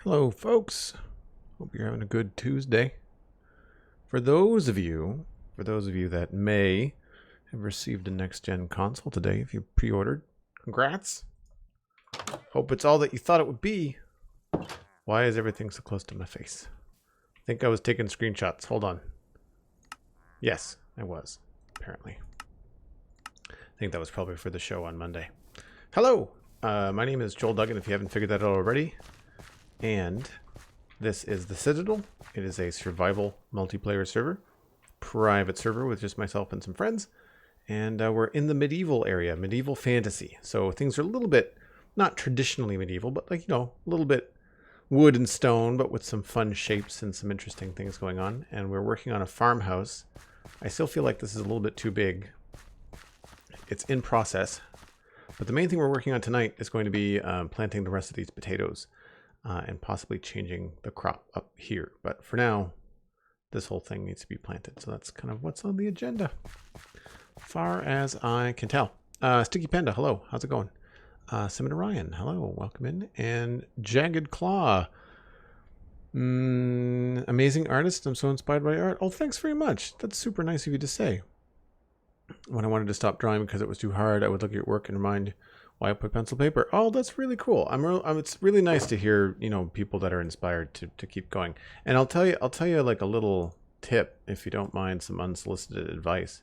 Hello, folks. Hope you're having a good Tuesday. For those of you that may have received a next-gen console today, if you pre-ordered, congrats. Hope it's all that you thought it would be. Why is everything so close to my face? I think I was taking screenshots. Hold on. Yes, I was, apparently. I think that was probably for the show on Monday. Hello! My name is Joel Duggan, if you haven't figured that out already. And this is the Citadel. It is a survival multiplayer server. Private server with just myself and some friends. And we're in the medieval area, medieval fantasy. So things are a little bit, not traditionally medieval, but like, a little bit wood and stone, but with some fun shapes and some interesting things going on. And we're working on a farmhouse. I still feel like this is a little bit too big. It's in process. But the main thing we're working on tonight is going to be planting the rest of these potatoes. And possibly changing the crop up here. But for now, this whole thing needs to be planted. So that's kind of what's on the agenda, far as I can tell. Sticky Panda, hello. How's it going? Simon Ryan, hello. Welcome in. And Jagged Claw. Amazing artist. I'm so inspired by art. Oh, thanks very much. That's super nice of you to say. When I wanted to stop drawing because it was too hard, I would look at your work and remind why I put pencil paper. Oh, that's really cool. It's really nice to hear, people that are inspired to keep going. And I'll tell you like a little tip, if you don't mind some unsolicited advice,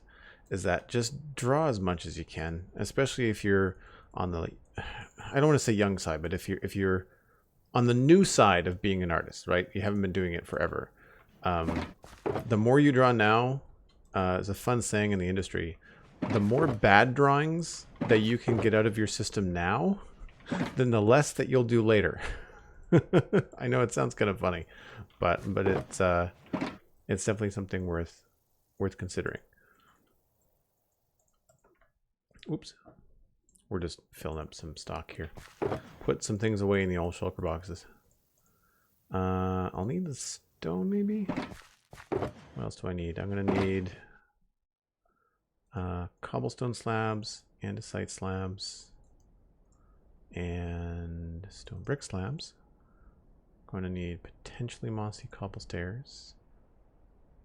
is that just draw as much as you can, especially if you're on the, I don't want to say young side, but if you're on the new side of being an artist, right? You haven't been doing it forever. The more you draw now, is a fun saying in the industry. The more bad drawings that you can get out of your system now, then the less that you'll do later. I know it sounds kind of funny, but it's definitely something worth considering. Oops. We're just filling up some stock here. Put some things away in the old shulker boxes. I'll need the stone maybe. What else do I need? I'm gonna need cobblestone slabs, andesite slabs, and stone brick slabs. Going to need potentially mossy cobble stairs,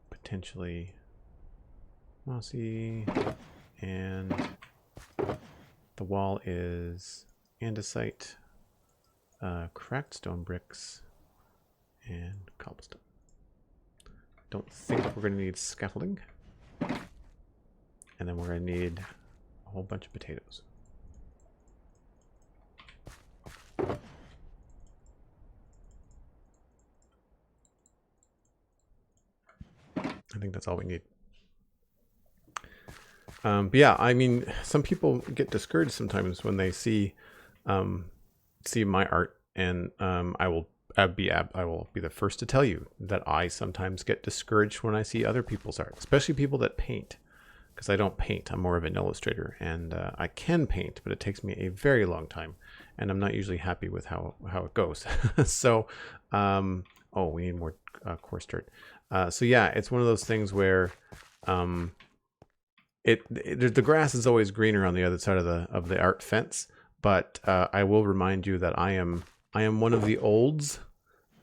potentially mossy, and the wall is andesite, cracked stone bricks, and cobblestone. Don't think we're going to need scaffolding. And then we're going to need a whole bunch of potatoes. I think that's all we need. But yeah, I mean, some people get discouraged sometimes when they see my art, and I will be the first to tell you that I sometimes get discouraged when I see other people's art, especially people that paint. Because I don't paint, I'm more of an illustrator, and I can paint, but it takes me a very long time, and I'm not usually happy with how it goes. So, oh, we need more coarse dirt. So yeah, it's one of those things where the grass is always greener on the other side of the art fence. But I will remind you that I am one of the olds.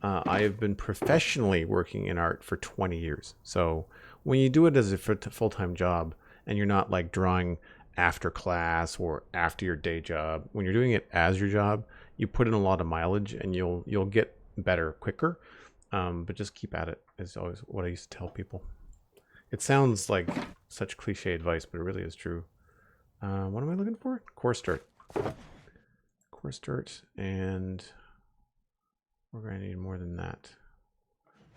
I have been professionally working in art for 20 years. So when you do it as a full-time job, and you're not like drawing after class or after your day job, when you're doing it as your job, you put in a lot of mileage and you'll get better quicker. But just keep at it is always what I used to tell people. It sounds like such cliche advice, but it really is true. What am I looking for? Coarse dirt. Coarse dirt, and we're going to need more than that.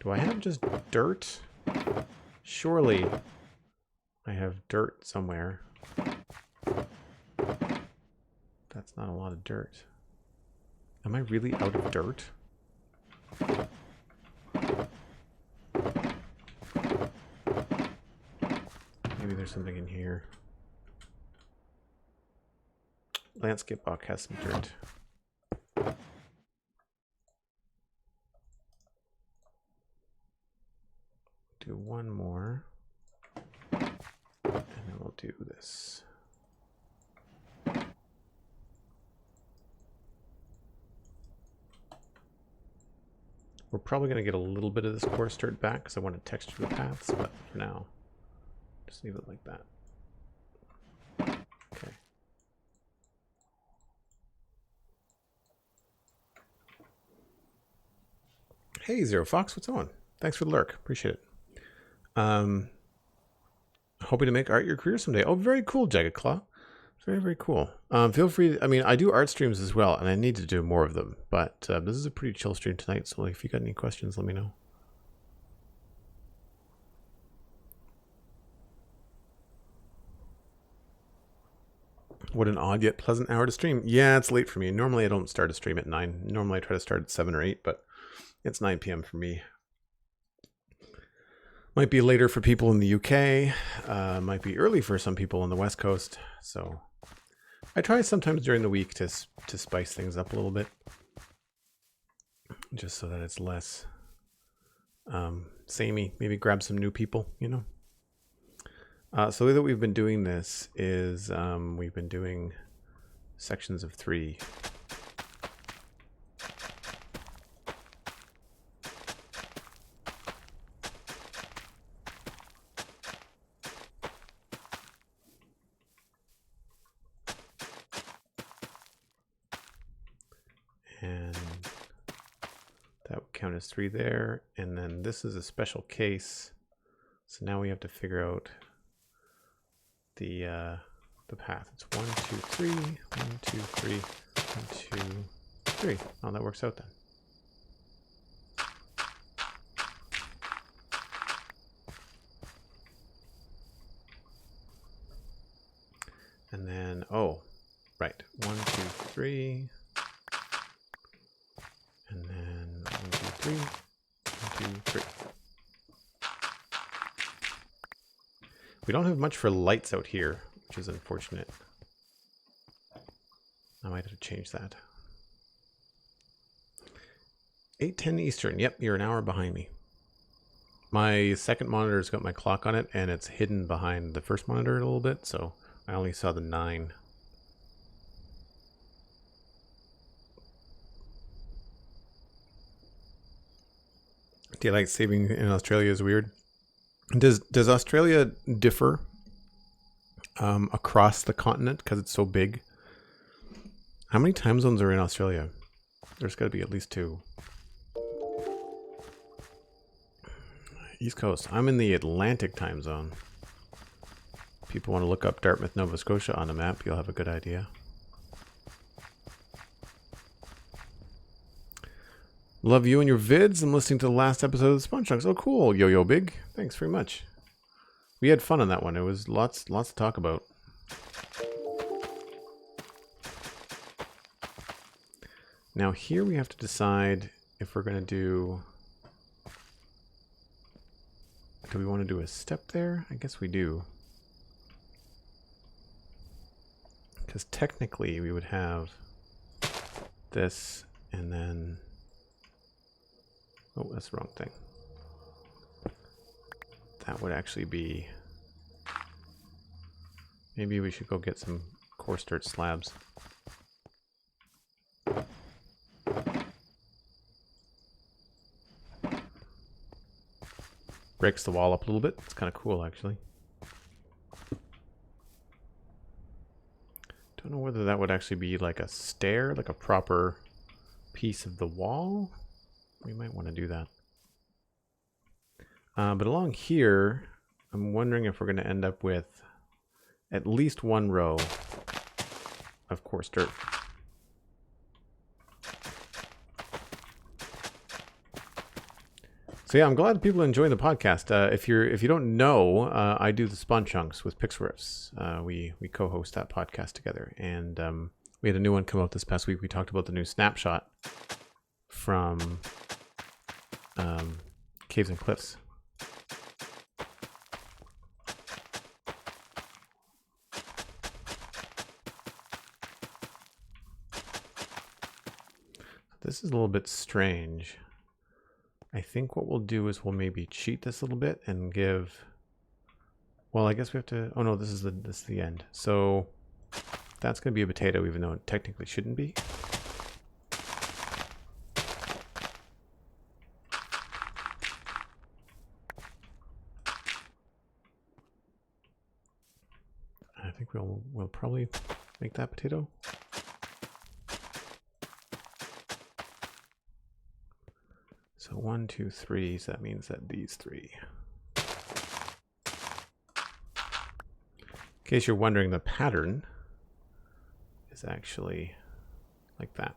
Do I have just dirt? Surely I have dirt somewhere. That's not a lot of dirt. Am I really out of dirt? Maybe there's something in here. Landscape box has some dirt. Do one more. And then we'll do this. We're probably going to get a little bit of this coarse dirt back because I want to texture the paths, but for now, just leave it like that. Okay. Hey, Zero Fox, what's on? Thanks for the lurk. Appreciate it. Hoping to make art your career someday. Oh, very cool, Jagged Claw. Very, very cool. Feel free. I mean, I do art streams as well, and I need to do more of them. But this is a pretty chill stream tonight, so if you got any questions, let me know. What an odd yet pleasant hour to stream. Yeah, it's late for me. Normally, I don't start a stream at 9. Normally, I try to start at 7 or 8, but it's 9 p.m. for me. Might be later for people in the UK. Might be early for some people on the West Coast. So I try sometimes during the week to spice things up a little bit, just so that it's less samey. Maybe grab some new people, you know. So the way that we've been doing this is we've been doing sections of 3. And that would count as 3 there. And then this is a special case. So now we have to figure out the path. It's 1, 2, 3, 1, 2, 3, 1, 2, 3. Oh, that works out then. And then, oh, right. 1, 2, 3. And then 1, 2, 3. 1, 2, 3. We don't have much for lights out here, which is unfortunate. I might have to change that. 8:10 Eastern. Yep, you're an hour behind me. My second monitor's got my clock on it, and it's hidden behind the first monitor a little bit, so I only saw the 9. Daylight saving in Australia is weird. Does Australia differ across the continent because it's so big? How many time zones are in Australia? There's got to be at least 2. East Coast. I'm in the Atlantic time zone. People want to look up Dartmouth, Nova Scotia on a map, you'll have a good idea. Love you and your vids. I'm listening to the last episode of the Sponge Chunks. Oh, cool. Yo-Yo Big. Thanks very much. We had fun on that one. It was lots to talk about. Now here we have to decide if we're going to do we want to do a step there? I guess we do. Because technically we would have this and then... Oh, that's the wrong thing. That would actually be... Maybe we should go get some coarse dirt slabs. Breaks the wall up a little bit. It's kind of cool, actually. Don't know whether that would actually be like a stair, like a proper piece of the wall. We might want to do that. But along here, I'm wondering if we're going to end up with at least 1 row of coarse dirt. So yeah, I'm glad people are enjoying the podcast. If you don't know, I do the Spawn Chunks with Pixelriffs. We co-host that podcast together, and we had a new one come out this past week. We talked about the new snapshot from Caves and Cliffs. This is a little bit strange. I think what we'll do is we'll maybe cheat this a little bit and give... Well, I guess we have to... Oh no, this is the end. So that's going to be a potato, even though it technically shouldn't be. we'll probably make that potato. So 1, 2, 3, so that means that these 3. In case you're wondering, the pattern is actually like that.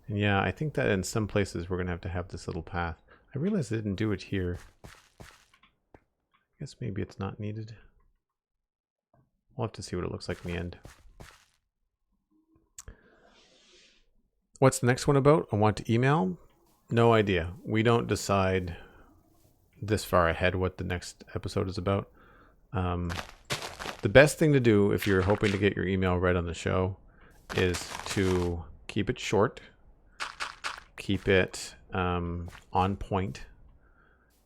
And yeah, I think that in some places we're going to have this little path. I realized I didn't do it here. I guess maybe it's not needed. We'll have to see what it looks like in the end. What's the next one about? I want to email? No idea. We don't decide this far ahead what the next episode is about. The best thing to do if you're hoping to get your email read on the show is to keep it short, keep it on point,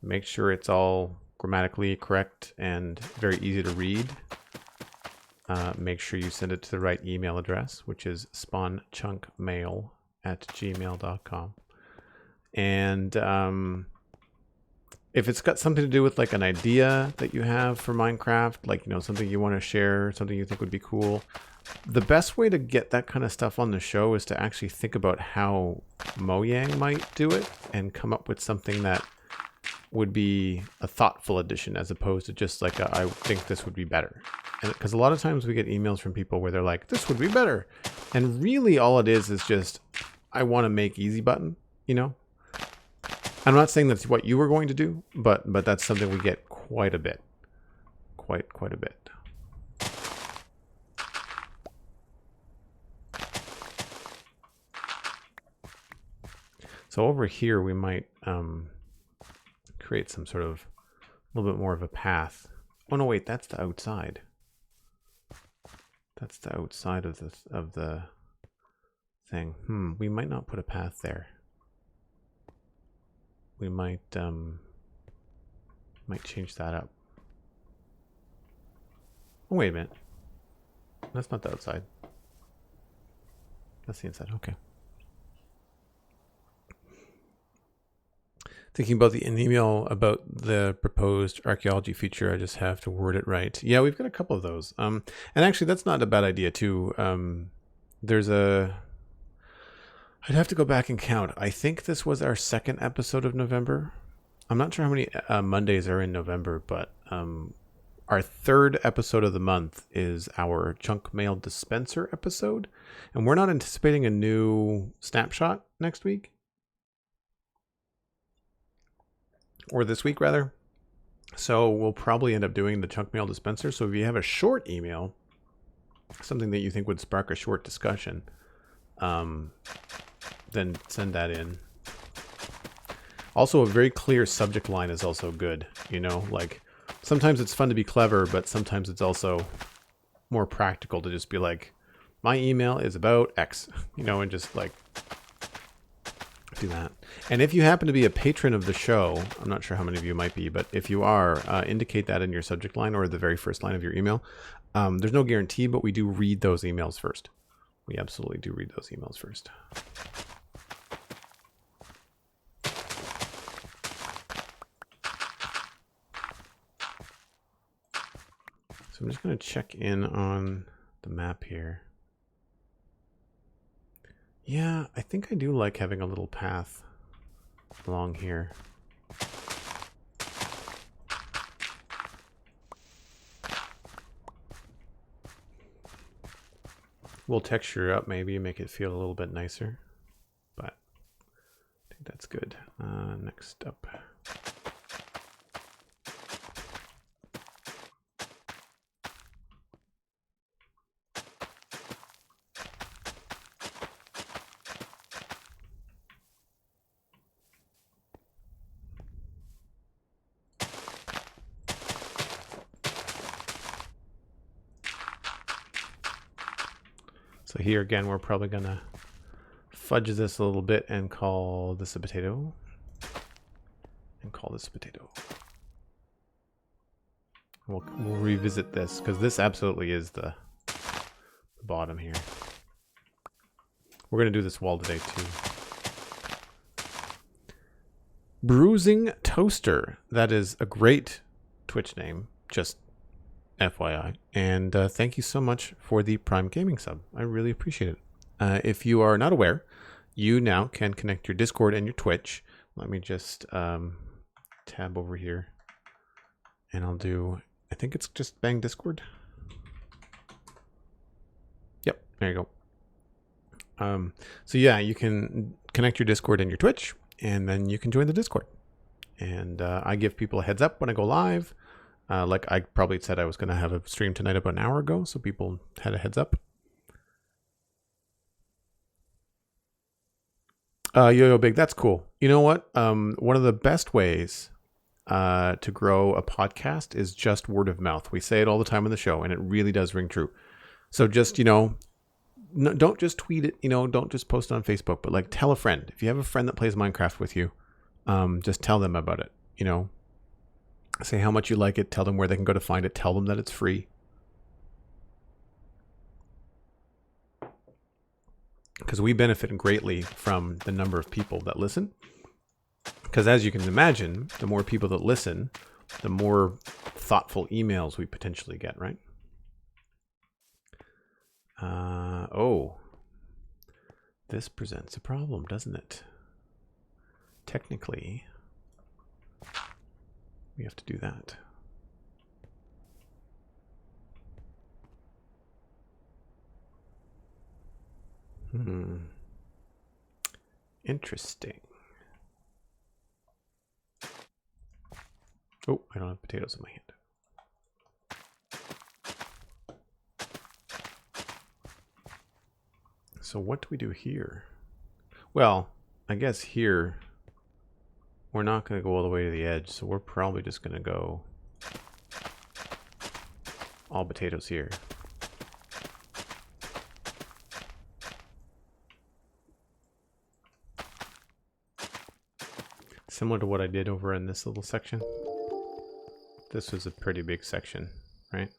make sure it's all grammatically correct and very easy to read. Make sure you send it to the right email address, which is spawnchunkmail@gmail.com. And if it's got something to do with like an idea that you have for Minecraft, like, you know, something you want to share, something you think would be cool, the best way to get that kind of stuff on the show is to actually think about how Mojang might do it and come up with something that would be a thoughtful addition as opposed to just like I think this would be better. And because a lot of times we get emails from people where they're like, this would be better. And really all it is just, I want to make easy button, you know? I'm not saying that's what you were going to do, but that's something we get quite a bit. Quite a bit. So over here we might create some sort of a little bit more of a path. Oh no, wait, that's the outside. That's the outside of the thing. We might not put a path there. We might change that up. Oh, wait a minute. That's not the outside. That's the inside. Okay. Thinking about an email about the proposed archaeology feature, I just have to word it right. Yeah, we've got a couple of those. And actually, that's not a bad idea too. There's I'd have to go back and count. I think this was our second episode of November. I'm not sure how many Mondays are in November, but our third episode of the month is our Chunk Mail Dispenser episode. And we're not anticipating a new snapshot next week. Or this week, rather. So we'll probably end up doing the Chunk Mail Dispenser. So if you have a short email, something that you think would spark a short discussion, then send that in. Also, a very clear subject line is also good. You know, like sometimes it's fun to be clever, but sometimes it's also more practical to just be like, my email is about X, you know, and just like do that. And if you happen to be a patron of the show, I'm not sure how many of you might be, but if you are, indicate that in your subject line or the very first line of your email. There's no guarantee, but we do read those emails first. We absolutely do read those emails first. So I'm just going to check in on the map here. Yeah, I think I do like having a little path along here. We'll texture it up maybe, make it feel a little bit nicer. But I think that's good. Next up. So here again, we're probably gonna fudge this a little bit and call this a potato. And call this a potato. We'll revisit this because this absolutely is the bottom here. We're gonna do this wall today too. Bruising toaster. That is a great Twitch name, just FYI. And thank you so much for the Prime Gaming sub. I really appreciate it. If you are not aware, you now can connect your Discord and your Twitch. Let me just tab over here. And I'll do, I think it's just bang Discord. Yep, there you go. So yeah, you can connect your Discord and your Twitch, and then you can join the Discord. And I give people a heads up when I go live. Like I probably said I was going to have a stream tonight about an hour ago, so people had a heads up. Yo-Yo Big, that's cool. You know what? One of the best ways to grow a podcast is just word of mouth. We say it all the time on the show, and it really does ring true. So just, you know, don't just tweet it, you know, don't just post it on Facebook, but like tell a friend. If you have a friend that plays Minecraft with you, just tell them about it, you know. Say how much you like it, tell them where they can go to find it, tell them that it's free. Because we benefit greatly from the number of people that listen. Because as you can imagine, the more people that listen, the more thoughtful emails we potentially get, right? Oh, this presents a problem, doesn't it? Technically, we have to do that. Interesting. Oh, I don't have potatoes in my hand. So what do we do here? Well, I guess here we're not going to go all the way to the edge, so we're probably just going to go all potatoes here. Similar to what I did over in this little section. This was a pretty big section, right?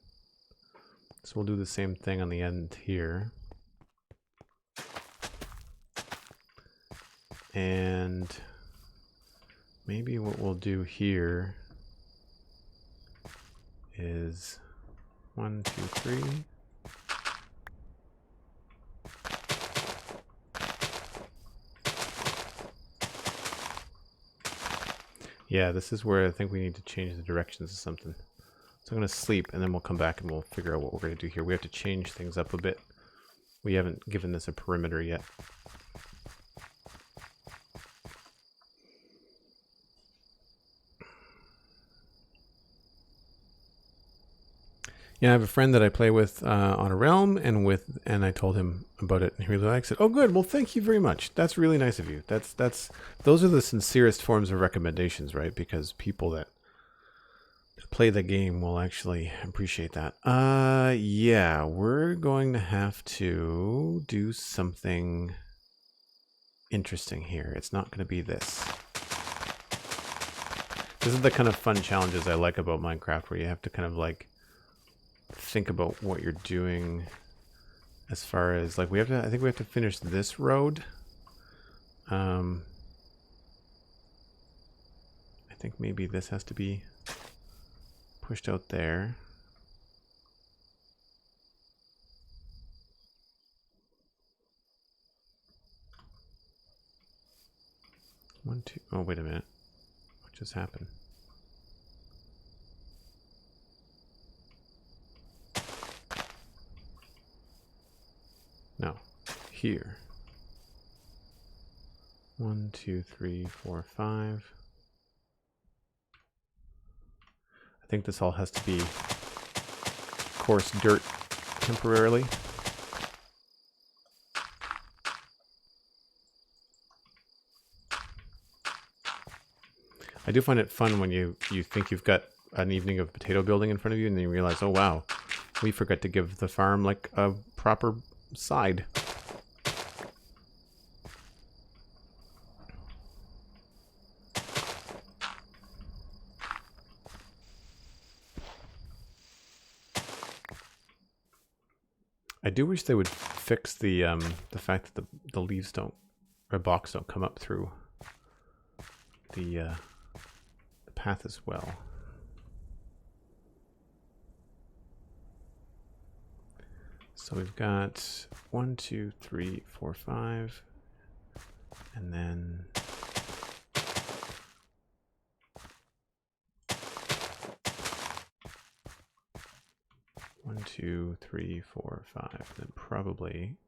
So we'll do the same thing on the end here. And maybe what we'll do here is 1, 2, 3. Yeah, this is where I think we need to change the directions of something. So I'm going to sleep, and then we'll come back and we'll figure out what we're going to do here. We have to change things up a bit. We haven't given this a perimeter yet. Yeah, I have a friend that I play with on a realm, and I told him about it, and he really likes it. Oh, good. Well, thank you very much. That's really nice of you. Those are the sincerest forms of recommendations, right? Because people that play the game will actually appreciate that. Yeah, we're going to have to do something interesting here. It's not going to be this. This is the kind of fun challenges I like about Minecraft, where you have to kind of like think about what you're doing as far as like I think we have to finish this road. I think maybe this has to be pushed out there. One, two. Oh, wait a minute. What just happened? No, here. 1, 2, 3, 4, 5. I think this all has to be coarse dirt temporarily. I do find it fun when you think you've got an evening of potato building in front of you, and then you realize, oh wow, we forgot to give the farm like a proper side. I do wish they would fix the fact that the leaves don't, or blocks don't come up through the path as well. So we've got 1, 2, 3, 4, 5, and then one, 2, 3, 4, 5, then probably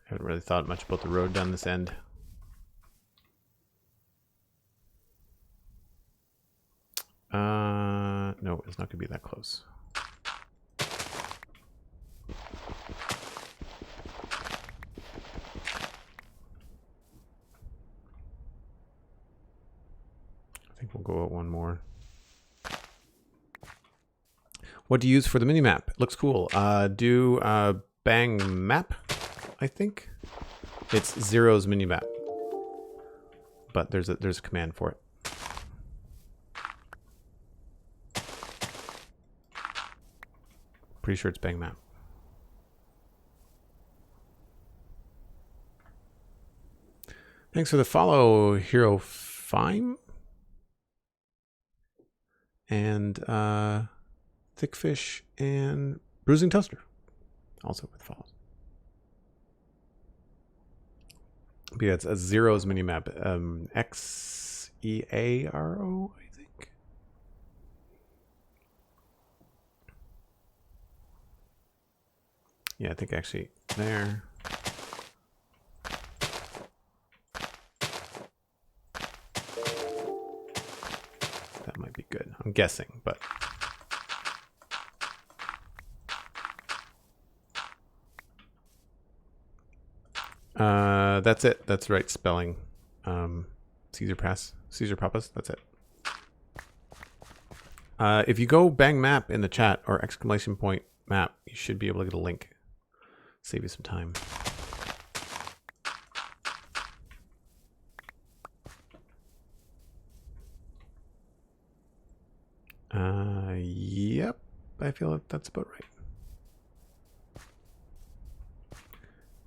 haven't really thought much about the road down this end. No, it's not going to be that close. I think we'll go out one more. What do you use for the minimap? It looks cool. Do bang map, I think. It's Zero's minimap, but there's a command for it. Pretty sure it's bang map. Thanks for the follow, Hero Fime. And Thickfish and Bruising Toaster. Also with follows. But yeah, it's a Zero's minimap. XEARO, I think. Yeah, I think actually there. That might be good. I'm guessing, but that's it. That's the right spelling. Caesar Papas. That's it. If you go bang map in the chat or exclamation point map, you should be able to get a link. Save you some time. Yep. I feel like that's about right.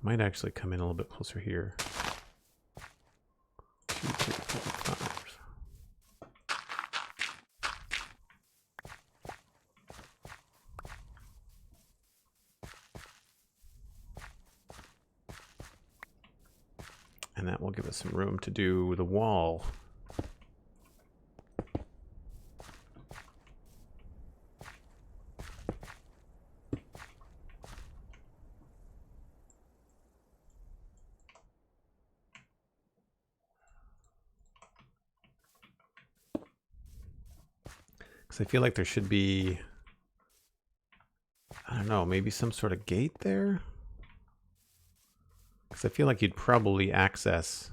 Might actually come in a little bit closer here. 2, 3, 4, 5. And that will give us some room to do the wall. Because I feel like there should be, I don't know, maybe some sort of gate there? Because I feel like you'd probably access,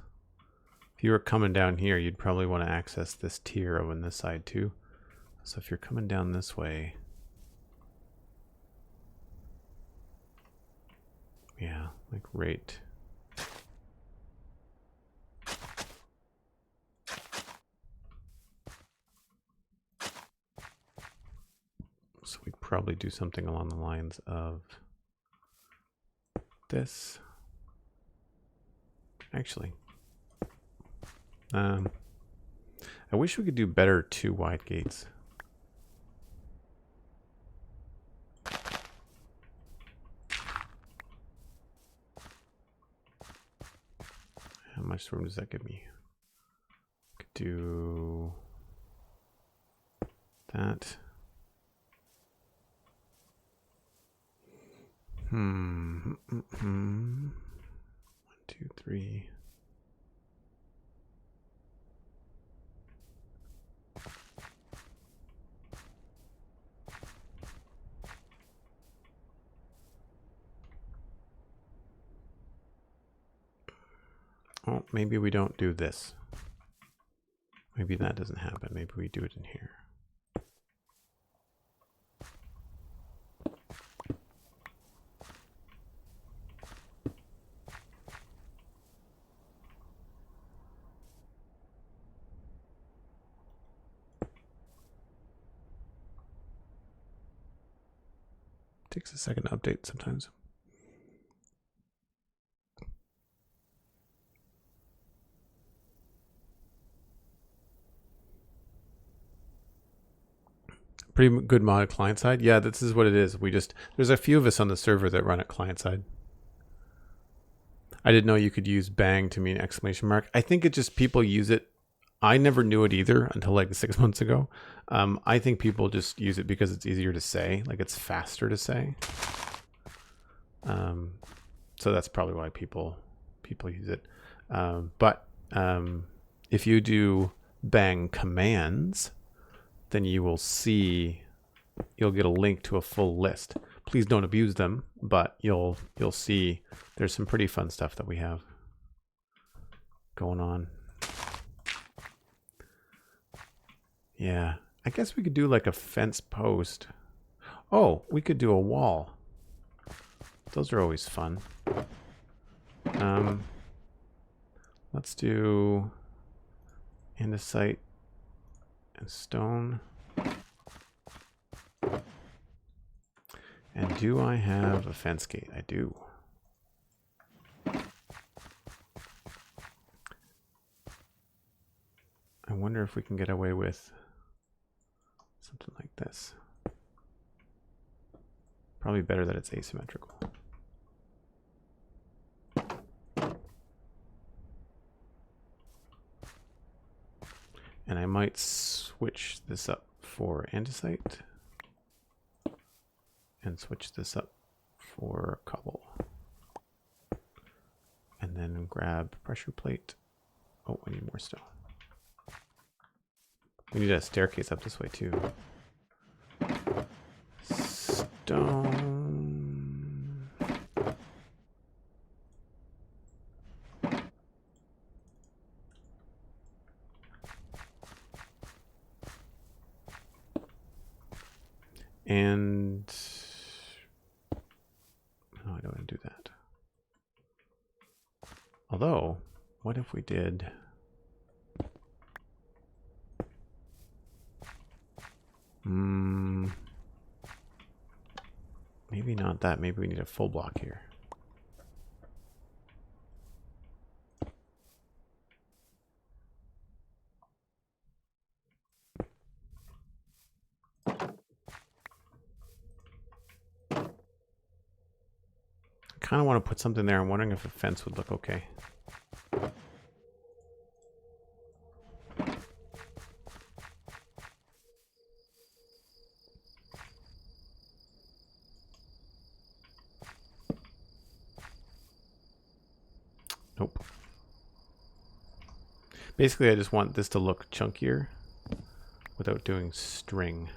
if you were coming down here, you'd probably want to access this tier over on this side too. So if you're coming down this way, yeah, like right. So we'd probably do something along the lines of this. Actually, I wish we could do better 2 wide gates. How much room does that give me? Could do that. 1, 2, 3. Oh, maybe we don't do this. Maybe that doesn't happen. Maybe we do it in here. Takes a second to update sometimes. Pretty good mod client side. Yeah, this is what it is. There's a few of us on the server that run it client side. I didn't know you could use bang to mean exclamation mark. I think it just people use it. I never knew it either until like 6 months ago. I think people just use it because it's easier to say, like it's faster to say. So that's probably why people use it. But if you do bang commands, then you'll get a link to a full list. Please don't abuse them, but you'll see there's some pretty fun stuff that we have going on. Yeah, I guess we could do like a fence post. Oh, we could do a wall. Those are always fun. Let's do andesite and stone. And do I have a fence gate? I do. I wonder if we can get away with something like this. Probably better that it's asymmetrical. And I might switch this up for andesite and switch this up for cobble. And then grab pressure plate. Oh, I need more stone. We need a staircase up this way too. Stone. And no, I don't want to do that. Although, what if we did maybe not that. Maybe we need a full block here. I kind of want to put something there. I'm wondering if a fence would look okay. Nope. Basically, I just want this to look chunkier without doing string.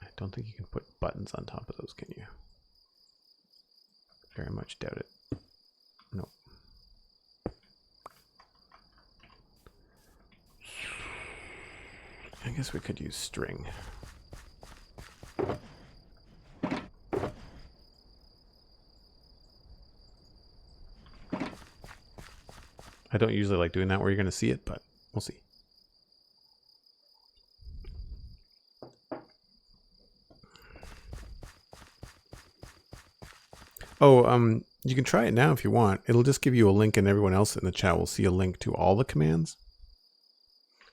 I don't think you can put buttons on top of those, can you? Very much doubt it. Nope. I guess we could use string. I don't usually like doing that where you're going to see it, but we'll see. Oh, you can try it now if you want. It'll just give you a link and everyone else in the chat will see a link to all the commands.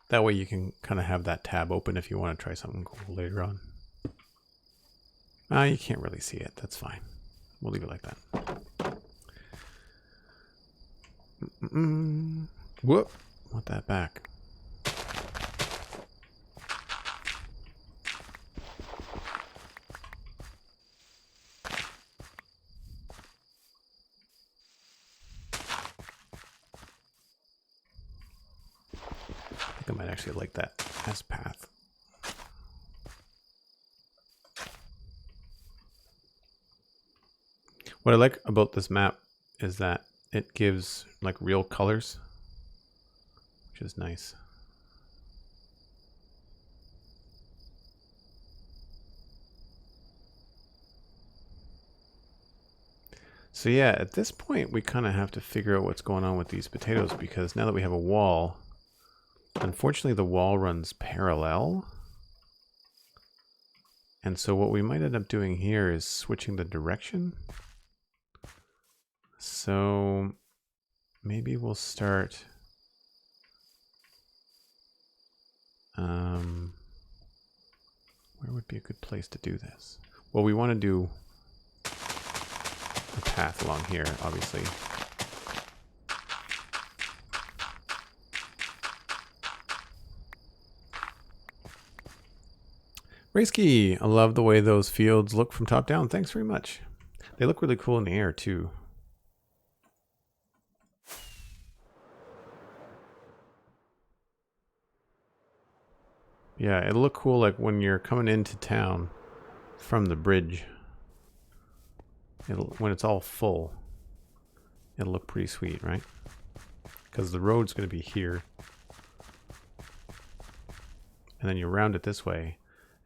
That way you can kind of have that tab open if you want to try something cool later on. You can't really see it. That's fine. We'll leave it like that. Whoop. Want that back. I might actually like that as path. What I like about this map is that it gives like real colors, which is nice. So yeah, at this point we kind of have to figure out what's going on with these potatoes, because now that we have a wall, unfortunately the wall runs parallel. And so what we might end up doing here is switching the direction. So maybe we'll start where would be a good place to do this? Well, we want to do a path along here, obviously. Raisky, I love the way those fields look from top down. Thanks very much. They look really cool in the air too. Yeah, it'll look cool like when you're coming into town from the bridge. When it's all full, it'll look pretty sweet, right? Because the road's going to be here. And then you round it this way,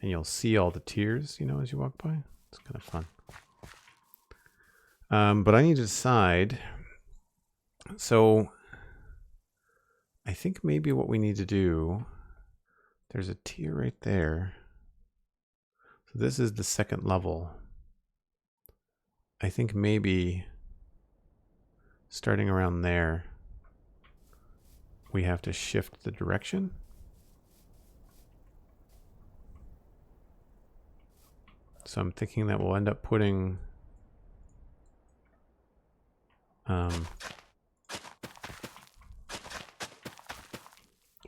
and you'll see all the tiers, you know, as you walk by. It's kind of fun. But I need to decide. So I think maybe what we need to do, there's a tier right there. So this is the second level. I think maybe starting around there, we have to shift the direction. So I'm thinking that we'll end up putting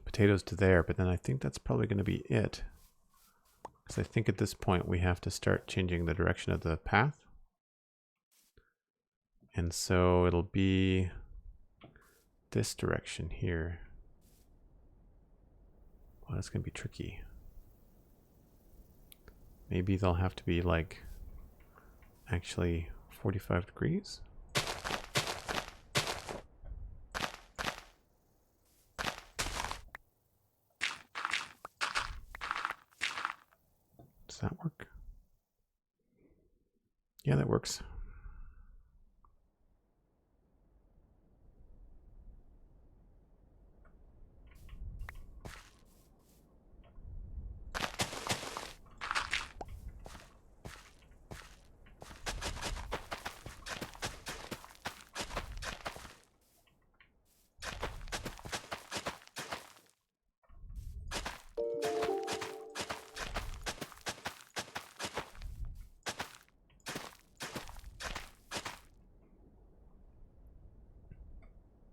potatoes to there, but then I think that's probably going to be it. Because I think at this point we have to start changing the direction of the path. And so it'll be this direction here. Well, that's going to be tricky. Maybe they'll have to be like actually 45 degrees. Does that work? Yeah, that works.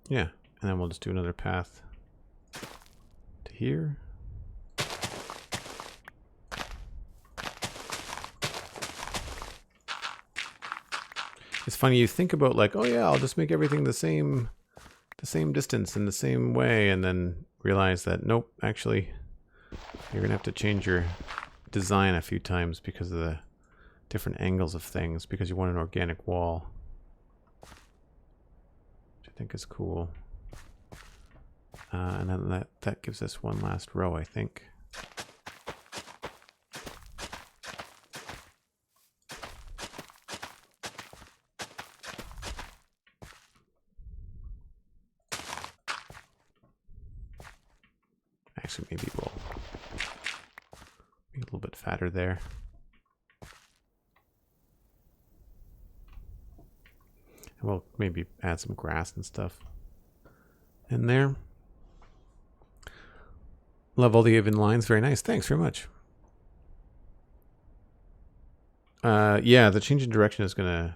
Yeah, and then we'll just do another path to here. It's funny, you think about like, oh yeah, I'll just make everything the same distance in the same way, and then realize that nope, actually you're gonna have to change your design a few times because of the different angles of things, because you want an organic wall. Which I think is cool. And then that gives us one last row, I think. Actually, maybe we'll be a little bit fatter there. And we'll maybe add some grass and stuff in there. Love all the even lines. Very nice. Thanks very much. Yeah, the change in direction is well,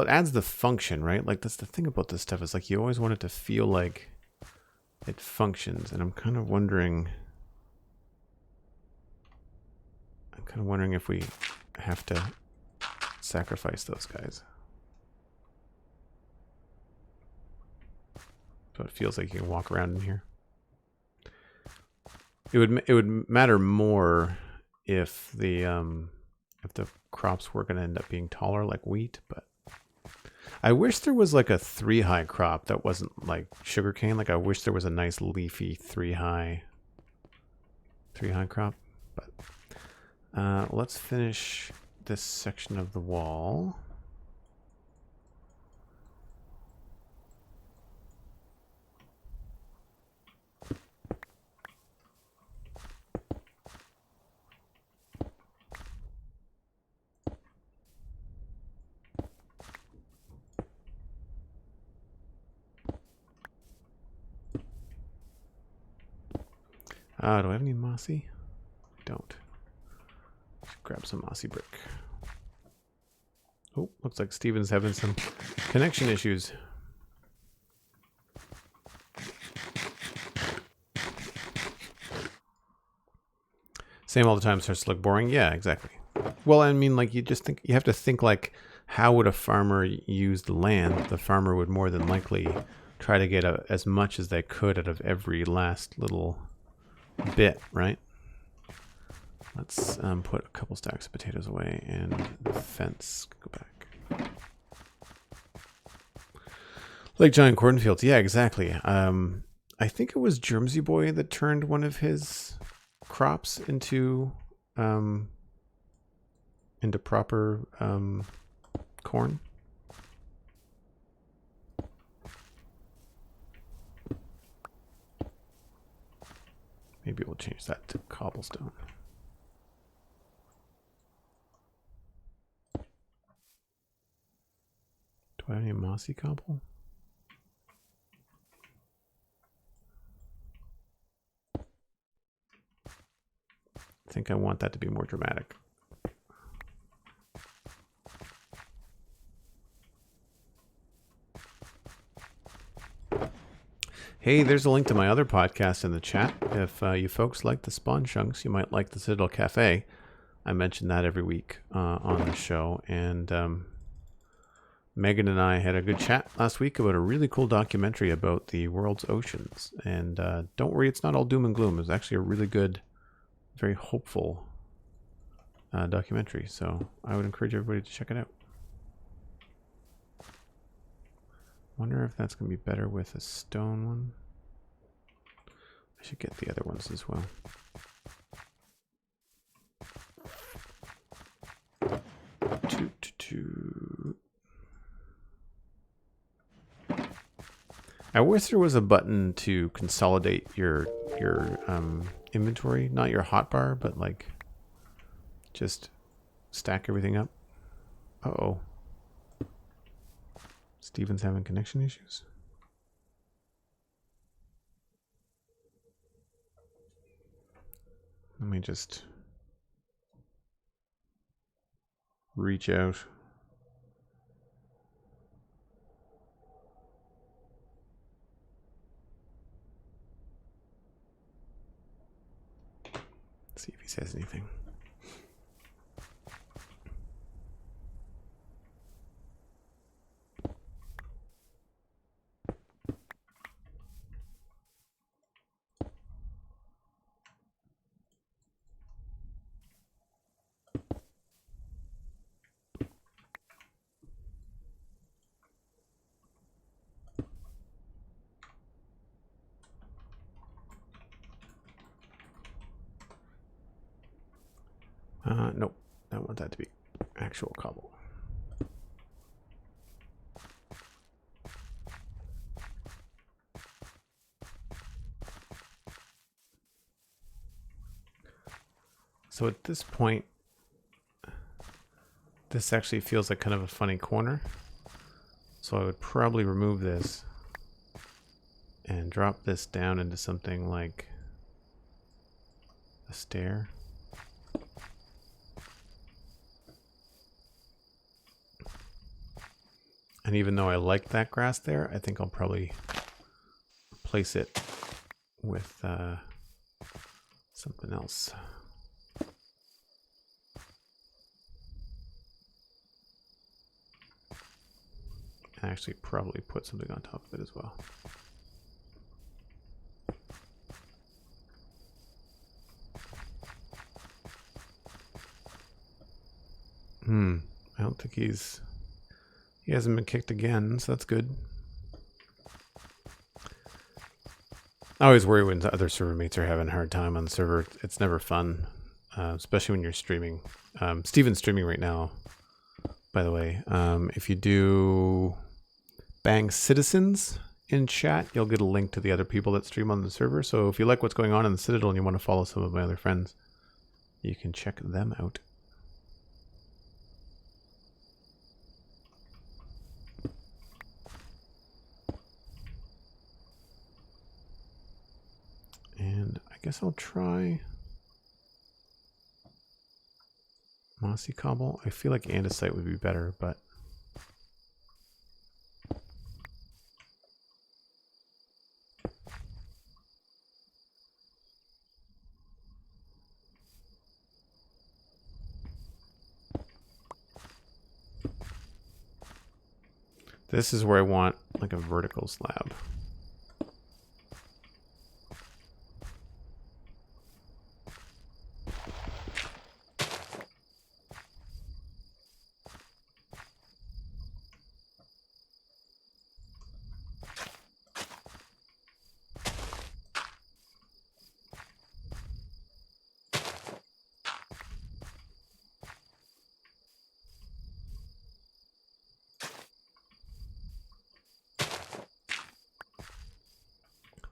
it adds the function, right? Like that's the thing about this stuff, is like you always want it to feel like it functions, and I'm kind of wondering if we have to sacrifice those guys. So it feels like you can walk around in here. It would matter more if the crops were going to end up being taller like wheat, but I wish there was like a 3-high crop that wasn't like sugarcane. Like I wish there was a nice leafy 3-high crop. But let's finish this section of the wall. Do I have any mossy? Don't. Should grab some mossy brick. Oh, looks like Steven's having some connection issues. Same all the time starts to look boring. Yeah, exactly. Well, I mean, like, you have to think like, how would a farmer use the land? The farmer would more than likely try to get as much as they could out of every last little bit, right? Let's put a couple stacks of potatoes away and the fence. Go back. Like giant cornfields. Yeah, exactly. I think it was Germsy Boy that turned one of his crops into proper corn. Maybe we'll change that to cobblestone. Do I have any mossy cobble? I think I want that to be more dramatic. Hey, there's a link to my other podcast in the chat. If you folks like the Spawn Chunks, you might like the Citadel Cafe. I mention that every week on the show. And Megan and I had a good chat last week about a really cool documentary about the world's oceans. And don't worry, it's not all doom and gloom. It's actually a really good, very hopeful documentary. So I would encourage everybody to check it out. Wonder if that's going to be better with a stone one. I should get the other ones as well. I wish there was a button to consolidate your inventory, not your hotbar, but like just stack everything up. Uh-oh. Steven's having connection issues. Let me just reach out. See if he says anything. Nope. I want that to be actual cobble. So at this point, this actually feels like kind of a funny corner. So I would probably remove this and drop this down into something like a stair. And even though I like that grass there, I think I'll probably replace it with something else. And actually probably put something on top of it as well. I don't think he hasn't been kicked again, so that's good. I always worry when other server mates are having a hard time on the server. It's never fun, especially when you're streaming. Steven's streaming right now, by the way. If you do bang citizens in chat, you'll get a link to the other people that stream on the server. So if you like what's going on in the Citadel and you want to follow some of my other friends, you can check them out. And I guess I'll try mossy cobble. I feel like andesite would be better, but this is where I want like a vertical slab.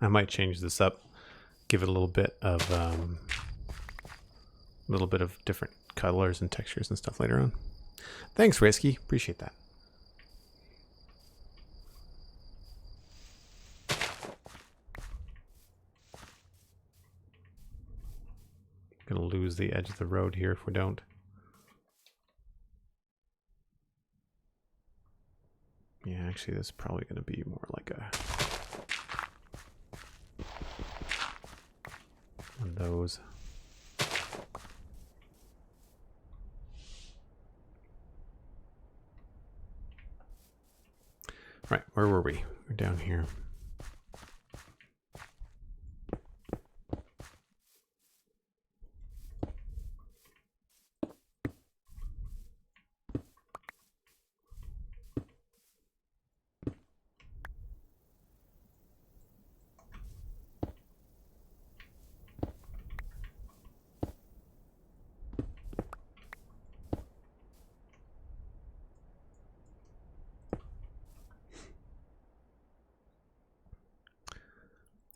I might change this up, give it a little bit of different colors and textures and stuff later on. Thanks, Risky. Appreciate that. Gonna lose the edge of the road here if we don't. Yeah, actually, this is probably gonna be more like a one of those. Right, where were we? We're down here.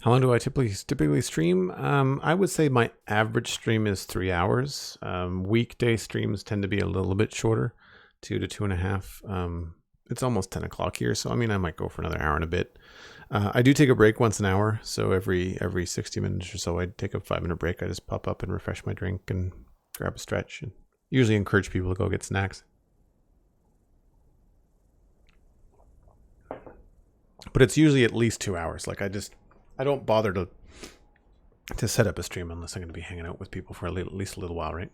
How long do I typically stream? I would say my average stream is 3 hours. Weekday streams tend to be a little bit shorter, 2 to 2.5. It's almost 10 o'clock here, so I mean I might go for another hour and a bit. I do take a break once an hour, so every 60 minutes or so I take a 5-minute break. I just pop up and refresh my drink and grab a stretch, and usually encourage people to go get snacks. But it's usually at least 2 hours. Like I don't bother to set up a stream unless I'm going to be hanging out with people for at least a little while, right?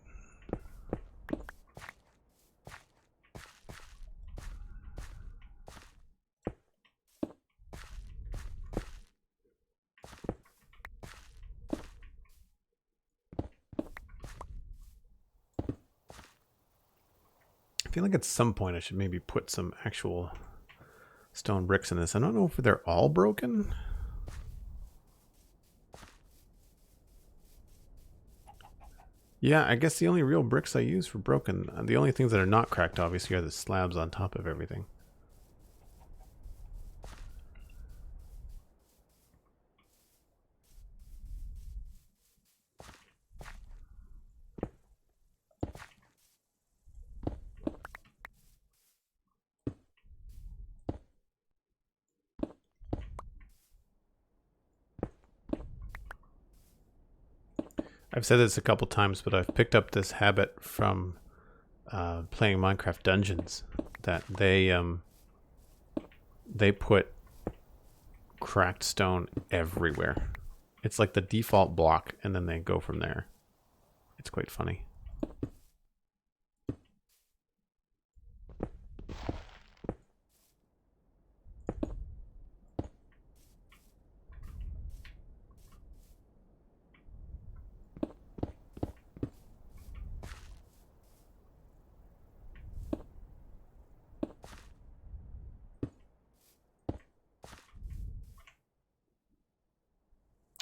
I feel like at some point I should maybe put some actual stone bricks in this. I don't know if they're all broken. Yeah, I guess the only real bricks I use for broken, the only things that are not cracked obviously are the slabs on top of everything. I've said this a couple times, but I've picked up this habit from playing Minecraft Dungeons that they put cracked stone everywhere. It's like the default block, and then they go from there. It's quite funny.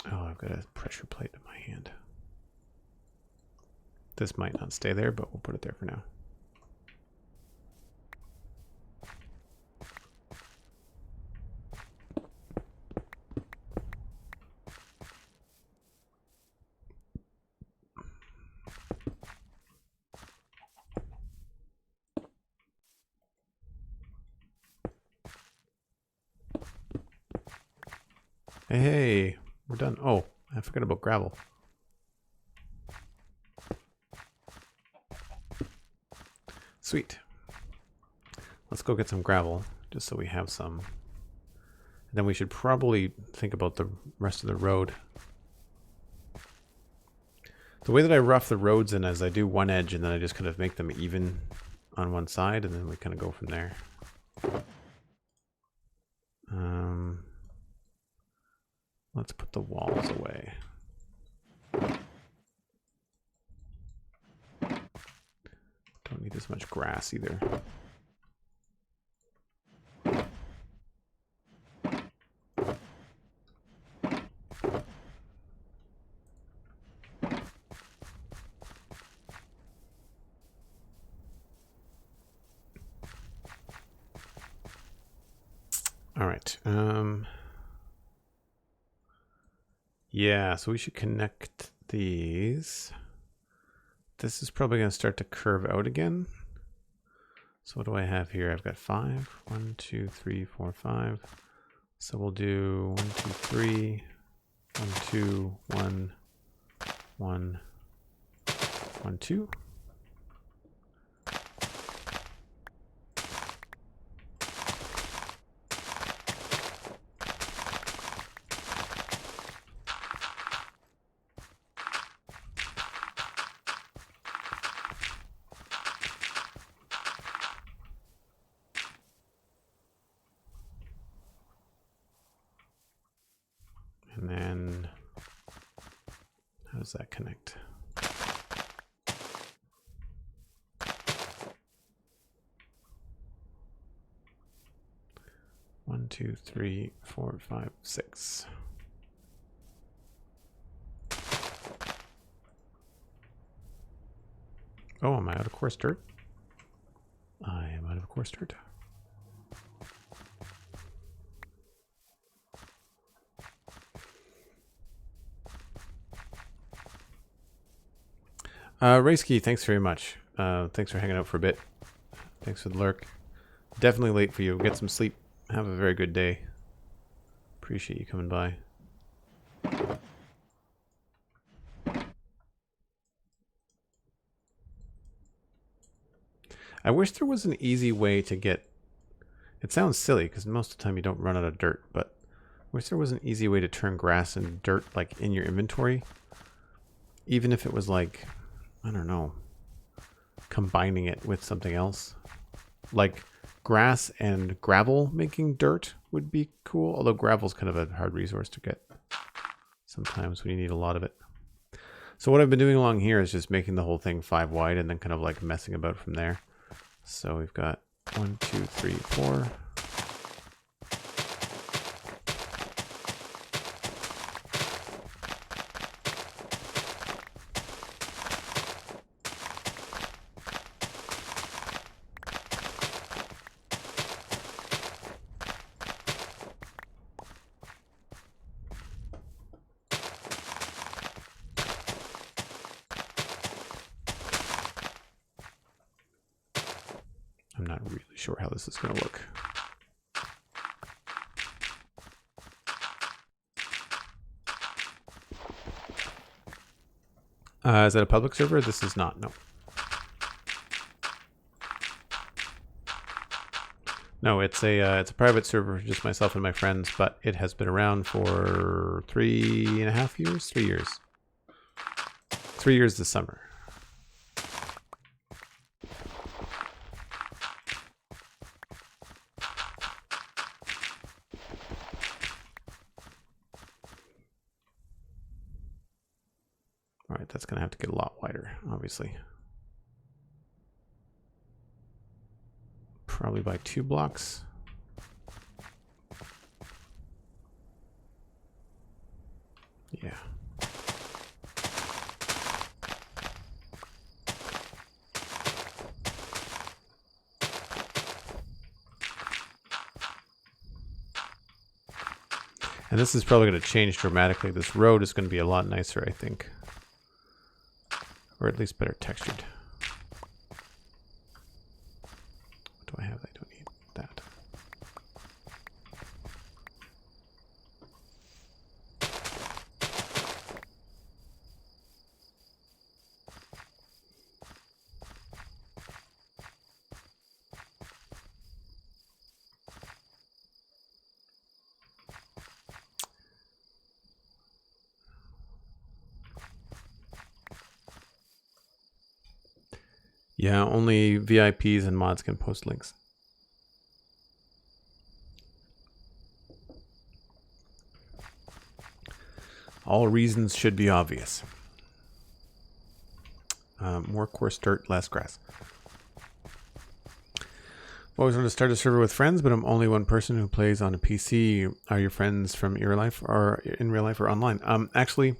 Oh, I've got a pressure plate in my hand. This might not stay there, but we'll put it there for now. Hey, we're done. Oh, I forgot about gravel. Sweet. Let's go get some gravel, just so we have some. Then we should probably think about the rest of the road. The way that I rough the roads in is I do one edge and then I just kind of make them even on one side, and then we kind of go from there. Let's put the walls away. Don't need as much grass either. All right. Yeah, so we should connect these. This is probably going to start to curve out again. So what do I have here? I've got 5. 1, 2, 3, 4, 5. So we'll do 1, 2, 3. 1, 2, 1, 1, 1, 2. And then, how does that connect? One, 2, 3, 4, 5, 6. Oh, am I out of coarse dirt? I am out of coarse dirt. Racekey, thanks very much. Thanks for hanging out for a bit. Thanks for the lurk. Definitely late for you. Get some sleep. Have a very good day. Appreciate you coming by. I wish there was an easy way to get... It sounds silly because most of the time you don't run out of dirt, but I wish there was an easy way to turn grass into dirt like in your inventory. Even if it was like, I don't know, combining it with something else. Like grass and gravel making dirt would be cool, although gravel's kind of a hard resource to get sometimes when you need a lot of it. So what I've been doing along here is just making the whole thing 5 wide and then kind of like messing about from there. So we've got 1, 2, 3, 4. I'm not really sure how this is going to look. Is that a public server? This is not, no. No, it's a private server, just myself and my friends, but it has been around for 3.5 years? 3 years. 3 years this summer. All right, that's going to have to get a lot wider, obviously. Probably by 2 blocks. Yeah. And this is probably going to change dramatically. This road is going to be a lot nicer, I think. Or at least better textured. What do I have? I don't need that. Yeah, only VIPs and mods can post links. All reasons should be obvious. More coarse dirt, less grass. Always want to start a server with friends, but I'm only one person who plays on a PC. Are your friends from real life or in real life or online? Actually,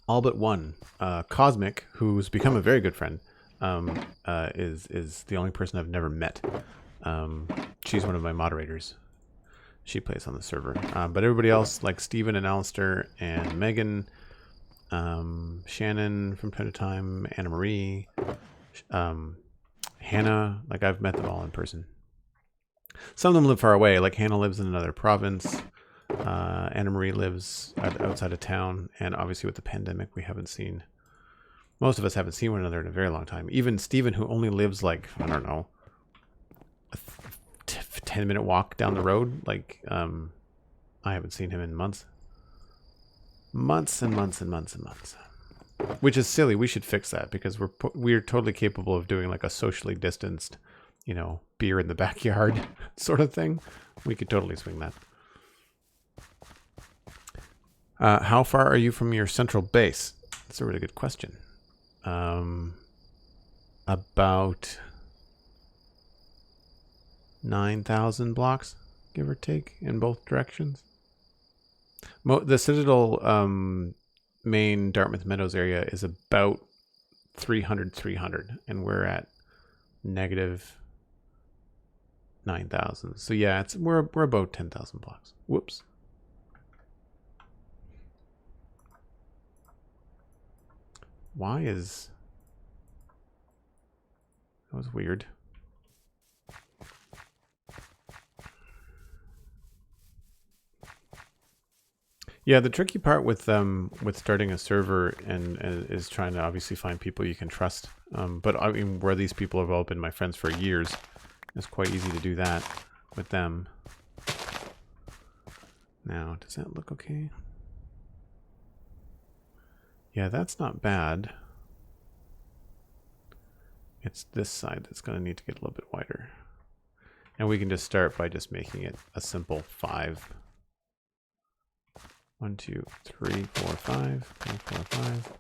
all but one. Cosmic, who's become a very good friend, is the only person I've never met. She's one of my moderators. She plays on the server. But everybody else, like Steven and Alistair and Megan, Shannon from time to time, Anna Marie, Hannah, like I've met them all in person. Some of them live far away, like Hannah lives in another province. Anna Marie lives outside of town, and obviously with the pandemic, we haven't seen, most of us haven't seen one another in a very long time. Even Steven, who only lives like, I don't know, a 10-minute walk down the road, like, I haven't seen him in months. Months and months and months and months. Which is silly. We should fix that because we're totally capable of doing like a socially distanced, you know, beer in the backyard sort of thing. We could totally swing that. How far are you from your central base? That's a really good question. About 9,000 blocks, give or take, in both directions. The Citadel main Dartmouth Meadows area is about 300, and we're at negative 9,000. So yeah, we're about 10,000 blocks. Whoops. Why is that was weird. Yeah, the tricky part with starting a server and is trying to obviously find people you can trust. But I mean, where these people have all been my friends for years, it's quite easy to do that with them. Now, does that look okay? Yeah, that's not bad. It's this side that's going to need to get a little bit wider. And we can just start by just making it a simple 5. 1, 2, 3, 4, 5. 3, 4, 5.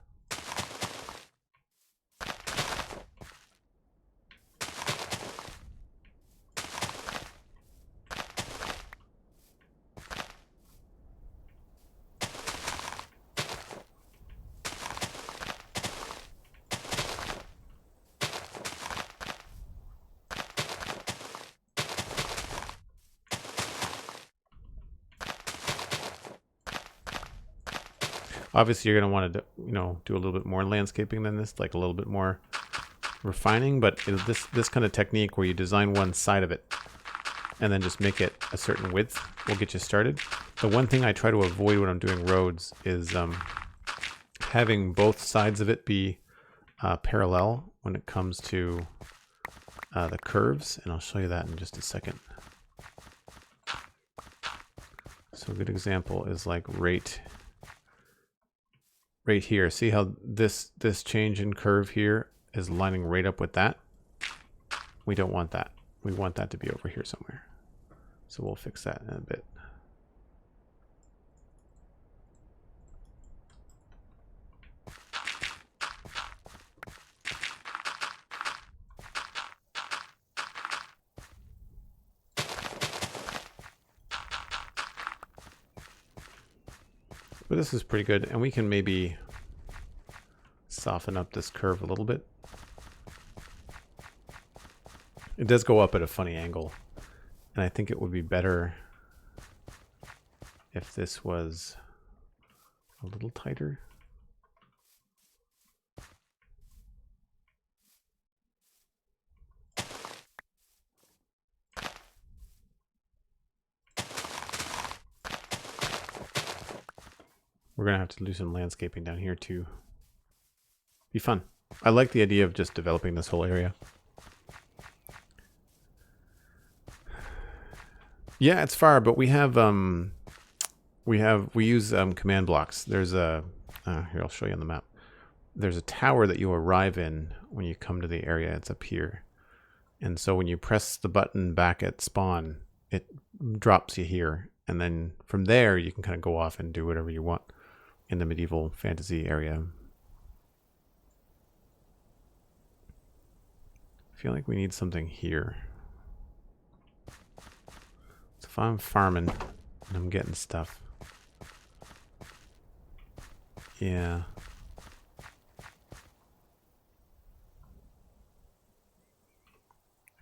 Obviously, you're going to want to, you know, do a little bit more landscaping than this, like a little bit more refining. But this kind of technique where you design one side of it and then just make it a certain width will get you started. The one thing I try to avoid when I'm doing roads is having both sides of it be parallel when it comes to the curves, and I'll show you that in just a second. So a good example is like right here. See how this change in curve here is lining right up with that? We don't want that. We want that to be over here somewhere. So we'll fix that in a bit. But this is pretty good, and we can maybe soften up this curve a little bit. It does go up at a funny angle, and I think it would be better if this was a little tighter. We're going to have to do some landscaping down here to be fun. I like the idea of just developing this whole area. Yeah, it's far, but we have we use command blocks. There's a here, I'll show you on the map. there's a tower that you arrive in when you come to the area. It's up here. And so when you press the button back at spawn, it drops you here. And then from there, you can kind of go off and do whatever you want in the medieval fantasy area. I feel like we need something here. So if I'm farming and I'm getting stuff. Yeah.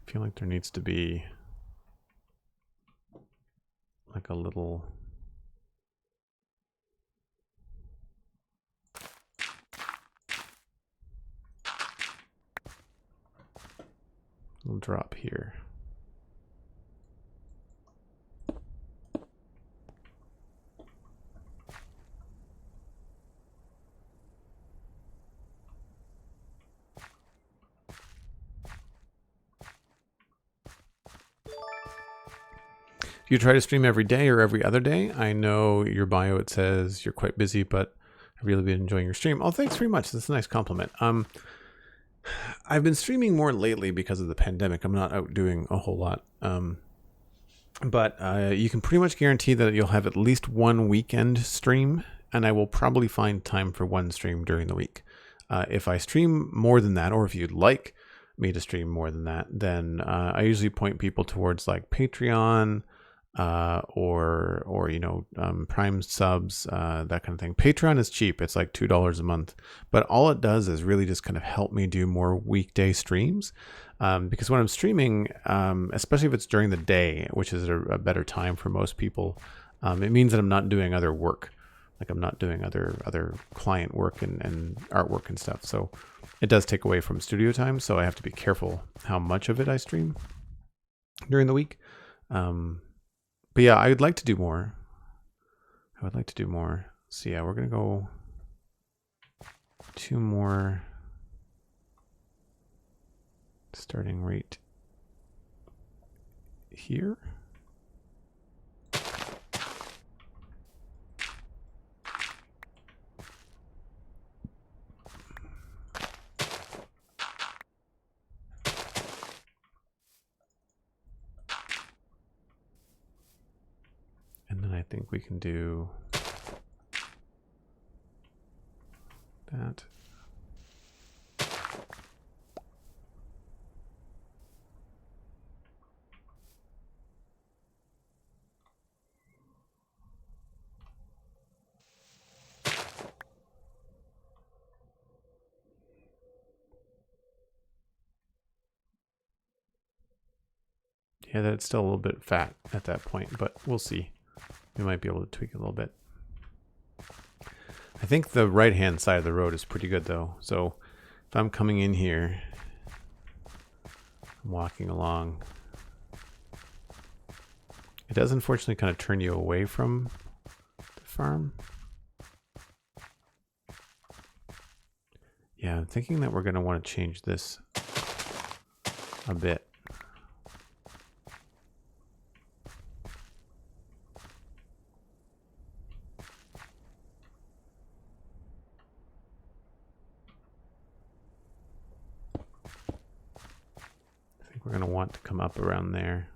I feel like there needs to be like a little drop here. Do you try to stream every day or every other day? I know your bio, it says you're quite busy, but I've really been enjoying your stream. Oh, thanks very much. That's a nice compliment. I've been streaming more lately because of the pandemic. I'm not out doing a whole lot. But you can pretty much guarantee that you'll have at least one weekend stream, and I will probably find time for one stream during the week. If I stream more than that, or if you'd like me to stream more than that, then I usually point people towards like Patreon, or you know, Prime subs, that kind of thing. Patreon is cheap. It's like $2 a month, but all it does is really just kind of help me do more weekday streams. Because when I'm streaming, especially if it's during the day, which is a better time for most people, it means that I'm not doing other work. Like I'm not doing other client work and artwork and stuff. So it does take away from studio time. So I have to be careful how much of it I stream during the week. But yeah, I would like to do more. I would like to do more. So yeah, we're going to go 2 more starting right here. And then I think we can do that. Yeah, that's still a little bit fat at that point, but we'll see. We might be able to tweak it a little bit. I think the right-hand side of the road is pretty good, though. So if I'm coming in here, I'm walking along, it does unfortunately kind of turn you away from the farm. Yeah, I'm thinking that we're going to want to change this a bit. We're going to want to come up around there.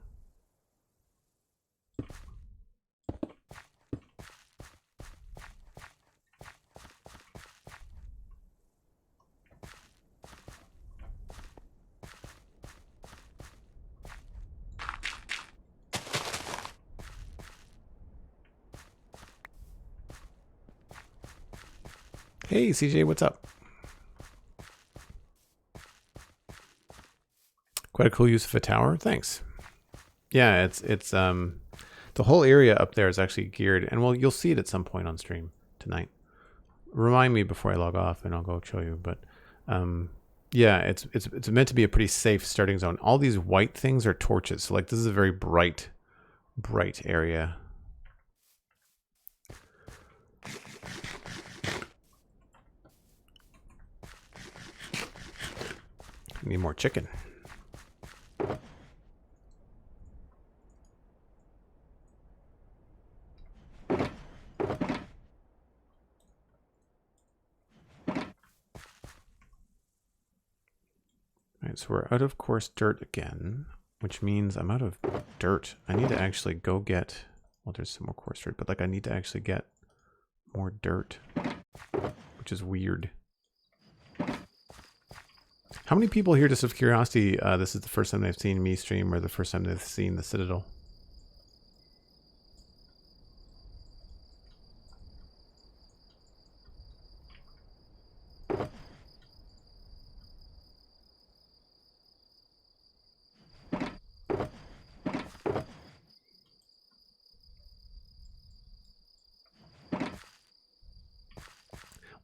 Hey, CJ, what's up? Quite a cool use of a tower. Thanks. Yeah, it's the whole area up there is actually geared, and well, you'll see it at some point on stream tonight. Remind me before I log off, and I'll go show you. But yeah, it's meant to be a pretty safe starting zone. All these white things are torches, so like this is a very bright area. Need more chicken. Alright, so we're out of coarse dirt again, which means I'm out of dirt. I need to actually go get... Well, there's some more coarse dirt, but like I need to actually get more dirt, which is weird. How many people here, just of curiosity, this is the first time they've seen me stream or the first time they've seen the Citadel?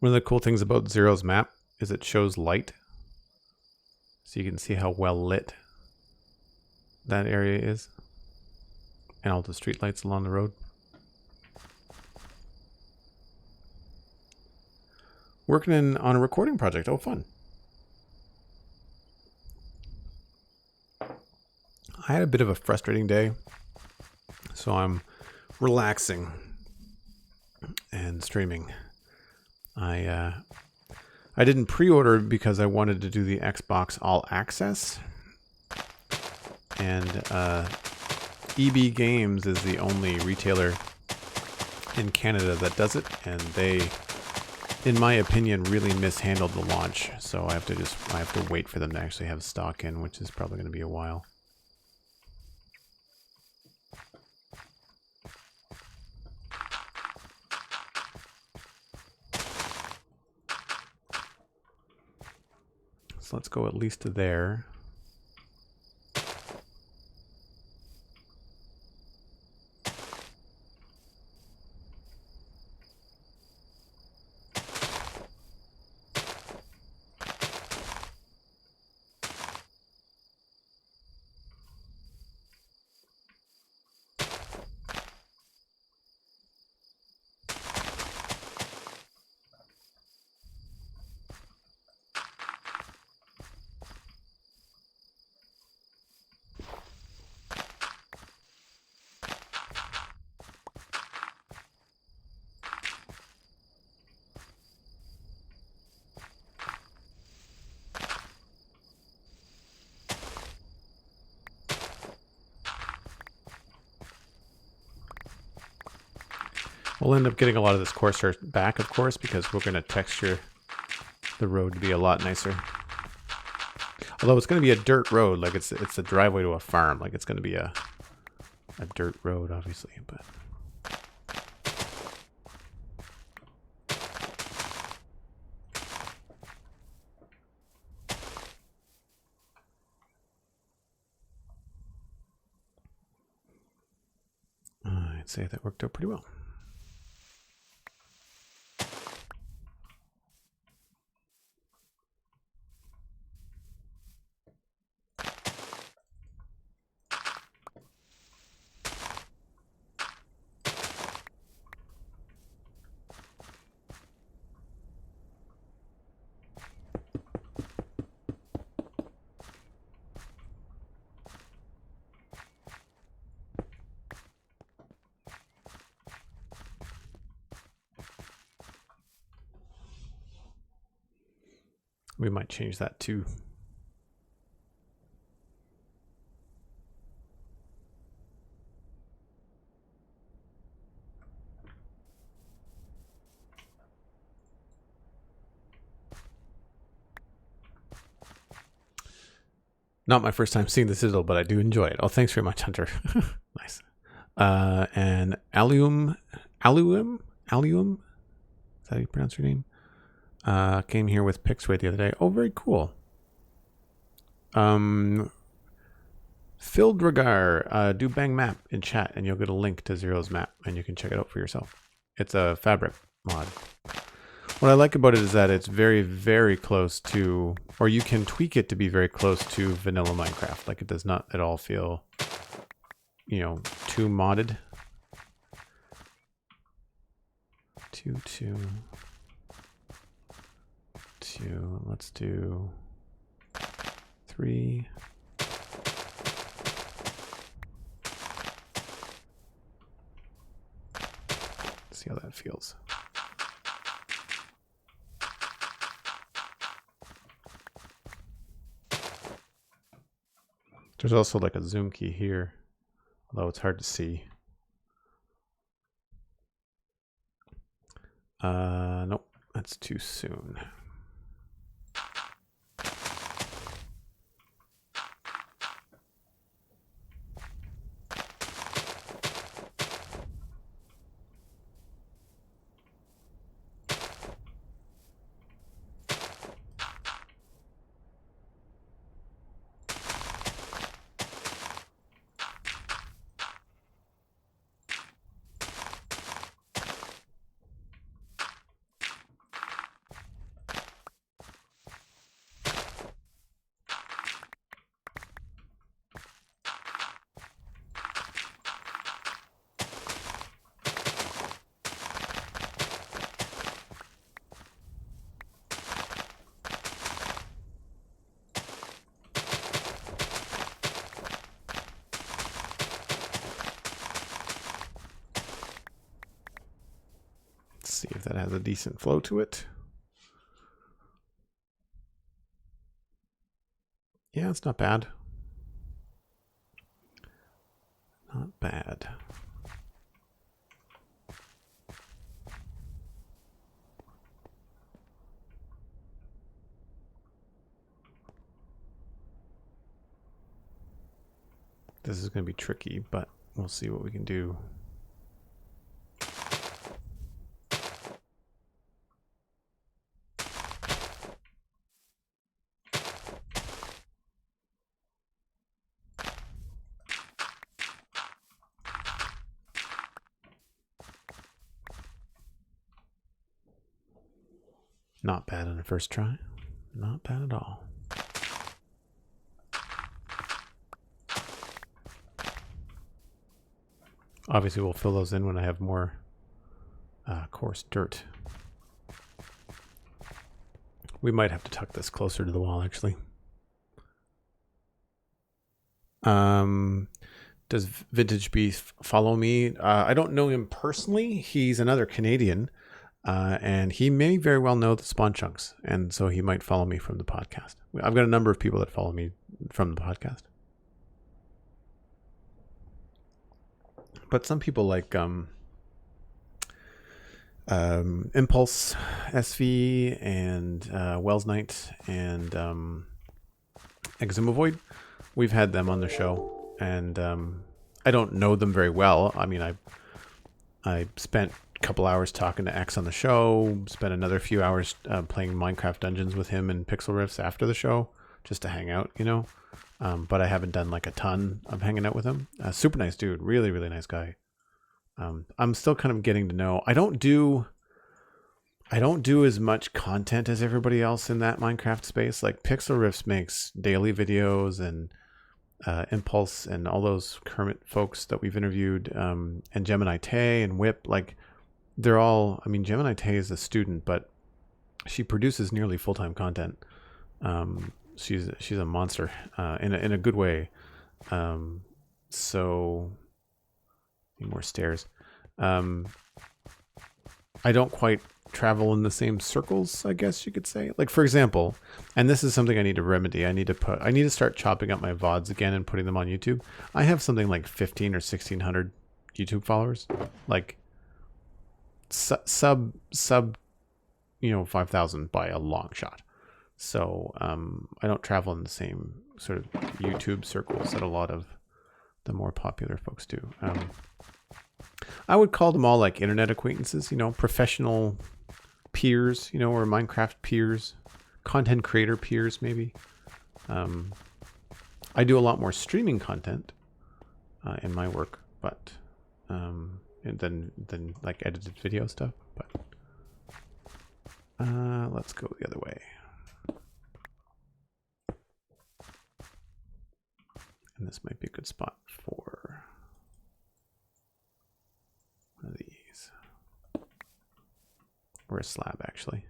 One of the cool things about Zero's map is it shows light. So you can see how well lit that area is. And all the street lights along the road. Working on a recording project. Oh, fun. I had a bit of a frustrating day. So I'm relaxing and streaming. I didn't pre-order because I wanted to do the Xbox All Access. And EB Games is the only retailer in Canada that does it, and they, in my opinion, really mishandled the launch. So I have to wait for them to actually have stock in, which is probably going to be a while. So let's go at least to there. We'll end up getting a lot of this coarse dirt back, of course, because we're going to texture the road to be a lot nicer. Although it's going to be a dirt road, like it's a driveway to a farm, like it's going to be a dirt road, obviously, but. I'd say that worked out pretty well. We might change that too. Not my first time seeing the Citadel, but I do enjoy it. Oh, thanks very much, Hunter. Nice. And Allium, is that how you pronounce your name? Came here with Pixway the other day. Oh, very cool. Fildragar, do bang map in chat and you'll get a link to Zero's map and you can check it out for yourself. It's a Fabrtic mod. What I like about it is that it's very, very close to, or you can tweak it to be very close to vanilla Minecraft. Like it does not at all feel, you know, too modded. Two. Let's do 3. See how that feels. There's also like a zoom key here, although it's hard to see. Nope, that's too soon. See if that has a decent flow to it. Yeah, it's not bad. Not bad. This is going to be tricky, but we'll see what we can do. Not bad on the first try. Not bad at all. Obviously, we'll fill those in when I have more coarse dirt. We might have to tuck this closer to the wall, actually. Does Vintage Beef follow me? I don't know him personally. He's another Canadian. And he may very well know the Spawn Chunks, and so he might follow me from the podcast. I've got a number of people that follow me from the podcast. But some people like Impulse SV and Wells Knight and Exumavoid, we've had them on the show, and I don't know them very well. I mean, I spent couple hours talking to X on the show, spent another few hours playing Minecraft Dungeons with him and Pixel Riffs after the show, just to hang out, you know. But I haven't done like a ton of hanging out with him. Super nice dude, really, really nice guy. I'm still kind of getting to know. I don't do as much content as everybody else in that Minecraft space. Like Pixel Riffs makes daily videos, and Impulse and all those Kermit folks that we've interviewed, and Gemini Tay and Whip, like they're all, I mean, Gemini Tay is a student, but she produces nearly full-time content. She's a monster in a good way. So need more stairs. I don't quite travel in the same circles, I guess you could say. Like, for example, and this is something I need to remedy. I need to start chopping up my VODs again and putting them on YouTube. I have something like 15 or 1600 YouTube followers. Like sub 5,000 by a long shot. So I don't travel in the same sort of YouTube circles that a lot of the more popular folks do. I would call them all like internet acquaintances, you know, professional peers, you know, or Minecraft peers, content creator peers maybe. I do a lot more streaming content in my work, but than like edited video stuff. But let's go the other way. And this might be a good spot for one of these. Or a slab, actually.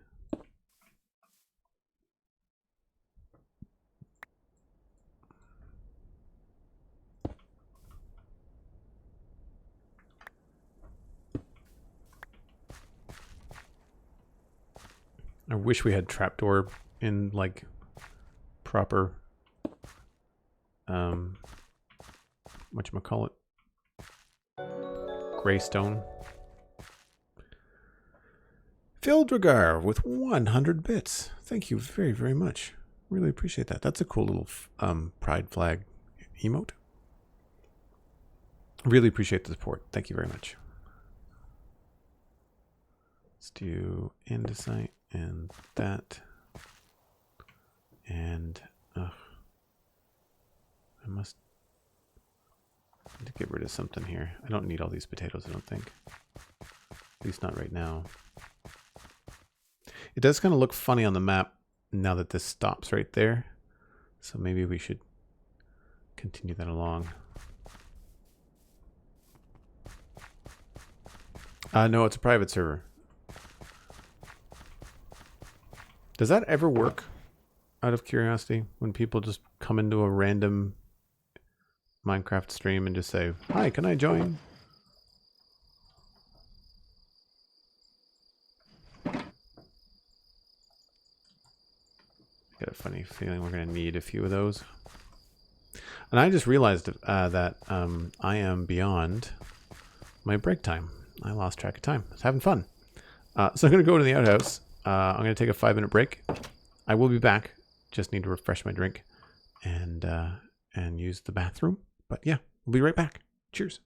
I wish we had trapdoor in like proper whatchamacallit, Greystone. Fildragar with 100 bits. Thank you very, very much. Really appreciate that. That's a cool little pride flag emote. Really appreciate the support. Thank you very much. Let's do andesite and that. And I must need to get rid of something here. I don't need all these potatoes, I don't think. At least not right now. It does kind of look funny on the map now that this stops right there. So maybe we should continue that along. No, it's a private server. Does that ever work, out of curiosity, when people just come into a random Minecraft stream and just say, "Hi, can I join?" Got a funny feeling we're going to need a few of those. And I just realized that I am beyond my break time. I lost track of time. I was having fun. So I'm going to go to the outhouse. I'm going to take a 5-minute break. I will be back. Just need to refresh my drink and use the bathroom. But yeah, we'll be right back. Cheers.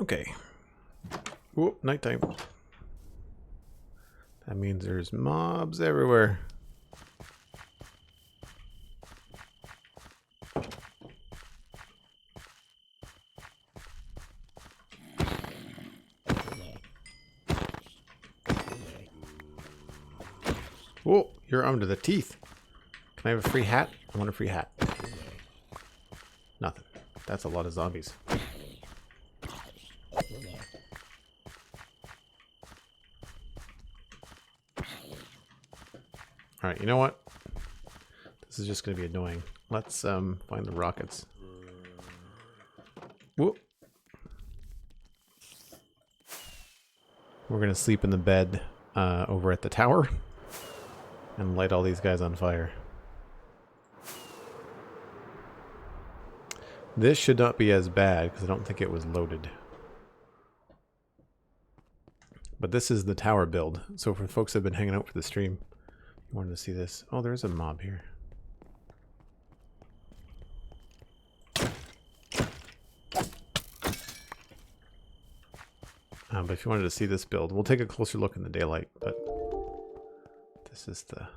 Okay. Whoop, nighttime. That means there's mobs everywhere. Whoa, you're armed to the teeth. Can I have a free hat? I want a free hat. Nothing. That's a lot of zombies. Alright, you know what? This is just going to be annoying. Let's find the rockets. Whoop. We're going to sleep in the bed over at the tower and light all these guys on fire. This should not be as bad because I don't think it was loaded. But this is the tower build. So for folks that have been hanging out for the stream, you wanted to see this. Oh, there's a mob here. But if you wanted to see this build, we'll take a closer look in the daylight. But this is the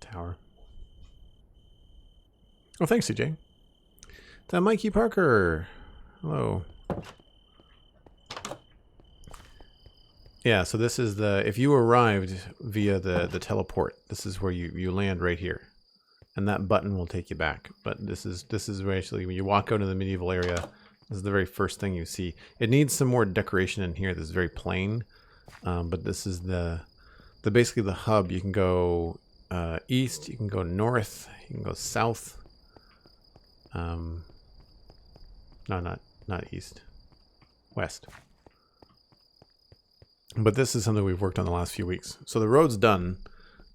tower. Oh, thanks, CJ. Mikey Parker. Hello. Yeah, so this is the, if you arrived via the teleport, this is where you land right here. And that button will take you back. But this is where actually when you walk out of the medieval area, this is the very first thing you see. It needs some more decoration in here. This is very plain. But this is the basically the hub. You can go east, you can go north, you can go south. No, not east. West. But this is something we've worked on the last few weeks. So the road's done.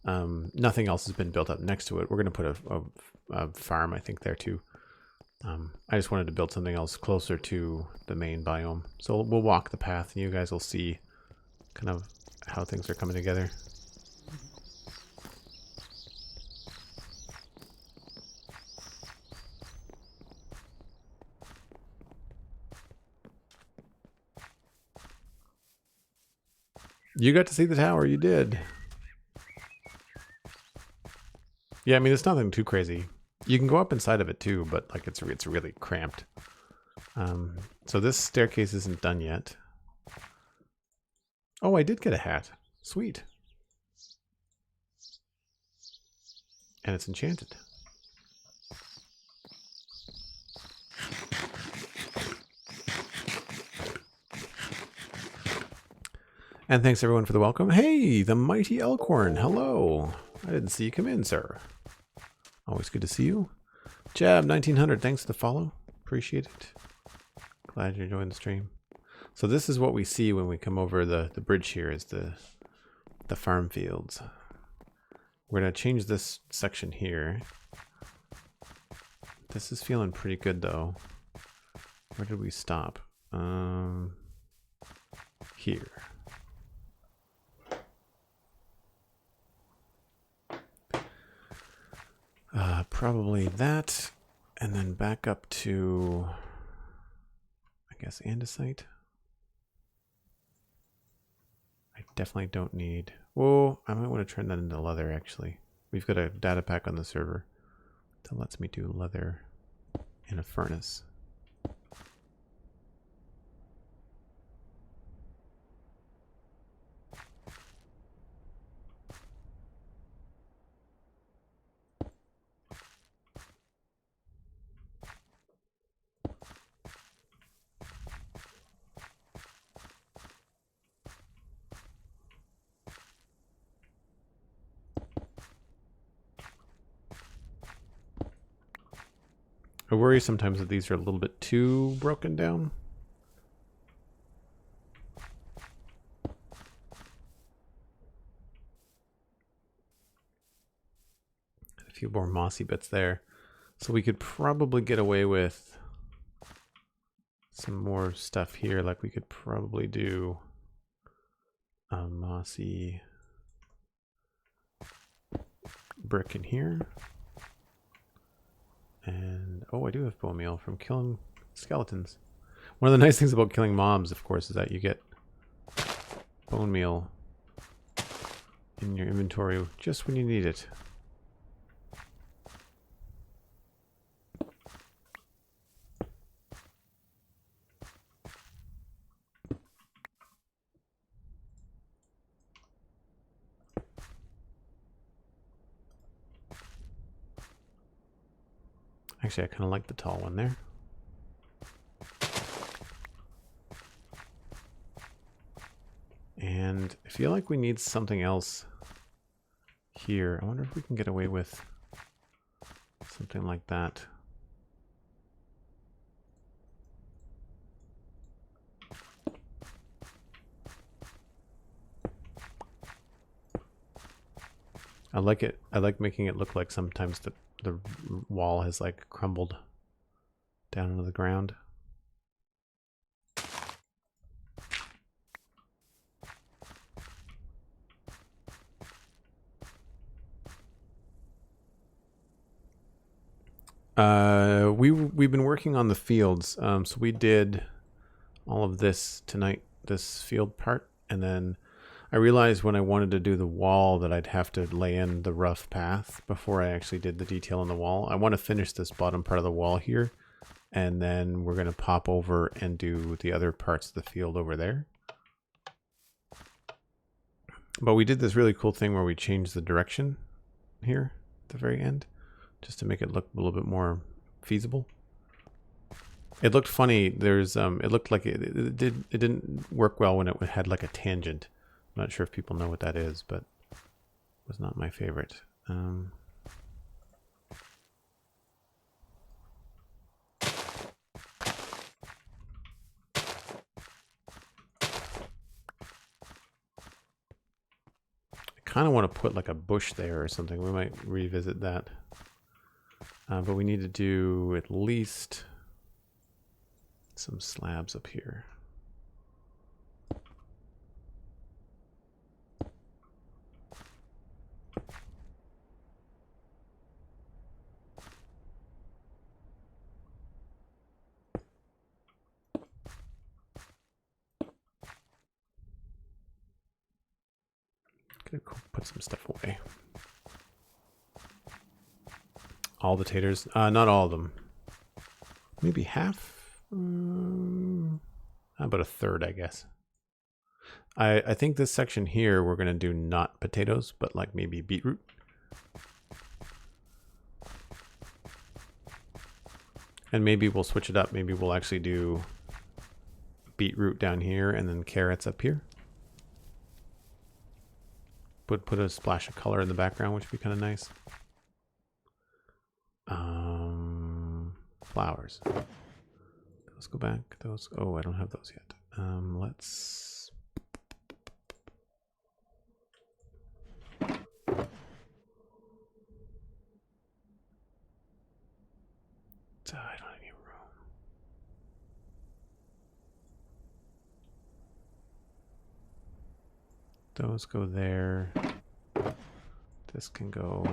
Nothing else has been built up next to it. We're going to put a farm, I think, there too. I just wanted to build something else closer to the main biome. So we'll walk the path and you guys will see kind of how things are coming together. You got to see the tower, you did. Yeah, I mean, it's nothing too crazy. You can go up inside of it too, but like it's really cramped. So this staircase isn't done yet. Oh, I did get a hat. Sweet. And it's enchanted. And thanks everyone for the welcome. Hey, the mighty Elkhorn. Hello. I didn't see you come in, sir. Always good to see you. Jab 1900. Thanks for the follow. Appreciate it. Glad you're enjoying the stream. So this is what we see when we come over the bridge here is the farm fields. We're going to change this section here. This is feeling pretty good though. Where did we stop? Here. Probably that, and then back up to, I guess, andesite. I definitely don't need, whoa, I might want to turn that into leather actually. We've got a data pack on the server that lets me do leather in a furnace. I worry sometimes that these are a little bit too broken down. A few more mossy bits there. So we could probably get away with some more stuff here. Like we could probably do a mossy brick in here. And, oh, I do have bone meal from killing skeletons. One of the nice things about killing mobs, of course, is that you get bone meal in your inventory just when you need it. Actually, I kind of like the tall one there. And I feel like we need something else here. I wonder if we can get away with something like that. I like it. I like making it look like sometimes the wall has like crumbled down into the ground. We've been working on the fields. So we did all of this tonight, this field part, and then I realized when I wanted to do the wall that I'd have to lay in the rough path before I actually did the detail on the wall. I want to finish this bottom part of the wall here, and then we're going to pop over and do the other parts of the field over there. But we did this really cool thing where we changed the direction here at the very end, just to make it look a little bit more feasible. It looked funny. There's it looked like it didn't work well when it had like a tangent. I'm not sure if people know what that is, but it was not my favorite. Kind of want to put like a bush there or something. We might revisit that. But we need to do at least some slabs up here. Gonna put some stuff away. All the taters? Not all of them. Maybe half? About a third, I guess. I think this section here we're going to do not potatoes, but like maybe beetroot. And maybe we'll switch it up. Maybe we'll actually do beetroot down here and then carrots up here. Put a splash of color in the background, which would be kind of nice. Flowers. Let's go back. Those. Oh, I don't have those yet. Let's. I don't have any room. Those go there. This can go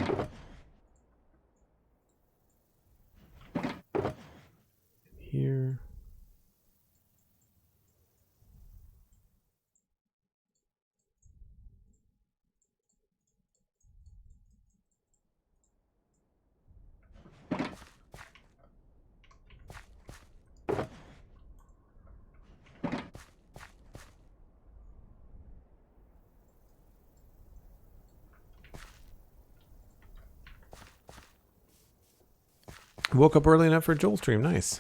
here. Woke up early enough for a Joel stream. Nice.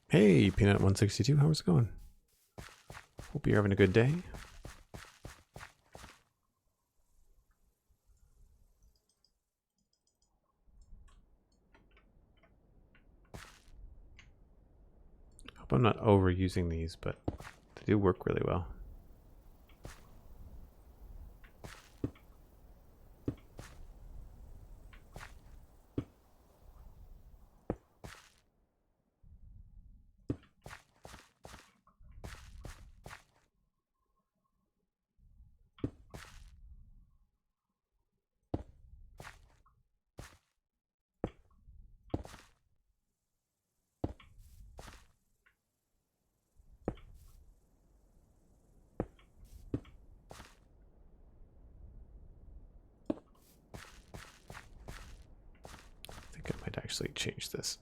Hey, Peanut162, how's it going? Hope you're having a good day. Hope I'm not overusing these, but they do work really well. actually change this.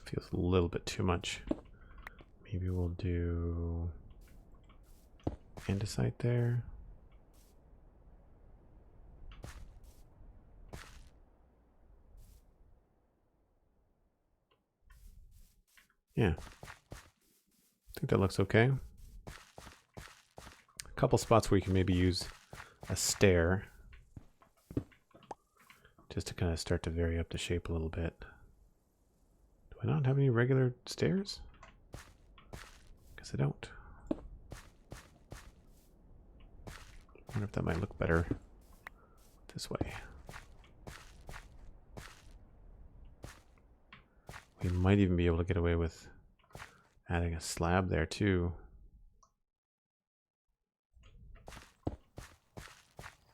Feels a little bit too much. Maybe we'll do andesite there. Yeah. I think that looks okay. A couple spots where you can maybe use a stair just to kind of start to vary up the shape a little bit. Do I not have any regular stairs? Guess I don't. I wonder if that might look better this way. We might even be able to get away with adding a slab there too.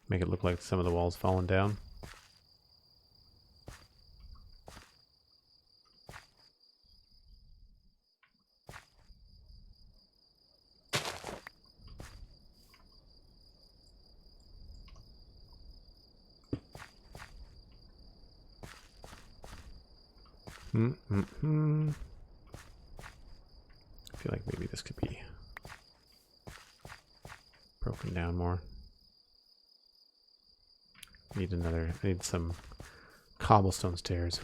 Make it look like some of the walls falling down. I feel like maybe this could be broken down more. I need some cobblestone stairs.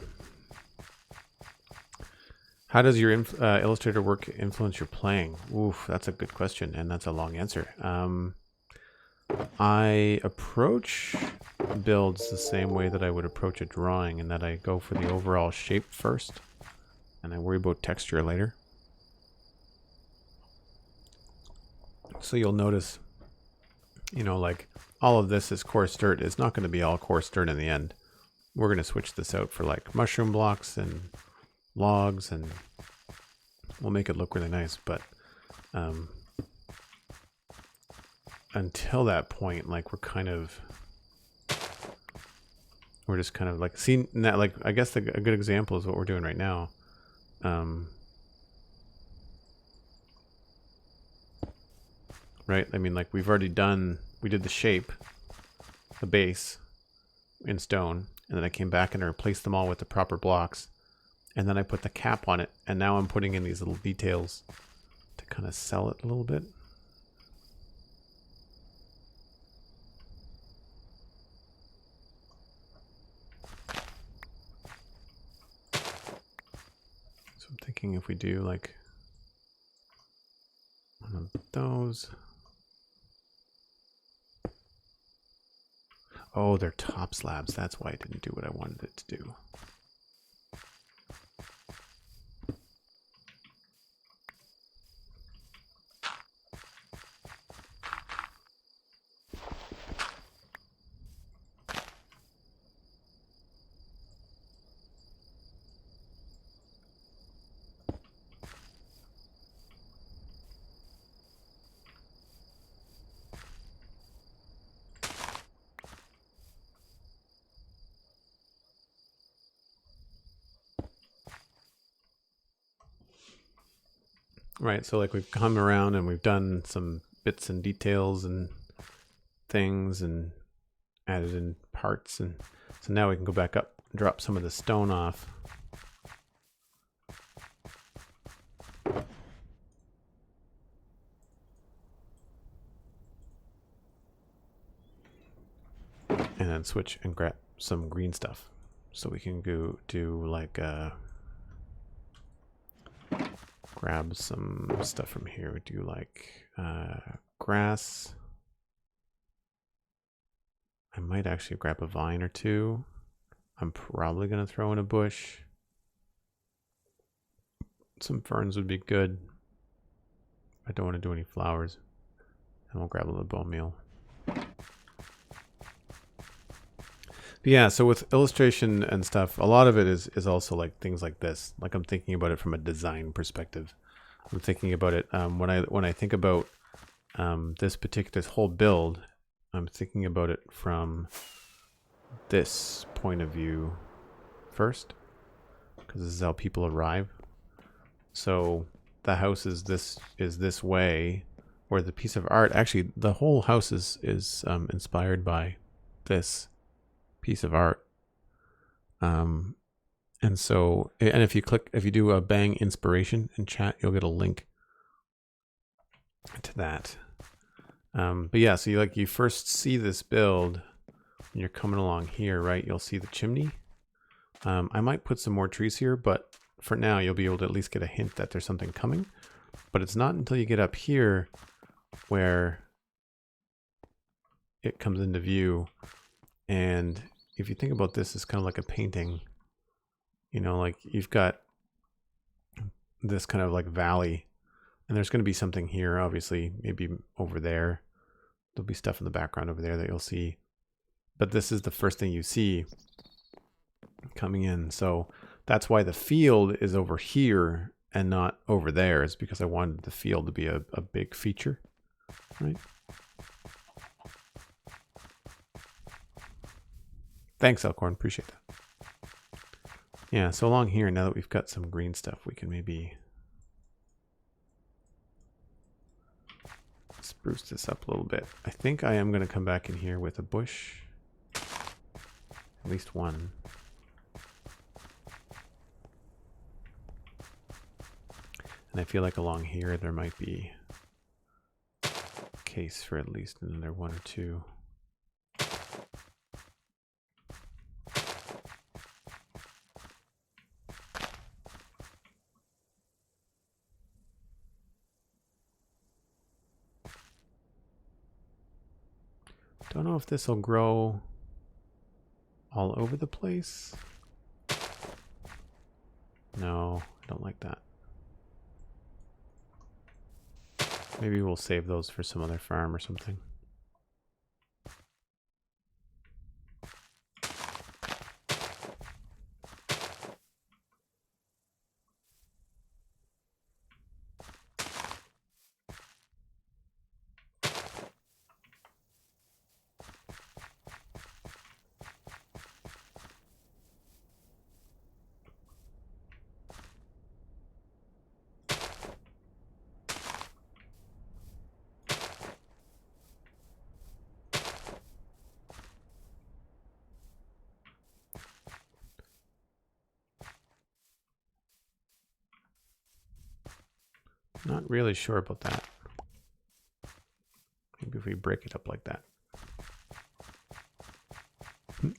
How does your Illustrator work influence your playing? Oof, that's a good question, and that's a long answer. I approach builds the same way that I would approach a drawing, in that I go for the overall shape first, and I worry about texture later. So you'll notice, you know, like all of this is coarse dirt. It's not going to be all coarse dirt in the end. We're going to switch this out for like mushroom blocks and logs, and we'll make it look really nice. But until that point, like we're just kind of like seeing that. Like, I guess a good example is what we're doing right now. Right? I mean, like we did the shape, the base in stone, and then I came back and I replaced them all with the proper blocks, and then I put the cap on it, and now I'm putting in these little details to kind of sell it a little bit. So I'm thinking if we do like one of those. Oh, they're top slabs. That's why it didn't do what I wanted it to do. Right, so like we've come around and we've done some bits and details and things and added in parts, and so now we can go back up and drop some of the stone off. And then switch and grab some green stuff. So we can go do like grab some stuff from here. We do like grass. I might actually grab a vine or two. I'm probably going to throw in a bush. Some ferns would be good. I don't want to do any flowers. And we'll grab a little bone meal. But yeah, so with illustration and stuff, a lot of it is also like things like this. Like I'm thinking about it from a design perspective. I'm thinking about it when I think about this whole build, I'm thinking about it from this point of view first, because this is how people arrive. So the house is this way, where the piece of art, actually the whole house is inspired by this piece of art. And so, and if you do a bang inspiration in chat, you'll get a link to that. But yeah, so you first see this build when you're coming along here, right? You'll see the chimney. I might put some more trees here, but for now you'll be able to at least get a hint that there's something coming. But it's not until you get up here where it comes into view. And if you think about this, it's kind of like a painting. You know, like you've got this kind of like valley, and there's going to be something here, obviously, maybe over there. There'll be stuff in the background over there that you'll see. But this is the first thing you see coming in. So that's why the field is over here and not over there, is because I wanted the field to be a big feature, right? Thanks, Elkhorn. Appreciate that. Yeah, so along here, now that we've got some green stuff, we can maybe spruce this up a little bit. I think I am going to come back in here with a bush. At least one. And I feel like along here there might be a case for at least another one or two. Don't know if this will grow all over the place. No, I don't like that. Maybe we'll save those for some other farm or something. Not really sure about that. Maybe if we break it up like that.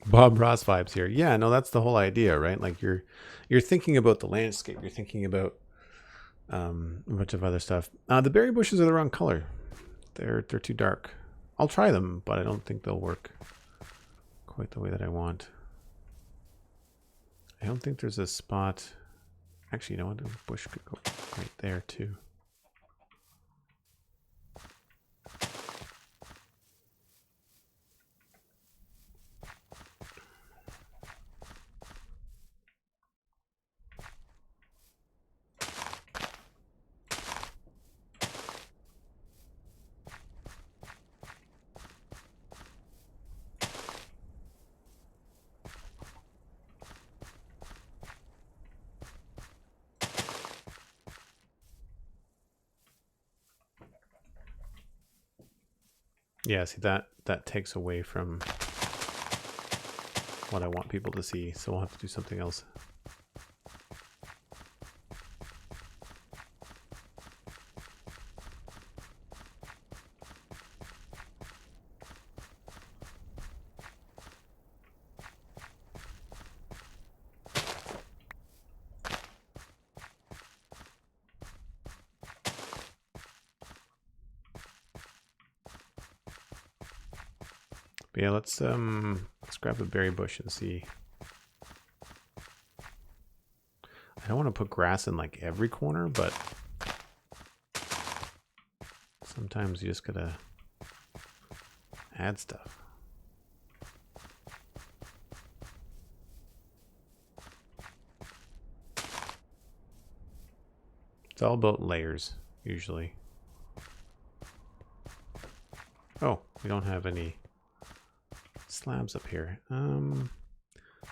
Bob Ross vibes here. Yeah, no, that's the whole idea, right? Like you're thinking about the landscape. You're thinking about a bunch of other stuff. The berry bushes are the wrong color. They're too dark. I'll try them, but I don't think they'll work quite the way that I want. I don't think there's a spot. Actually, you know what? The bush could go right there too. Yeah, see that takes away from what I want people to see, so we'll have to do something else. But yeah, let's grab a berry bush and see. I don't want to put grass in like every corner, but sometimes you just gotta add stuff. It's all about layers, usually. We don't have any slabs up here.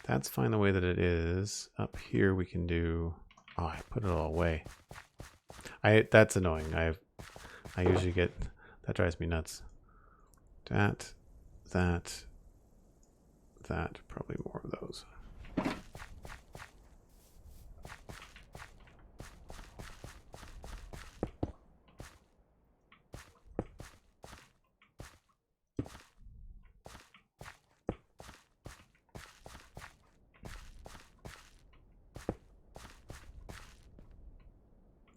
That's fine the way that it is. Up here we can do... Oh, I put it all away. That's annoying. I usually get... That drives me nuts. That. Probably more of those.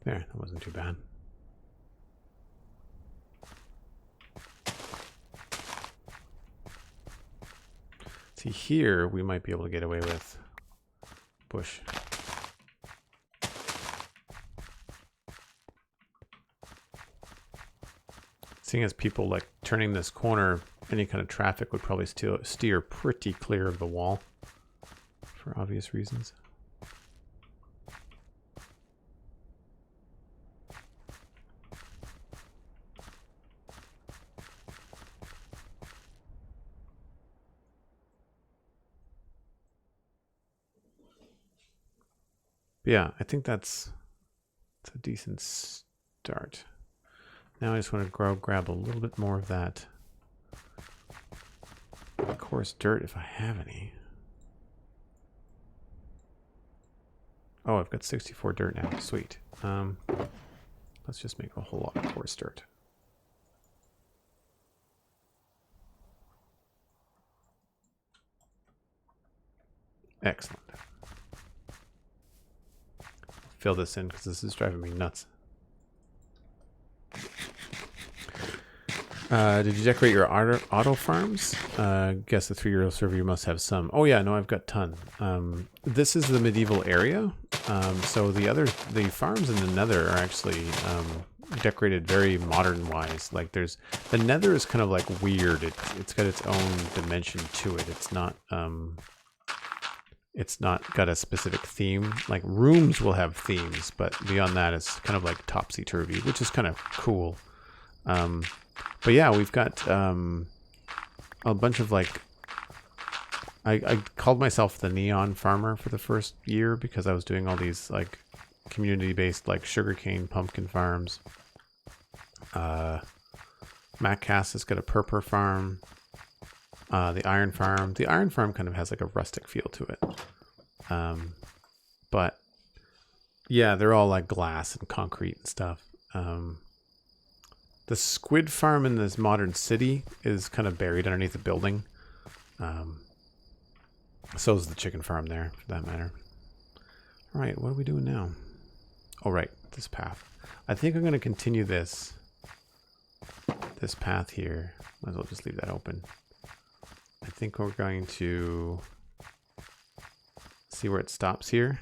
There, that wasn't too bad. See, here we might be able to get away with bush. Seeing as people like turning this corner, any kind of traffic would probably steer pretty clear of the wall for obvious reasons. But yeah, I think that's a decent start. Now I just want to grab a little bit more of that coarse dirt if I have any. Oh, I've got 64 dirt now. Sweet. Let's just make a whole lot of coarse dirt. Excellent. Fill this in because this is driving me nuts. Did you decorate your auto farms? Guess the 3-year-old server you must have some. Oh yeah, no, I've got ton. This is the medieval area. So the farms in the Nether are actually decorated very modern wise. Like the Nether is kind of like weird. It's got its own dimension to it. It's not got a specific theme. Like rooms will have themes, but beyond that, it's kind of like topsy-turvy, which is kind of cool. But yeah, we've got a bunch of like... I called myself the Neon Farmer for the first year because I was doing all these like community-based like sugarcane pumpkin farms. Maccass has got a purple farm. The iron farm. The iron farm kind of has like a rustic feel to it. But yeah, they're all like glass and concrete and stuff. The squid farm in this modern city is kind of buried underneath a building. So is the chicken farm there, for that matter. All right, what are we doing now? Oh, right, this path. I think I'm going to continue this path here. Might as well just leave that open. I think we're going to see where it stops here.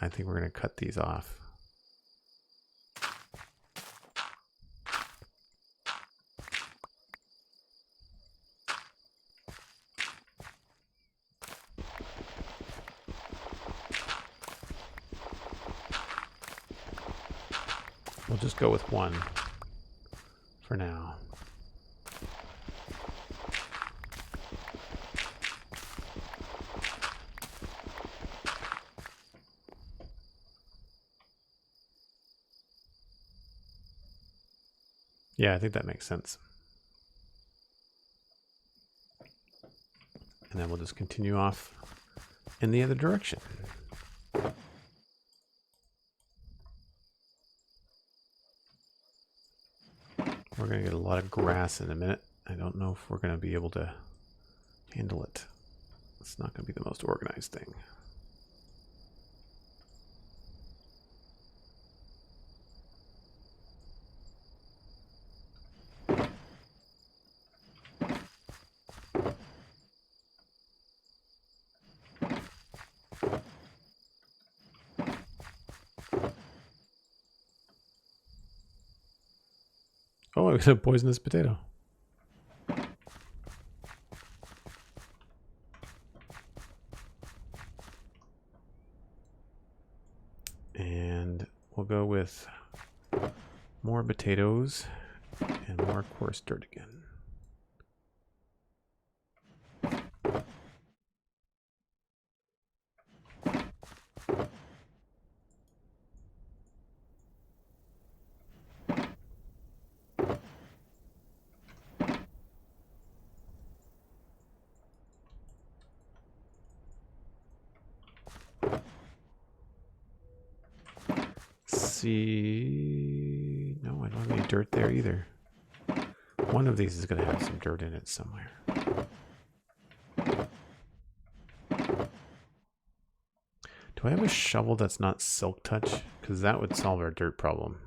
I think we're going to cut these off. We'll just go with one for now. Yeah, I think that makes sense. And then we'll just continue off in the other direction. We're going to get a lot of grass in a minute. I don't know if we're going to be able to handle it. It's not going to be the most organized thing. Oh, I got a poisonous potato. And we'll go with more potatoes And more coarse dirt again. See, no, I don't have any dirt there either. One of these is going to have some dirt in it somewhere. Do I have a shovel that's not silk touch? Because that would solve our dirt problem.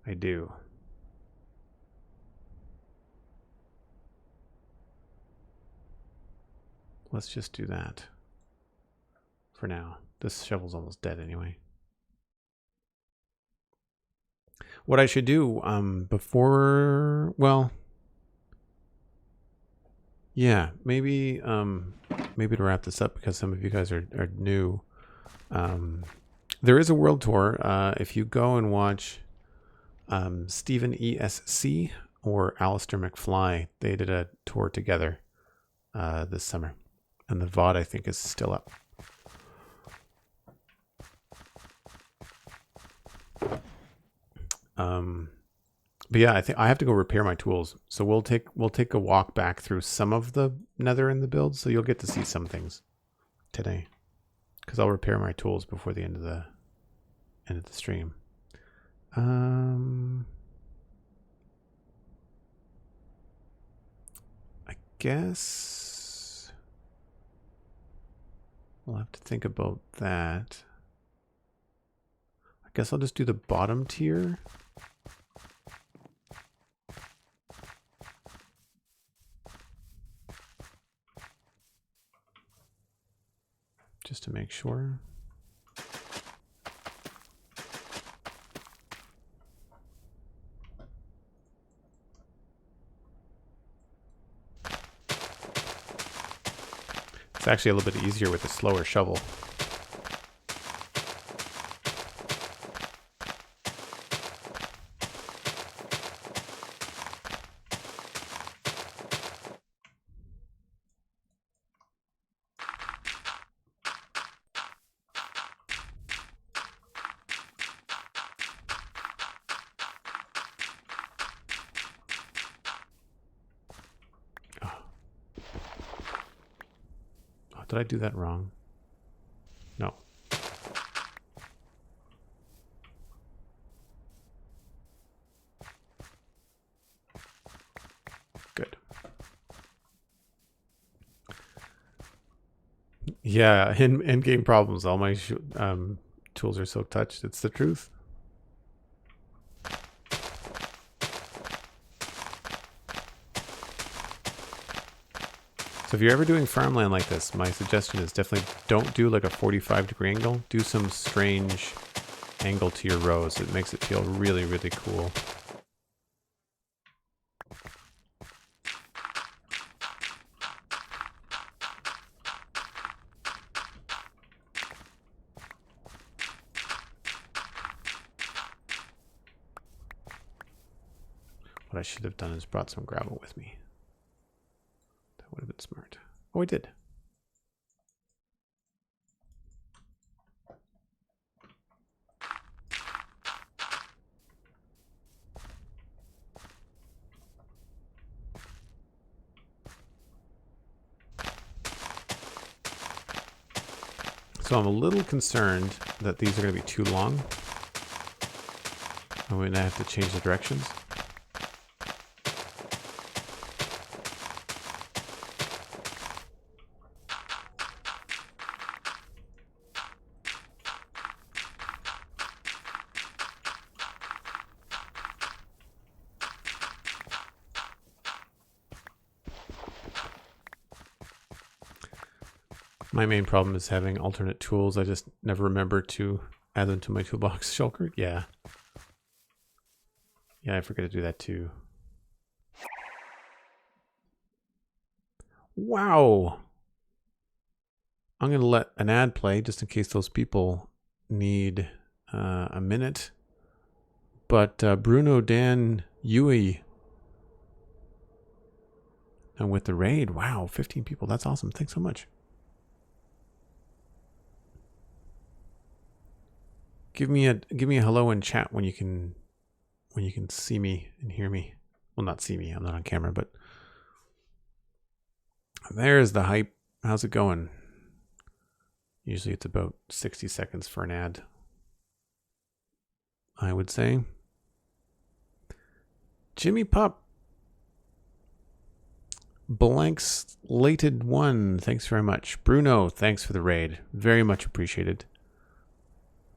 I do. Let's just do that for now. This shovel's almost dead anyway. What I should do before, well, yeah, maybe maybe to wrap this up, because some of you guys are new. There is a world tour. If you go and watch Stephen ESC or Alistair McFly, they did a tour together this summer. And the VOD, I think, is still up. But yeah, I think I have to go repair my tools. So we'll take a walk back through some of the nether in the build, so you'll get to see some things today. Because I'll repair my tools before the end of the stream. I guess we'll have to think about that. I guess I'll just do the bottom tier. Just to make sure. It's actually a little bit easier with a slower shovel. Did I do that wrong? No. Good. Yeah, in game problems, all my tools are silk touched. It's the truth. So if you're ever doing farmland like this, my suggestion is definitely don't do like a 45-degree angle. Do some strange angle to your rows. It makes it feel really, really cool. What I should have done is brought some gravel with me. That would have been smart. Oh, I did. So I'm a little concerned that these are going to be too long. I'm going to have to change the directions. My main problem is having alternate tools. I just never remember to add them to my toolbox. Shulker? Yeah. Yeah, I forget to do that too. Wow. I'm going to let an ad play just in case those people need a minute. But Bruno, Dan, Yui, and with the raid, wow, 15 people. That's awesome. Thanks so much. Give me a hello in chat when you can see me and hear me. Well, not see me. I'm not on camera, but there's the hype. How's it going? Usually it's about 60 seconds for an ad, I would say. Jimmy Pup. Blank slated one. Thanks very much. Bruno, thanks for the raid. Very much appreciated.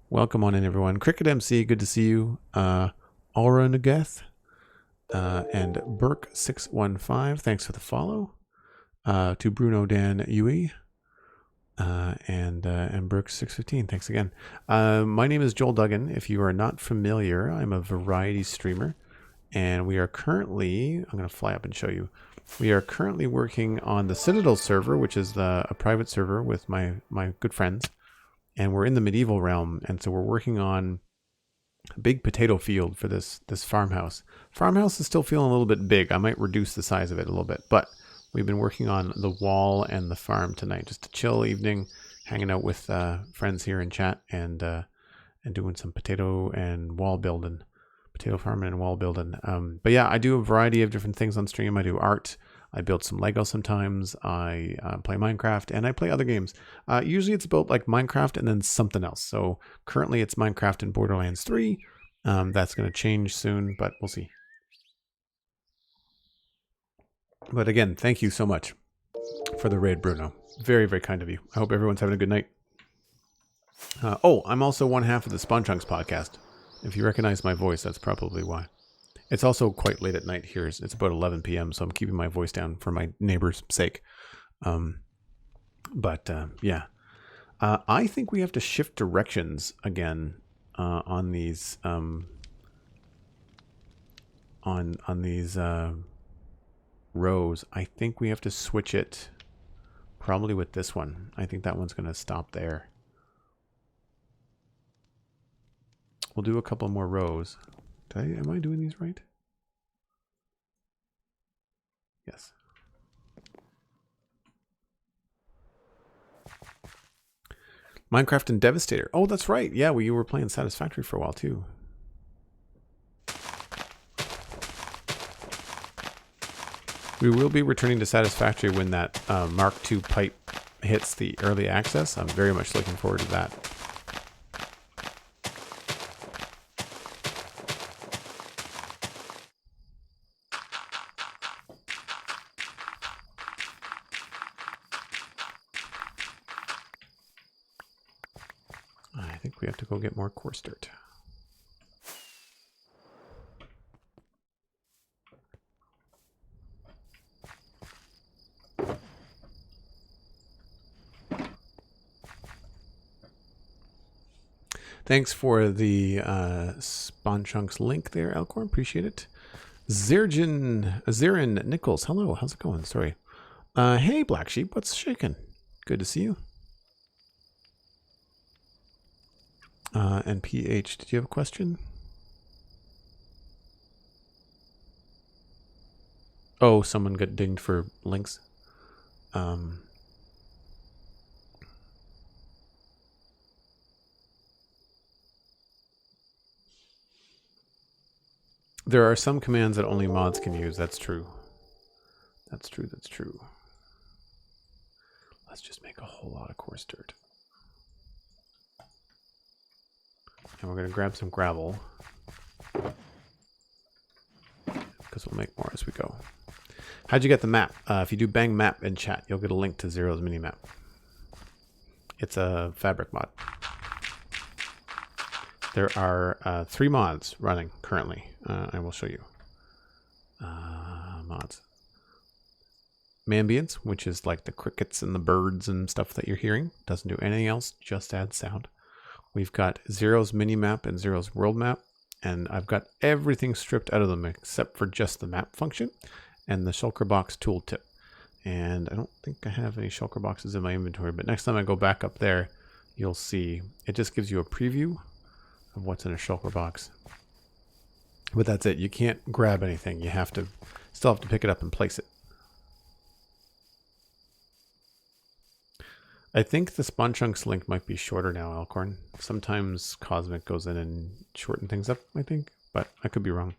Welcome on in, everyone. Cricket MC, good to see you. Aura Nagath. And Burke615, thanks for the follow. To Bruno, Dan, Yui. And Burke615, thanks again. My name is Joel Duggan. If you are not familiar, I'm a variety streamer. And we are currently, I'm going to fly up and show you. We are currently working on the Citadel server, which is a private server with my good friends. And we're in the medieval realm. And so we're working on a big potato field for this farmhouse. Farmhouse is still feeling a little bit big. I might reduce the size of it a little bit. But we've been working on the wall and the farm tonight. Just a chill evening, hanging out with friends here in chat and doing some potato and wall building. Potato farming and wall building. But yeah, I do a variety of different things on stream. I do art. I build some Lego sometimes. I play Minecraft and I play other games. Usually it's about like Minecraft and then something else. So currently it's Minecraft and Borderlands 3. That's going to change soon, but we'll see. But again, thank you so much for the raid, Bruno. Very, very kind of you. I hope everyone's having a good night. Oh, I'm also one half of the Spawn Chunks podcast. If you recognize my voice, that's probably why. It's also quite late at night here. It's about 11 p.m., so I'm keeping my voice down for my neighbor's sake. Yeah. I think we have to shift directions again on these on these rows. I think we have to switch it probably with this one. I think that one's going to stop there. We'll do a couple more rows. Am I doing these right? Yes. Minecraft and Devastator. Oh, that's right. Yeah, you were playing Satisfactory for a while too. We will be returning to Satisfactory when that Mark II pipe hits the early access. I'm very much looking forward to that. I think we have to go get more coarse dirt. Thanks for the Spawn Chunks link there, Elcorn. Appreciate it. Zirin Nichols. Hello, how's it going? Sorry. Hey, Black Sheep. What's shaking? Good to see you. And PH, did you have a question? Oh, someone got dinged for links. There are some commands that only mods can use. That's true. That's true. That's true. Let's just make a whole lot of coarse dirt. And we're going to grab some gravel. Because we'll make more as we go. How'd you get the map? If you do bang map in chat, you'll get a link to Zero's minimap. It's a Fabric mod. There are 3 mods running currently. I will show you. Mods. Mambience, which is like the crickets and the birds and stuff that you're hearing. Doesn't do anything else, just adds sound. We've got Zero's minimap and Zero's world map. And I've got everything stripped out of them except for just the map function and the shulker box tooltip. And I don't think I have any shulker boxes in my inventory, but next time I go back up there, you'll see. It just gives you a preview of what's in a shulker box. But that's it. You can't grab anything. You have to still have to pick it up and place it. I think the spawn chunks link might be shorter now, Elkhorn. Sometimes Cosmic goes in and shorten things up, I think, but I could be wrong.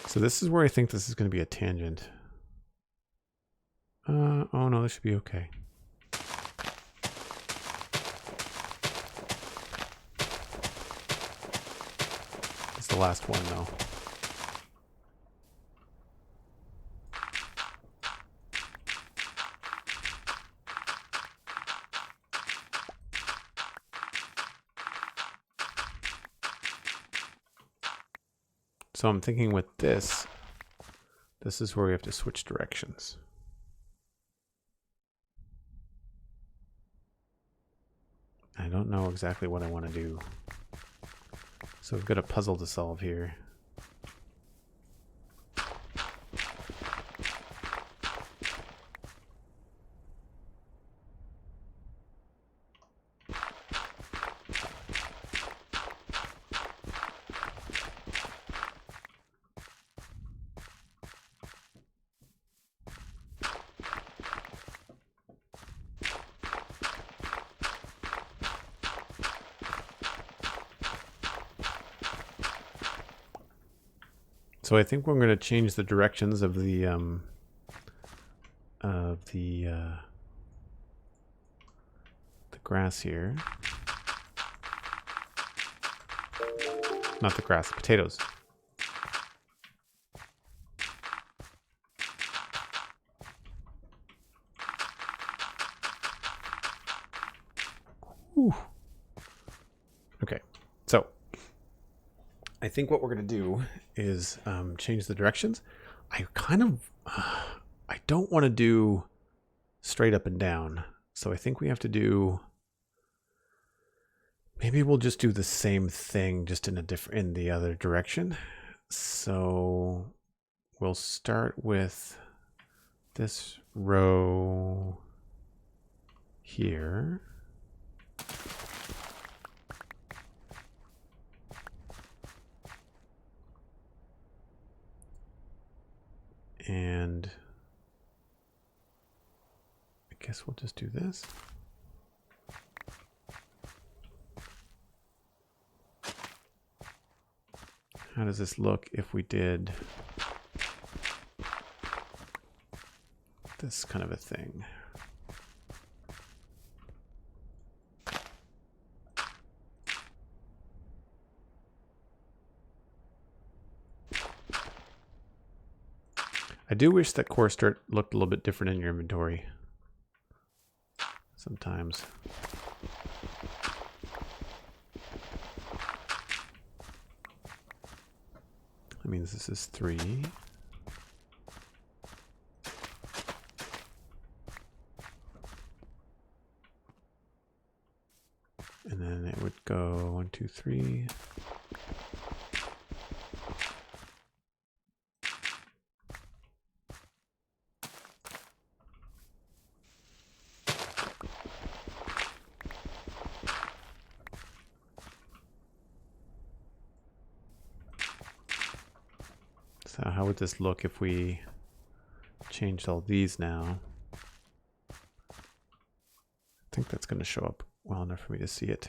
So this is where I think this is going to be a tangent. Oh no, this should be okay. It's the last one though. So I'm thinking with this is where we have to switch directions. I don't know exactly what I want to do. So we've got a puzzle to solve here. So I think we're going to change the directions of the grass here. Not the grass, the potatoes. Whew. Okay, so I think what we're going to do is change the directions. I don't want to do straight up and down. So I think we have to do, maybe we'll just do the same thing just in the other direction. So we'll start with this row here. And I guess we'll just do this. How does this look if we did this kind of a thing? I do wish that coarse dirt looked a little bit different in your inventory. Sometimes. That means this is 3. And then it would go 1, 2, 3. So how would this look if we changed all these now? I think that's going to show up well enough for me to see it.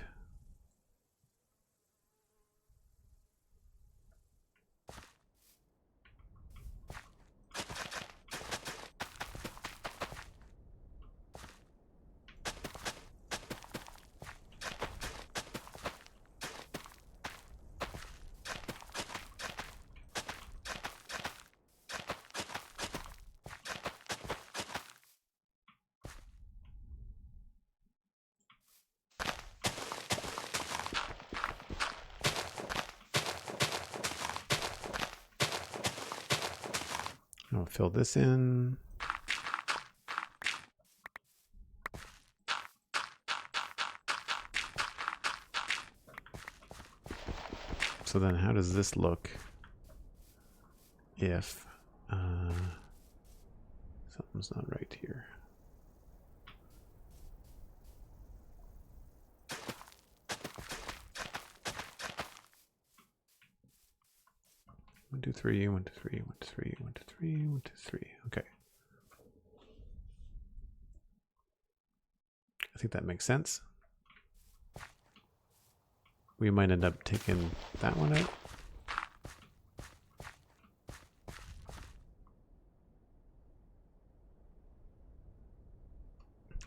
I'll fill this in. So then how does this look if something's not right here? One, two, three, 1, 2, 3, 1, 2, 3, 1, 2, 3, 1, 2, 3. Okay. I think that makes sense. We might end up taking that one out.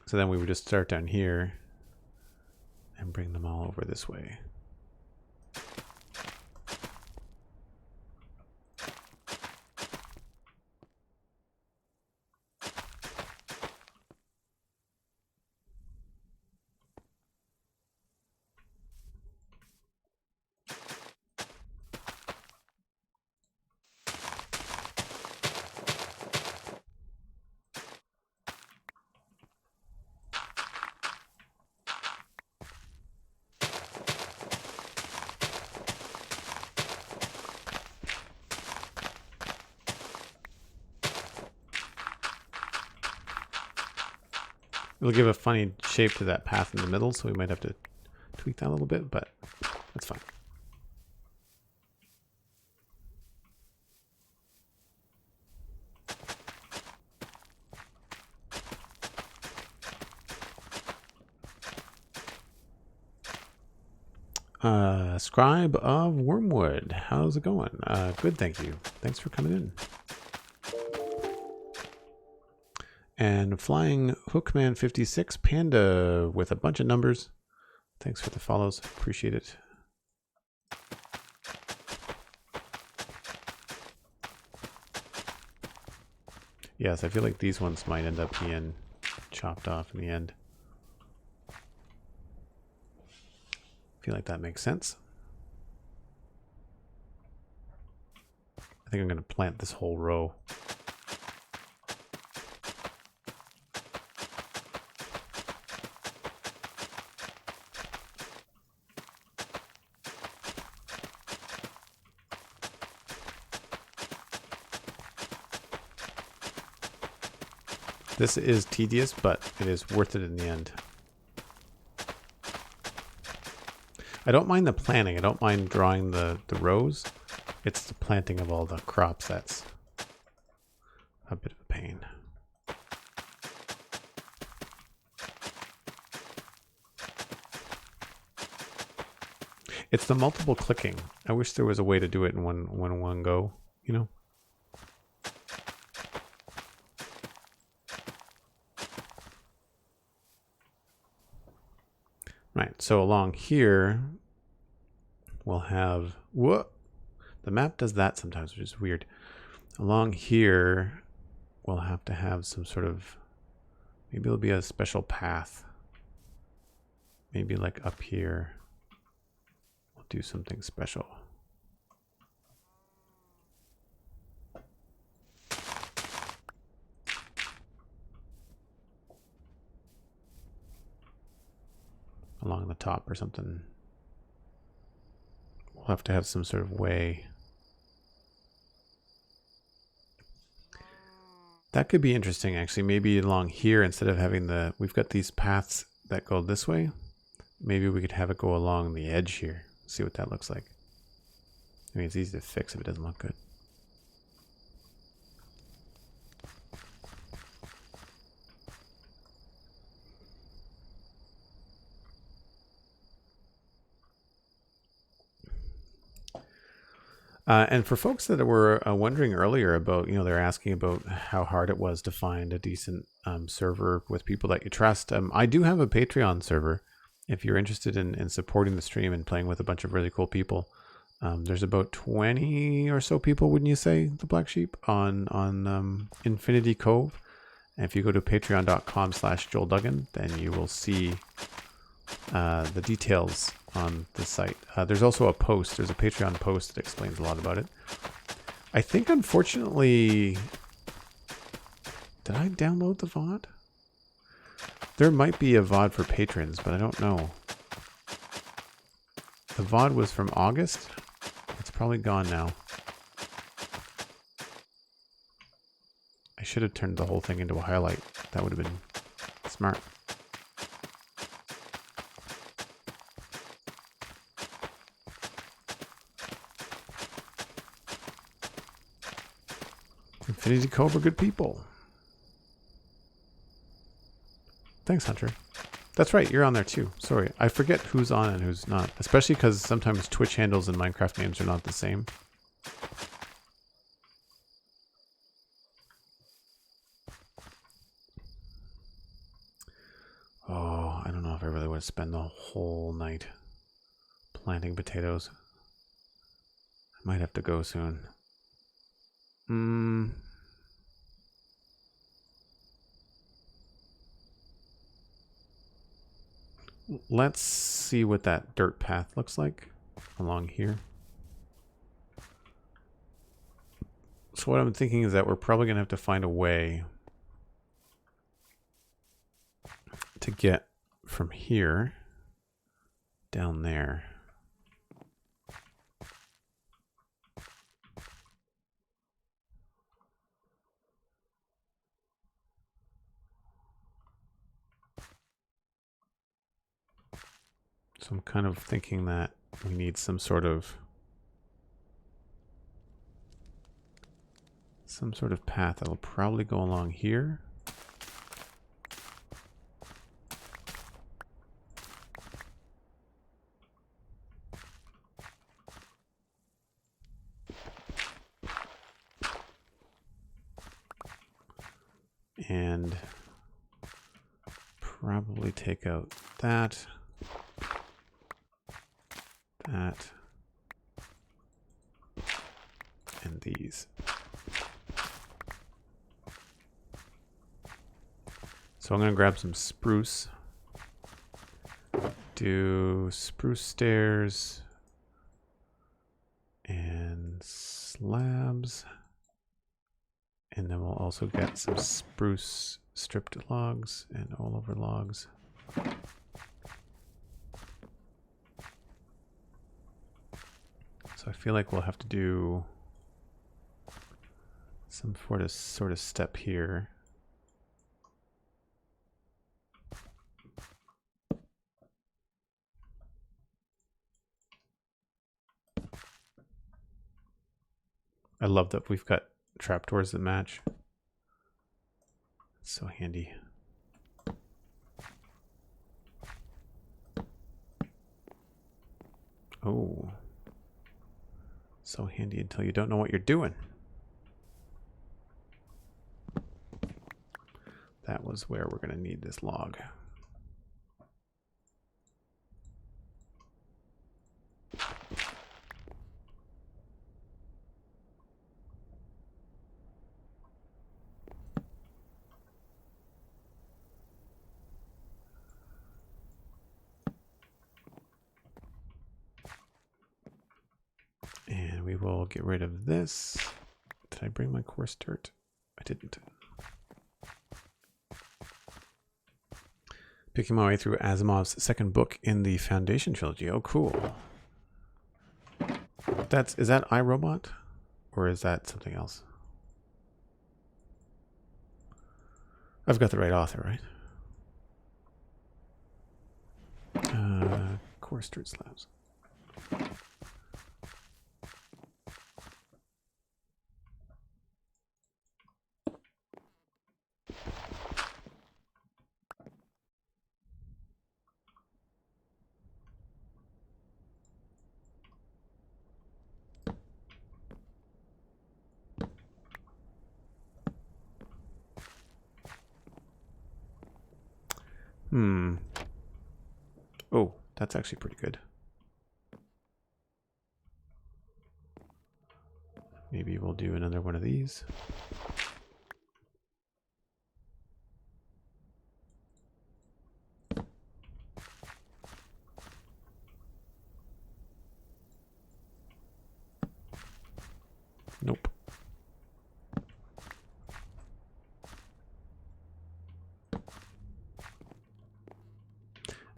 So then we would just start down here and bring them all over this way. It'll give a funny shape to that path in the middle, so we might have to tweak that a little bit, but that's fine. Scribe of Wormwood, how's it going? Good, thank you. Thanks for coming in. And Flying Hookman 56, Panda with a bunch of numbers. Thanks for the follows, appreciate it. Yes, I feel like these ones might end up being chopped off in the end. I feel like that makes sense. I think I'm going to plant this whole row. This is tedious, but it is worth it in the end. I don't mind the planting. I don't mind drawing the rows. It's the planting of all the crops that's a bit of a pain. It's the multiple clicking. I wish there was a way to do it in one go, you know? Right, so along here, we'll have, whoa, the map does that sometimes, which is weird. Along here, we'll have to have some sort of, maybe it'll be a special path. Maybe like up here, we'll do something special. Along the top or something. We'll have to have some sort of way. That could be interesting, actually. Maybe along here, instead of having the, we've got these paths that go this way. Maybe we could have it go along the edge here. See what that looks like. I mean, it's easy to fix if it doesn't look good. And for folks that were wondering earlier about, they're asking about how hard it was to find a decent server with people that you trust. I do have a Patreon server. If you're interested in supporting the stream and playing with a bunch of really cool people, there's about 20 or so people, wouldn't you say, the Black Sheep, on Infinity Cove. And if you go to patreon.com/JoelDuggan, then you will see the details on the site. There's also a post. There's a Patreon post that explains a lot about it. I think, unfortunately, did I download the VOD? There might be a VOD for patrons, but I don't know. The VOD was from August, probably gone now. I should have turned the whole thing into a highlight. That would have been smart. Infinity Cobra, good people. Thanks, Hunter. That's right, you're on there too. Sorry, I forget who's on and who's not. Especially because sometimes Twitch handles in Minecraft names are not the same. Oh, I don't know if I really want to spend the whole night planting potatoes. I might have to go soon. Let's see what that dirt path looks like along here. So what I'm thinking is that we're probably going to have to find a way to get from here down there. So I'm kind of thinking that we need some sort of path that'll probably go along here. And probably take out that. That. And these. So I'm going to grab some spruce. Do spruce stairs and slabs. And then we'll also get some spruce stripped logs and all over logs. So I feel like we'll have to do some sort of step here. I love that we've got trapdoors that match. It's so handy. Oh. So handy until you don't know what you're doing. That was where we're going to need this log. And we will get rid of this. Did I bring my coarse dirt? I didn't. Picking my way through Asimov's second book in the Foundation trilogy. Oh, cool. Is that iRobot? Or is that something else? I've got the right author, right? Coarse dirt slabs. Oh, that's actually pretty good. Maybe we'll do another one of these. Nope.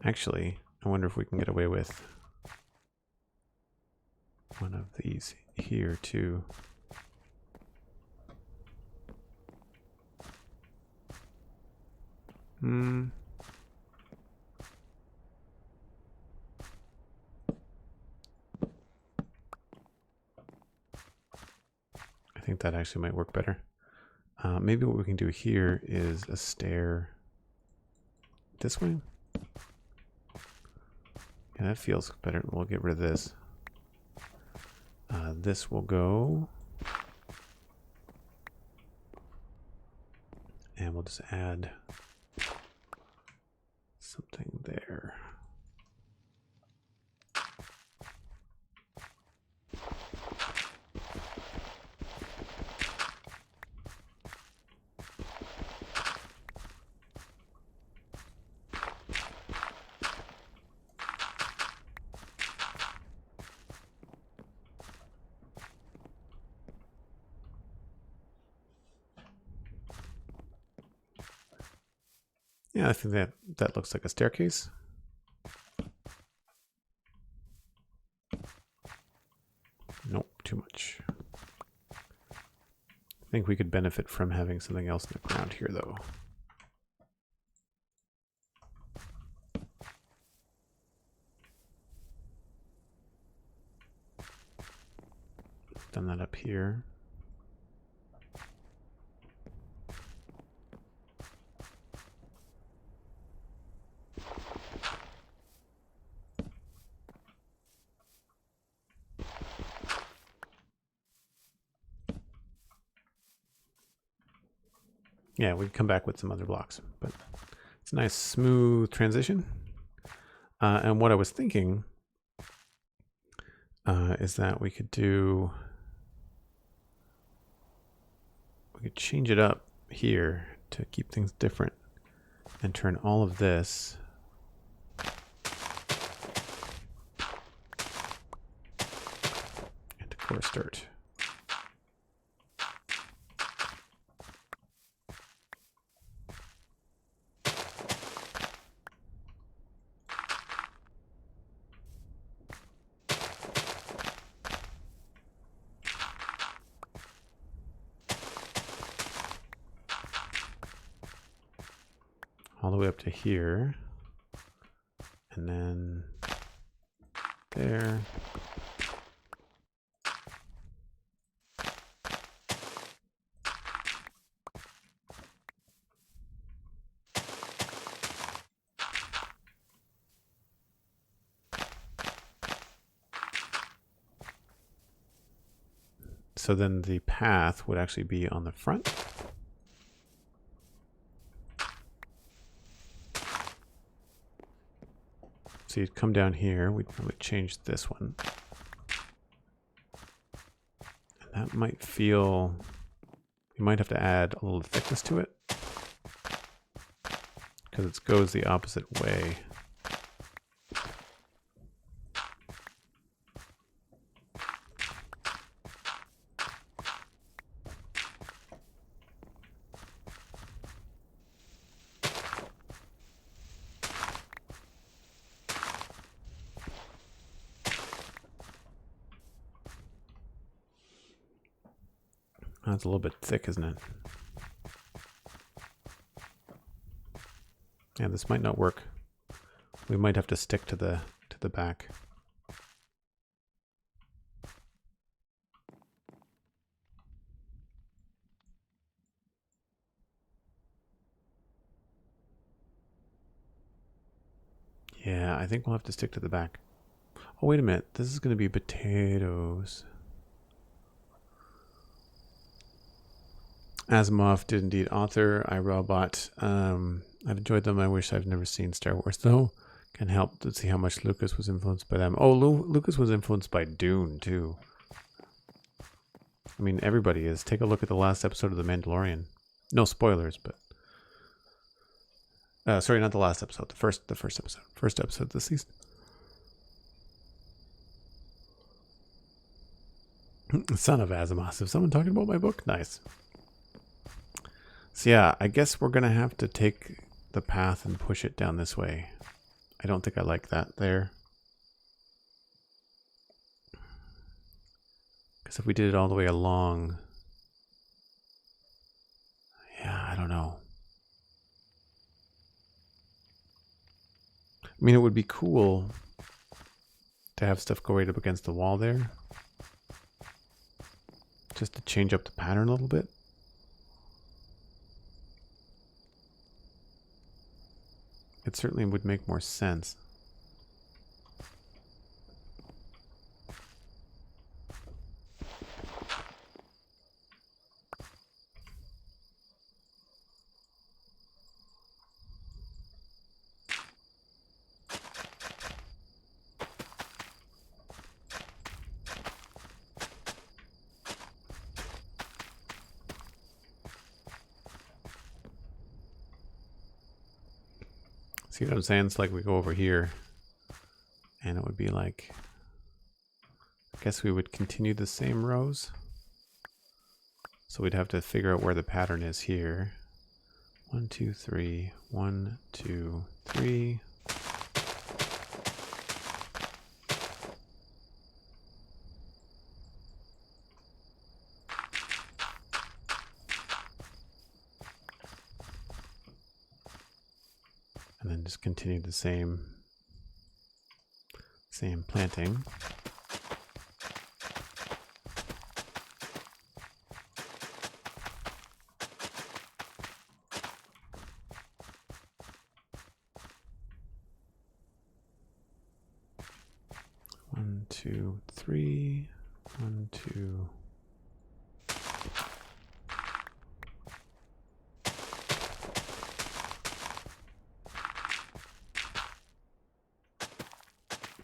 Actually, I wonder if we can get away with one of these here too. I think that actually might work better. Maybe what we can do here is a stair this way. Yeah, that feels better. We'll get rid of this. This will go. And we'll just add something there. Yeah, I think that looks like a staircase. Nope, too much. I think we could benefit from having something else in the ground here, though. Done that up here. Yeah, we can come back with some other blocks, but it's a nice smooth transition. And what I was thinking is that we could change it up here to keep things different and turn all of this into coarse dirt. All the way up to here, and then there. So then the path would actually be on the front. So you'd come down here, we'd probably change this one. And that might feel, you might have to add a little thickness to it, because it goes the opposite way. That's a little bit thick, isn't it? Yeah, this might not work. We might have to stick to the back. Yeah, I think we'll have to stick to the back. Oh, wait a minute. This is going to be potatoes. Asimov did indeed author iRobot. I've enjoyed them. I wish I've never seen Star Wars, though. Can help to see how much Lucas was influenced by them. Oh, Lucas was influenced by Dune, too. I mean, everybody is. Take a look at the last episode of The Mandalorian. No spoilers, but... sorry, not the last episode. The first episode. First episode of the season. Son of Asimov. Is someone talking about my book? Nice. So yeah, I guess we're going to have to take the path and push it down this way. I don't think I like that there. Because if we did it all the way along, yeah, I don't know. I mean, it would be cool to have stuff go right up against the wall there. Just to change up the pattern a little bit. It certainly would make more sense. See what I'm saying? It's like we go over here and it would be like, I guess we would continue the same rows. So we'd have to figure out where the pattern is here. 1, 2, 3, 1, 2, 3. And then just continue the same planting. One, two, three. 1, 2.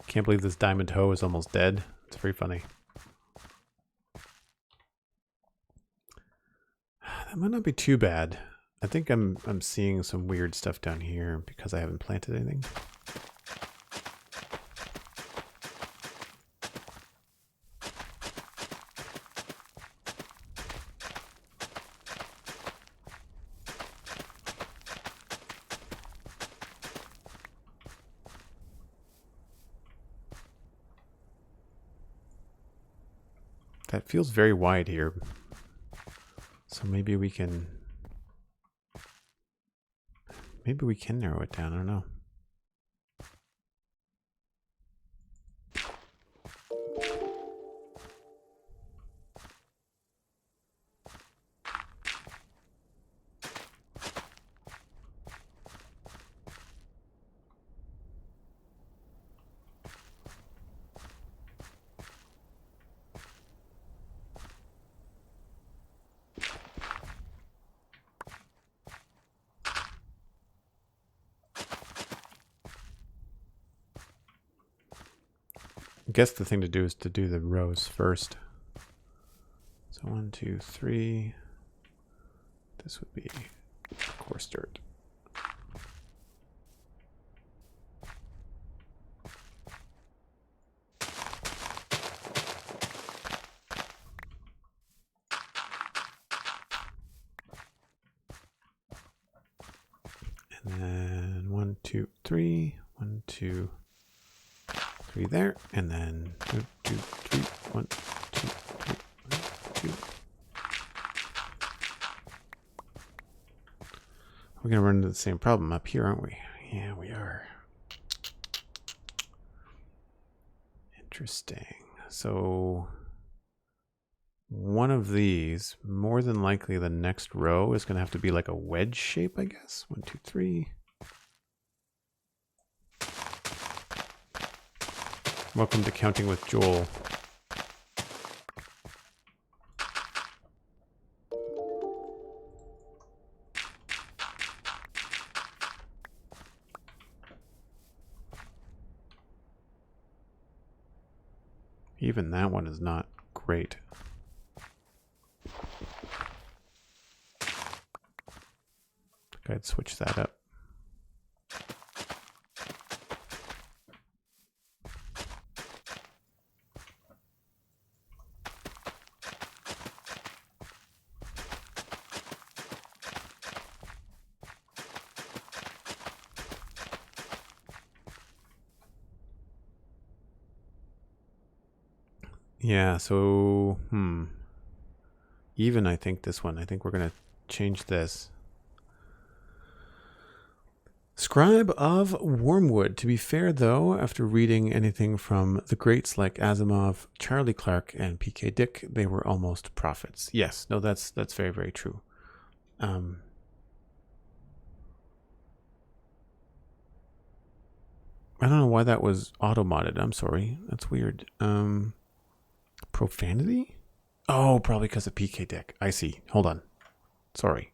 Can't believe this diamond hoe is almost dead. It's very funny. That might not be too bad. I think I'm seeing some weird stuff down here because I haven't planted anything. That feels very wide here. So maybe we can narrow it down. I don't know. I guess the thing to do is to do the rows first. So 1, 2, 3. This would be coarse dirt. And then 1, 2, 3. 1, 2, 3 there, and then 1, 2, 3, 1, 2, 3, 1, 2. We're gonna run into the same problem up here, aren't we? Yeah, we are. Interesting. So one of these, more than likely the next row is gonna have to be like a wedge shape, I guess. 1, 2, 3. Welcome to Counting with Joel. Even that one is not great. I'd switch that up. Yeah, so, even I think this one. I think we're going to change this. Scribe of Wormwood. To be fair, though, after reading anything from the greats like Asimov, Charlie Clark, and P.K. Dick, they were almost prophets. Yes, no, that's very, very true. I don't know why that was auto-modded. I'm sorry. That's weird. Profanity? Oh, probably because of PK Dick. I see. Hold on. Sorry.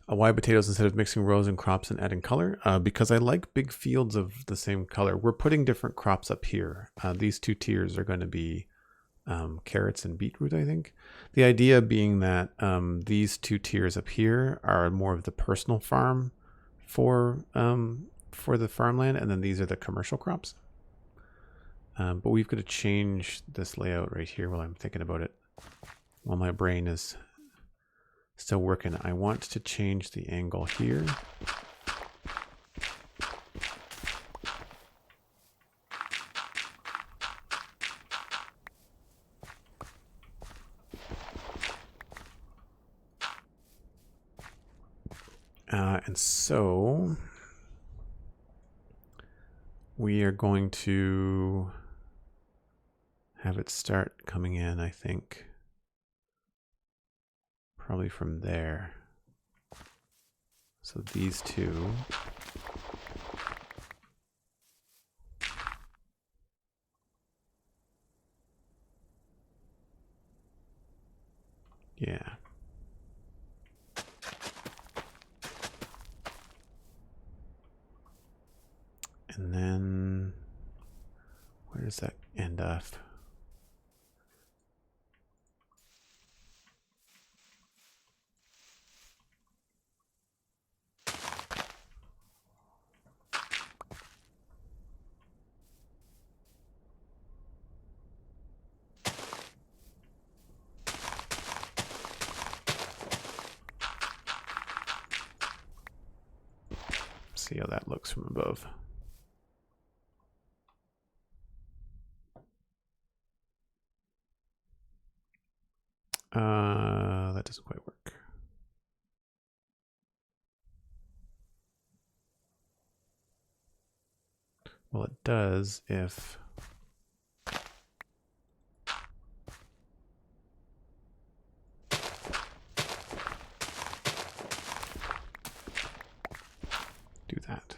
Why potatoes instead of mixing rows and crops and adding color? Because I like big fields of the same color. We're putting different crops up here. These two tiers are going to be carrots and beetroot, I think. The idea being that these two tiers up here are more of the personal farm for the farmland, and then these are the commercial crops. But we've got to change this layout right here while I'm thinking about it. While my brain is still working. I want to change the angle here. And so we are going to have it start coming in, I think, probably from there. So these two. Yeah. And then where does that end off? See how that looks from above. That doesn't quite work. Well, it does if do that.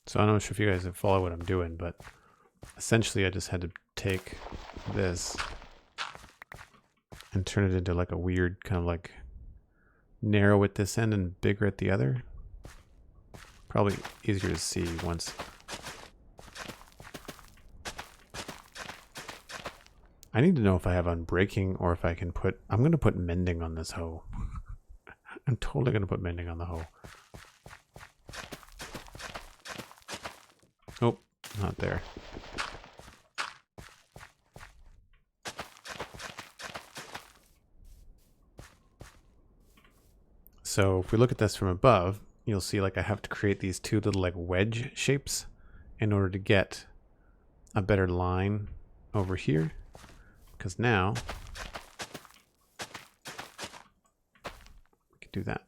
So I'm not sure if you guys have followed what I'm doing, but essentially I just had to take this and turn it into like a weird kind of like narrow at this end and bigger at the other. Probably easier to see once. I need to know if I have unbreaking or if I can put, I'm going to put mending on this hoe. I'm totally going to put mending on the hoe. Oh, not there. So if we look at this from above, you'll see like I have to create these two little like wedge shapes in order to get a better line over here. Because now we can do that.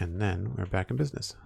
And then we're back in business.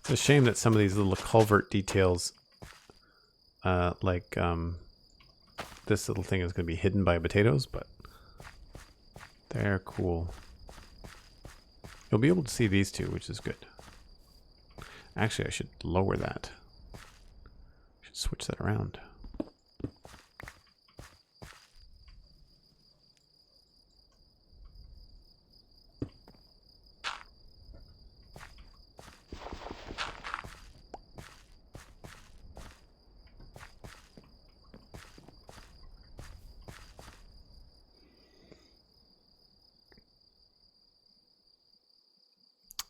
It's a shame that some of these little culvert details this little thing is going to be hidden by potatoes, but they're cool. You'll be able to see these two, which is good. Actually, I should lower that. I should switch that around.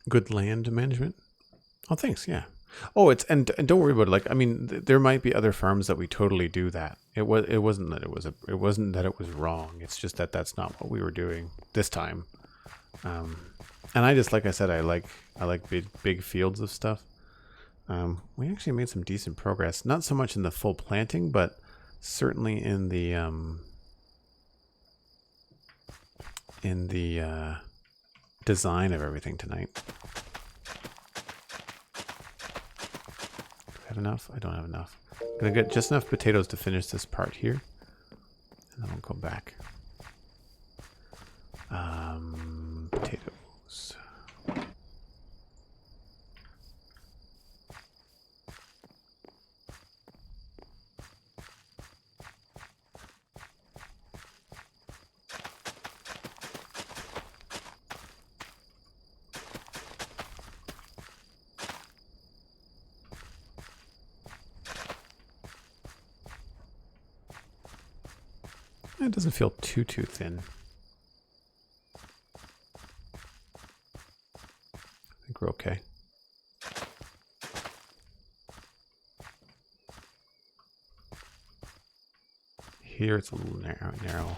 Good land management. Oh, thanks. Yeah. Oh, and don't worry about it. Like, I mean, there might be other farms that we totally do that. It wasn't that it was wrong. It's just that that's not what we were doing this time. And I just, like I said, I like big fields of stuff. We actually made some decent progress. Not so much in the full planting, but certainly in the design of everything tonight. Do I have enough? I don't have enough. I'm gonna get just enough potatoes to finish this part here, and then we'll go back. Potatoes. It doesn't feel too thin. I think we're okay. Here it's a little narrow.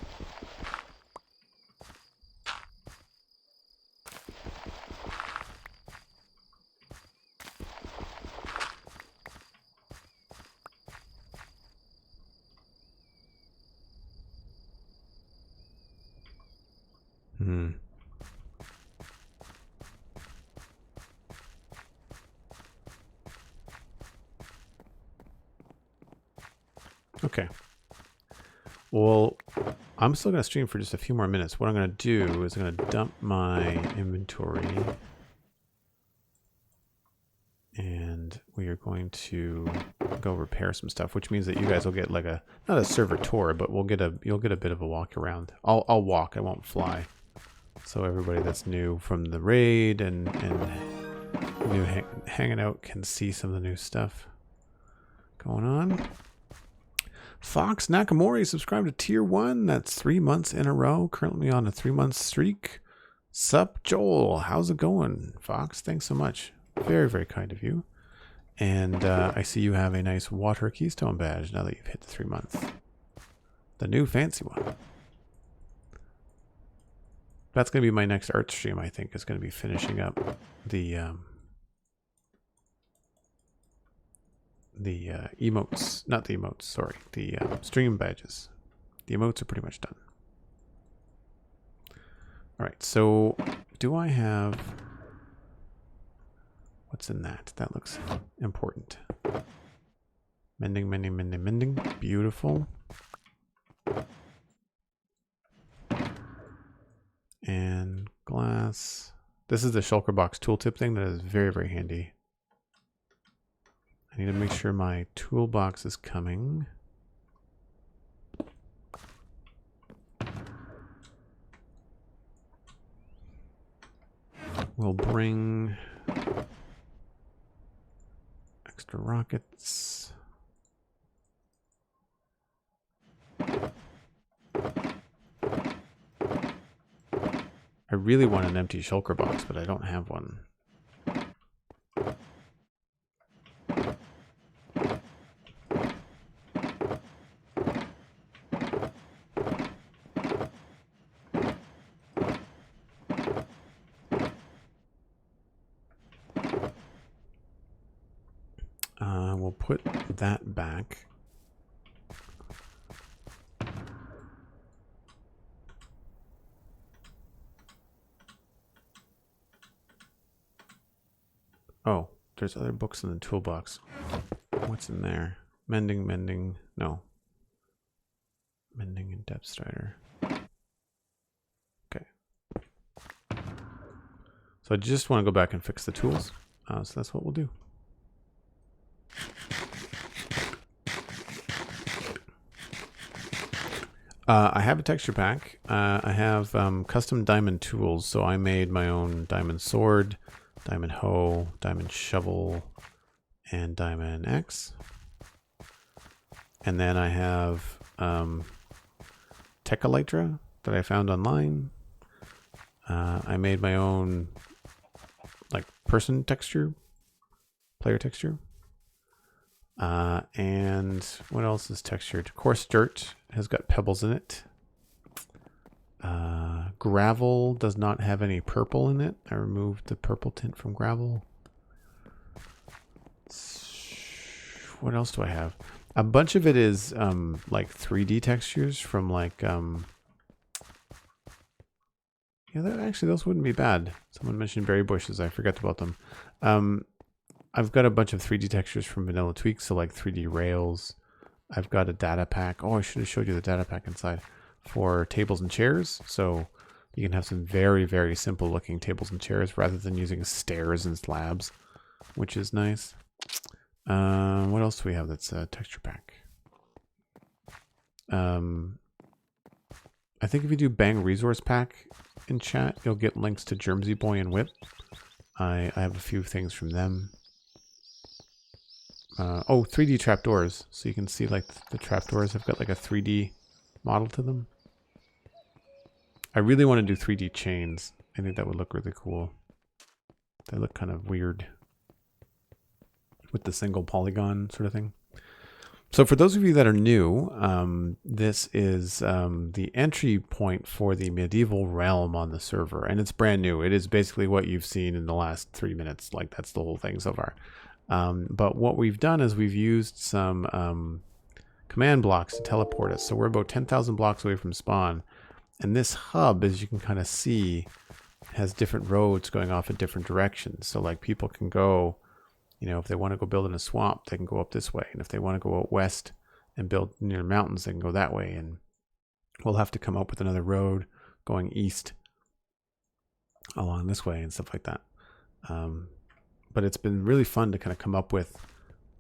Okay. Well, I'm still going to stream for just a few more minutes. What I'm going to do is I'm going to dump my inventory. And we are going to go repair some stuff, which means that you guys will get like not a server tour, but you'll get a bit of a walk around. I'll walk, I won't fly. So everybody that's new from the raid and new hanging out can see some of the new stuff going on. Fox Nakamori subscribed to tier 1. That's 3 months in a row. Currently on a 3-month streak. Sup, Joel? How's it going? Fox, thanks so much. Very, very kind of you. And I see you have a nice water keystone badge now that you've hit the 3 months. The new fancy one. That's going to be my next art stream, I think, is going to be finishing up the emotes, not the emotes, sorry, the stream badges. The emotes are pretty much done. All right, so do I have, what's in that? That looks important. Mending, beautiful. And glass. This is the shulker box tooltip thing that is very, very handy. I need to make sure my toolbox is coming. We'll bring extra rockets. I really want an empty shulker box, but I don't have one. We'll put that back. Oh, there's other books in the toolbox. What's in there? Mending. No. Mending and depth strider. Okay. So I just want to go back and fix the tools. So that's what we'll do. I have a texture pack. I have custom diamond tools. So I made my own diamond sword, diamond hoe, diamond shovel, and diamond axe. And then I have Tech-Elytra that I found online. I made my own like person texture, player texture. And what else is textured? Coarse dirt has got pebbles in it. Gravel does not have any purple in it. I removed the purple tint from gravel. What else do I have? A bunch of it is like 3D textures from like actually those wouldn't be bad. Someone mentioned berry bushes. I forgot about them. I've got a bunch of 3D textures from Vanilla Tweaks, so like 3D rails. I've got a data pack. Oh, I should have showed you the data pack inside for tables and chairs. So you can have some very, very simple looking tables and chairs rather than using stairs and slabs, which is nice. What else do we have that's a texture pack? I think if you do Bang Resource Pack in chat, you'll get links to Germsy Boy and Whip. I have a few things from them. 3D trapdoors. So you can see like the trapdoors have got like a 3D model to them. I really want to do 3D chains. I think that would look really cool. They look kind of weird with the single polygon sort of thing. So for those of you that are new, this is the entry point for the medieval realm on the server, and it's brand new. It is basically what you've seen in the last 3 minutes. Like that's the whole thing so far. But what we've done is we've used some command blocks to teleport us. So we're about 10,000 blocks away from spawn. And this hub, as you can kind of see, has different roads going off in different directions. So like people can go, if they want to go build in a swamp, they can go up this way. And if they want to go out west and build near mountains, they can go that way. And we'll have to come up with another road going east along this way and stuff like that. But it's been really fun to kind of come up with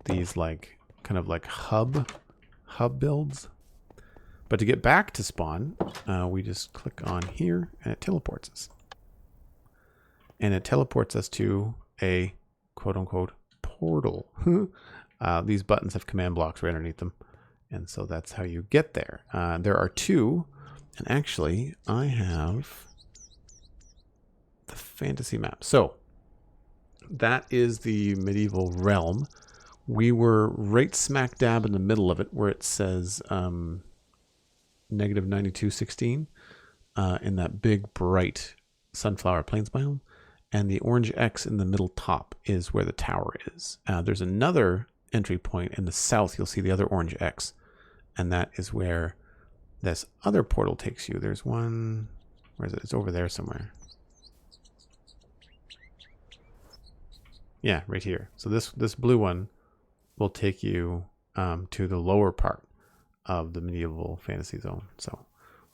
these like kind of like hub builds. But to get back to spawn, we just click on here and it teleports us. And it teleports us to a quote unquote portal. These buttons have command blocks right underneath them. And so that's how you get there. There are two. And actually, I have the fantasy map. So that is the medieval realm. We were right smack dab in the middle of it where it says -9216 in that big bright sunflower plains biome. And the orange X in the middle top is where the tower is. There's another entry point in the south. You'll see the other orange X. And that is where this other portal takes you. There's one, where is it? It's over there somewhere. Yeah, right here. So this blue one will take you to the lower part of the medieval fantasy zone. So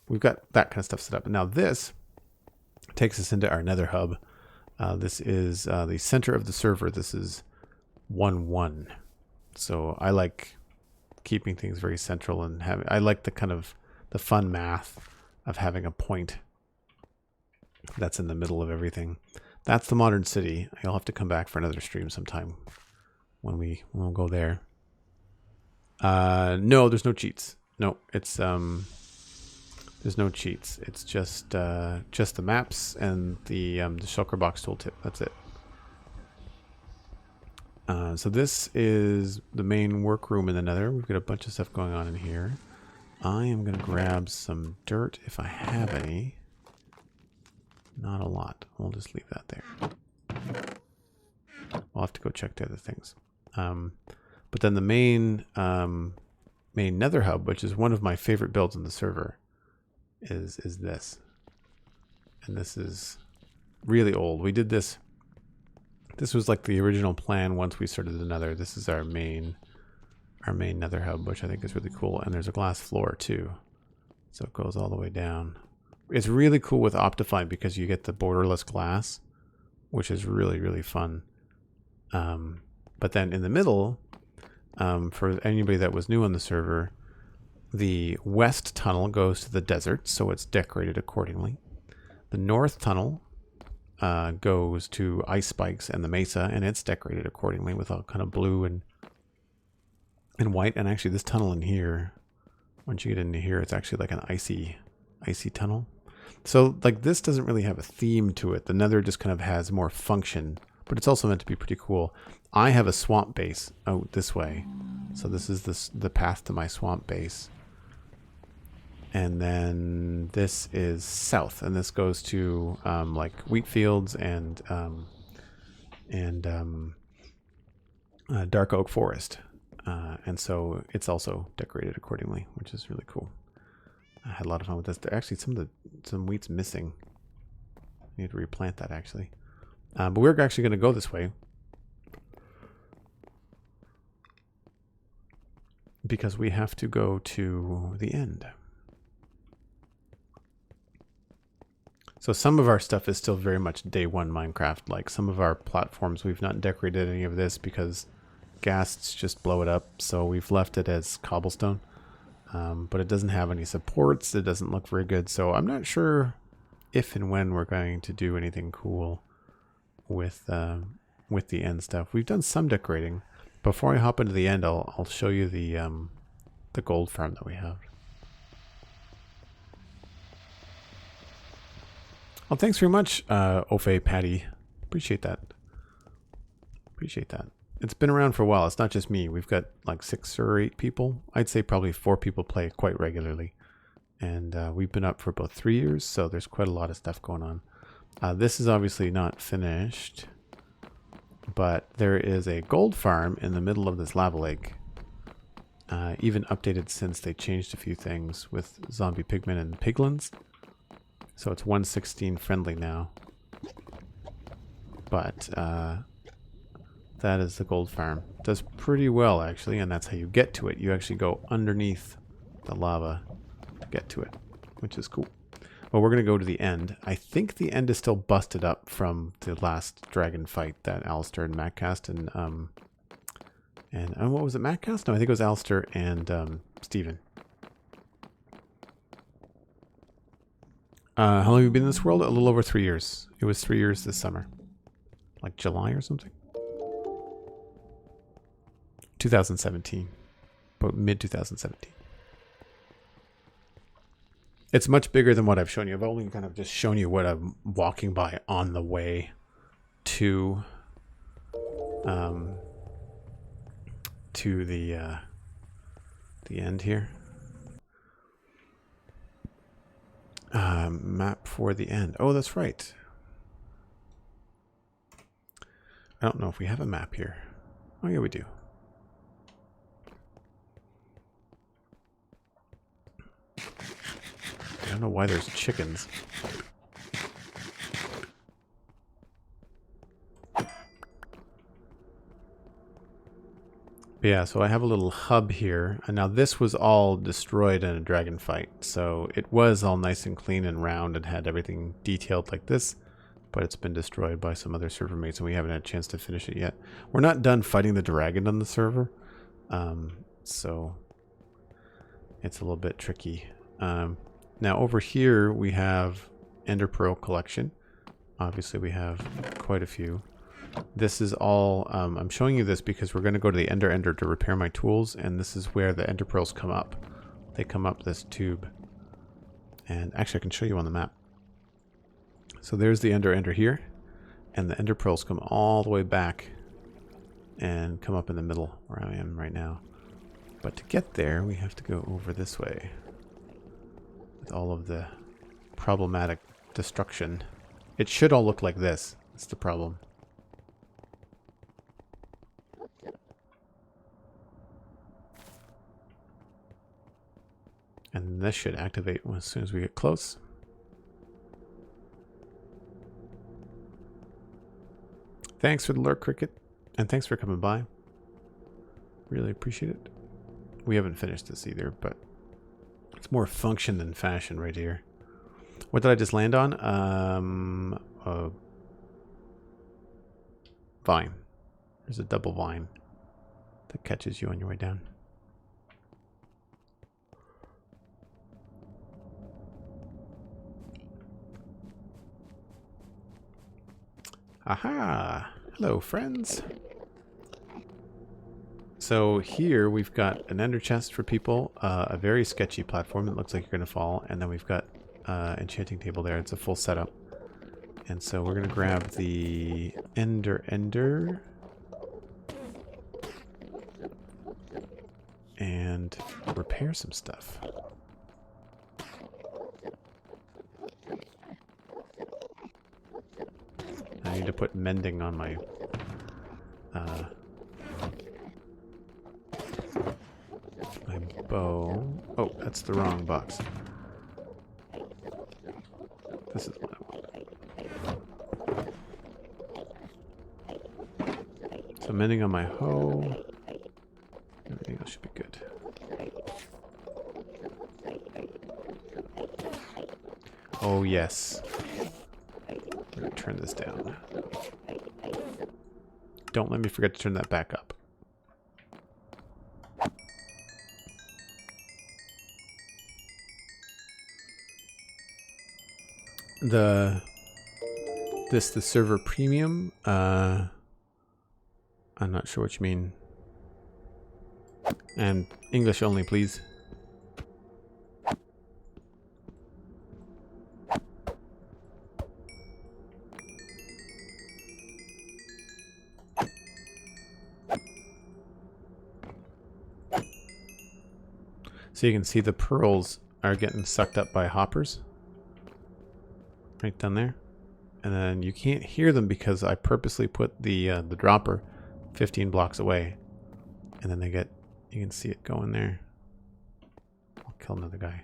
we've got that kind of stuff set up. And now this takes us into our Nether Hub. This is the center of the server. This is 1-1. So I like keeping things very central and I like the kind of the fun math of having a point that's in the middle of everything. That's the modern city. You'll have to come back for another stream sometime when we'll go there. No, there's no cheats. No, it's there's no cheats. It's just the maps and the shulker box tooltip. That's it. So this is the main workroom in the Nether. We've got a bunch of stuff going on in here. I am going to grab some dirt if I have any. Not a lot. We'll just leave that there. I'll have to go check the other things. But then the main Nether Hub, which is one of my favorite builds on the server, is this. And this is really old. We did this. This was like the original plan once we started the Nether. This is our main our main Nether Hub, which I think is really cool. And there's a glass floor too, so it goes all the way down. It's really cool with Optifine because you get the borderless glass, which is really, really fun. But then in the middle, for anybody that was new on the server, the west tunnel goes to the desert, so it's decorated accordingly. The north tunnel goes to ice spikes and the mesa, and it's decorated accordingly with all kind of blue and white. And actually this tunnel in here, once you get into here, it's actually like an icy tunnel. So like this doesn't really have a theme to it. The Nether just kind of has more function, but it's also meant to be pretty cool. I have a swamp base out this way. So this is the path to my swamp base. And then this is south, and this goes to like wheat fields and dark oak forest. And so it's also decorated accordingly, which is really cool. I had a lot of fun with this. There actually some wheat's missing. I need to replant that actually. But we're actually going to go this way because we have to go to the end. So some of our stuff is still very much day one Minecraft. Like some of our platforms, we've not decorated any of this because ghasts just blow it up. So we've left it as cobblestone. But it doesn't have any supports. It doesn't look very good. So I'm not sure if and when we're going to do anything cool with the end stuff. We've done some decorating. Before I hop into the end, I'll show you the gold farm that we have. Well, thanks very much, Ofe Patty. Appreciate that. Appreciate that. It's been around for a while. It's not just me. We've got like 6 or 8 people. I'd say probably 4 people play quite regularly. And we've been up for about 3 years, so there's quite a lot of stuff going on. This is obviously not finished, but there is a gold farm in the middle of this lava lake. Even updated since they changed a few things with zombie pigmen and piglins. So it's 1.16 friendly now. But that is the gold farm. Does pretty well actually, and that's how you get to it. You actually go underneath the lava to get to it, which is cool. Well, we're going to go to the end. I think the end is still busted up from the last dragon fight that Alistair and Matt cast and what was it, Matt cast? No, I think it was Alistair and Steven. How long have you been in this world? A little over 3 years. It was 3 years this summer. Like July or something? 2017. About mid-2017. It's much bigger than what I've shown you. I've only kind of just shown you what I'm walking by on the way to the end here. Map for the end. Oh, that's right. I don't know if we have a map here. Oh, yeah, we do. I don't know why there's chickens. But yeah, so I have a little hub here. And now this was all destroyed in a dragon fight. So it was all nice and clean and round and had everything detailed like this. But it's been destroyed by some other server mates and we haven't had a chance to finish it yet. We're not done fighting the dragon on the server. So it's a little bit tricky. Now over here we have Enderpearl Collection. Obviously we have quite a few. This is all, I'm showing you this because we're going to go to the Ender to repair my tools, and this is where the Enderpearls come up. They come up this tube. And actually I can show you on the map. So there's the Ender here, and the Enderpearls come all the way back and come up in the middle where I am right now. But to get there, we have to go over this way with all of the problematic destruction. It should all look like this. That's the problem. And this should activate as soon as we get close. Thanks for the lurk, Cricket. And thanks for coming by. Really appreciate it. we haven't finished this either, but it's more function than fashion right here. What did I just land on? A vine. There's a double vine that catches you on your way down. Aha! Hello, friends. So here we've got an ender chest for people, a very sketchy platform that looks like you're going to fall, and then we've got enchanting table there. It's a full setup. And so we're going to grab the ender and repair some stuff. I need to put mending on my my bow. Oh, that's the wrong box. This is what I want. So mending on my hoe. Everything else should be good. Oh yes. We're gonna turn this down. Don't let me forget to turn that back up. The server premium, I'm not sure what you mean. And English only, please. So you can see the pearls are getting sucked up by hoppers. Right down there. And then you can't hear them because I purposely put the dropper 15 blocks away. And then they get, you can see it going there. I'll kill another guy.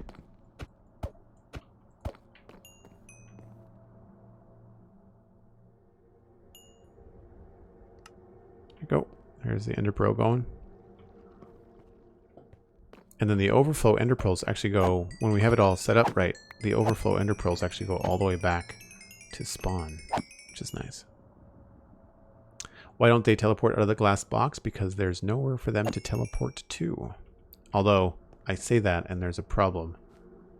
There you go. There's the Enderpearl going. And then the overflow enderpearls actually go, when we have it all set up right, the overflow enderpearls actually go all the way back to spawn, which is nice. Why don't they teleport out of the glass box? Because there's nowhere for them to teleport to. Although, I say that and there's a problem.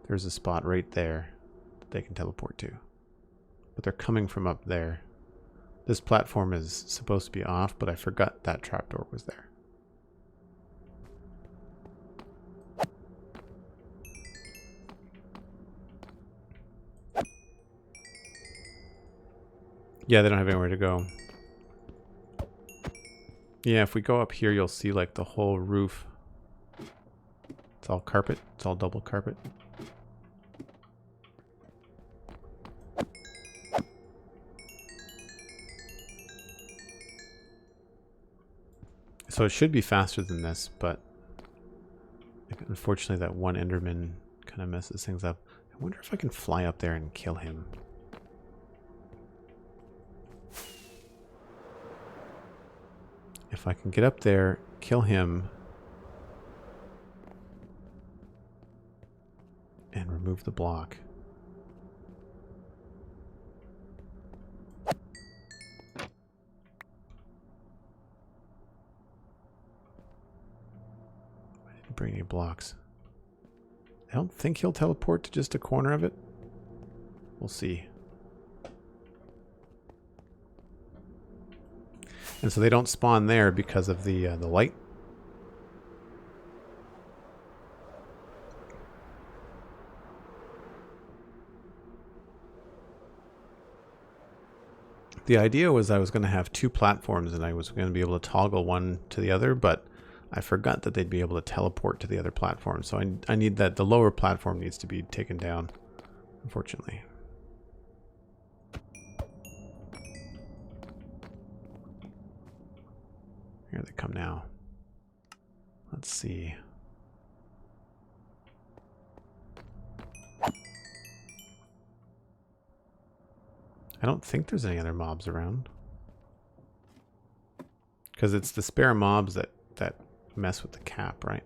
There's a spot right there that they can teleport to. But they're coming from up there. This platform is supposed to be off, but I forgot that trapdoor was there. Yeah, they don't have anywhere to go. Yeah, if we go up here, you'll see like the whole roof. It's all carpet. It's all double carpet. So it should be faster than this, but unfortunately that one Enderman kind of messes things up. I wonder if I can fly up there and kill him. If I can get up there, kill him, and remove the block. I didn't bring any blocks. I don't think he'll teleport to just a corner of it. We'll see. And so they don't spawn there because of the light. The idea was I was going to have two platforms and I was going to be able to toggle one to the other, but I forgot that they'd be able to teleport to the other platform. So I need that the lower platform needs to be taken down, unfortunately. Here they come now. Let's see. I don't think there's any other mobs around. Because it's the spare mobs that mess with the cap, right?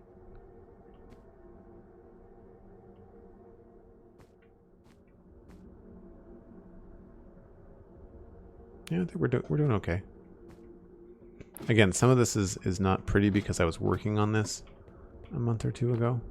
Yeah, I think we're doing okay. Again, some of this is not pretty because I was working on this a month or two ago.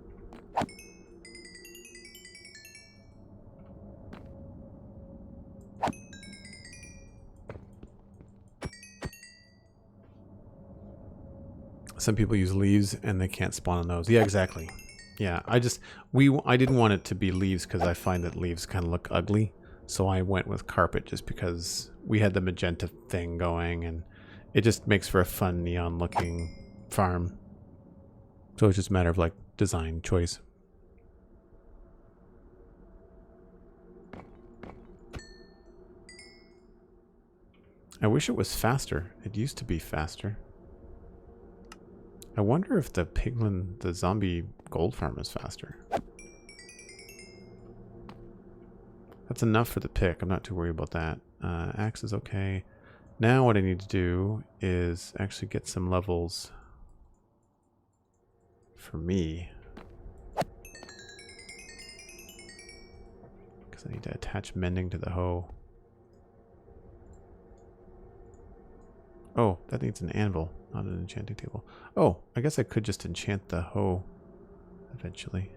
Some people use leaves and they can't spawn on those. Yeah, exactly. Yeah, I didn't want it to be leaves because I find that leaves kind of look ugly. So I went with carpet just because we had the magenta thing going and it just makes for a fun neon looking farm. So it's just a matter of like design choice. I wish it was faster. It used to be faster. I wonder if the piglin, the zombie gold farm is faster. That's enough for the pick. I'm not too worried about that. Axe is okay. Now what I need to do is actually get some levels for me. Because I need to attach mending to the hoe. Oh, that needs an anvil, not an enchanting table. Oh, I guess I could just enchant the hoe eventually.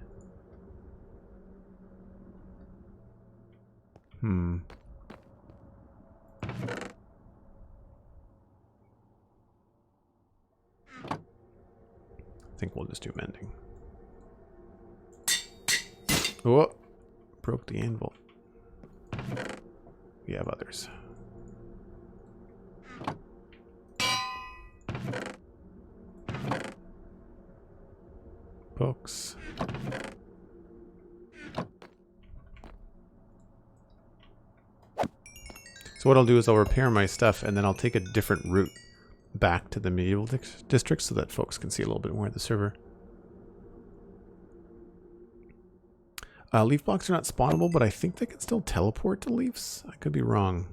I think we'll just do mending. Oh, broke the anvil. We have others. Books. So what I'll do is I'll repair my stuff and then I'll take a different route back to the medieval district so that folks can see a little bit more of the server. Leaf blocks are not spawnable, but I think they can still teleport to leaves. I could be wrong.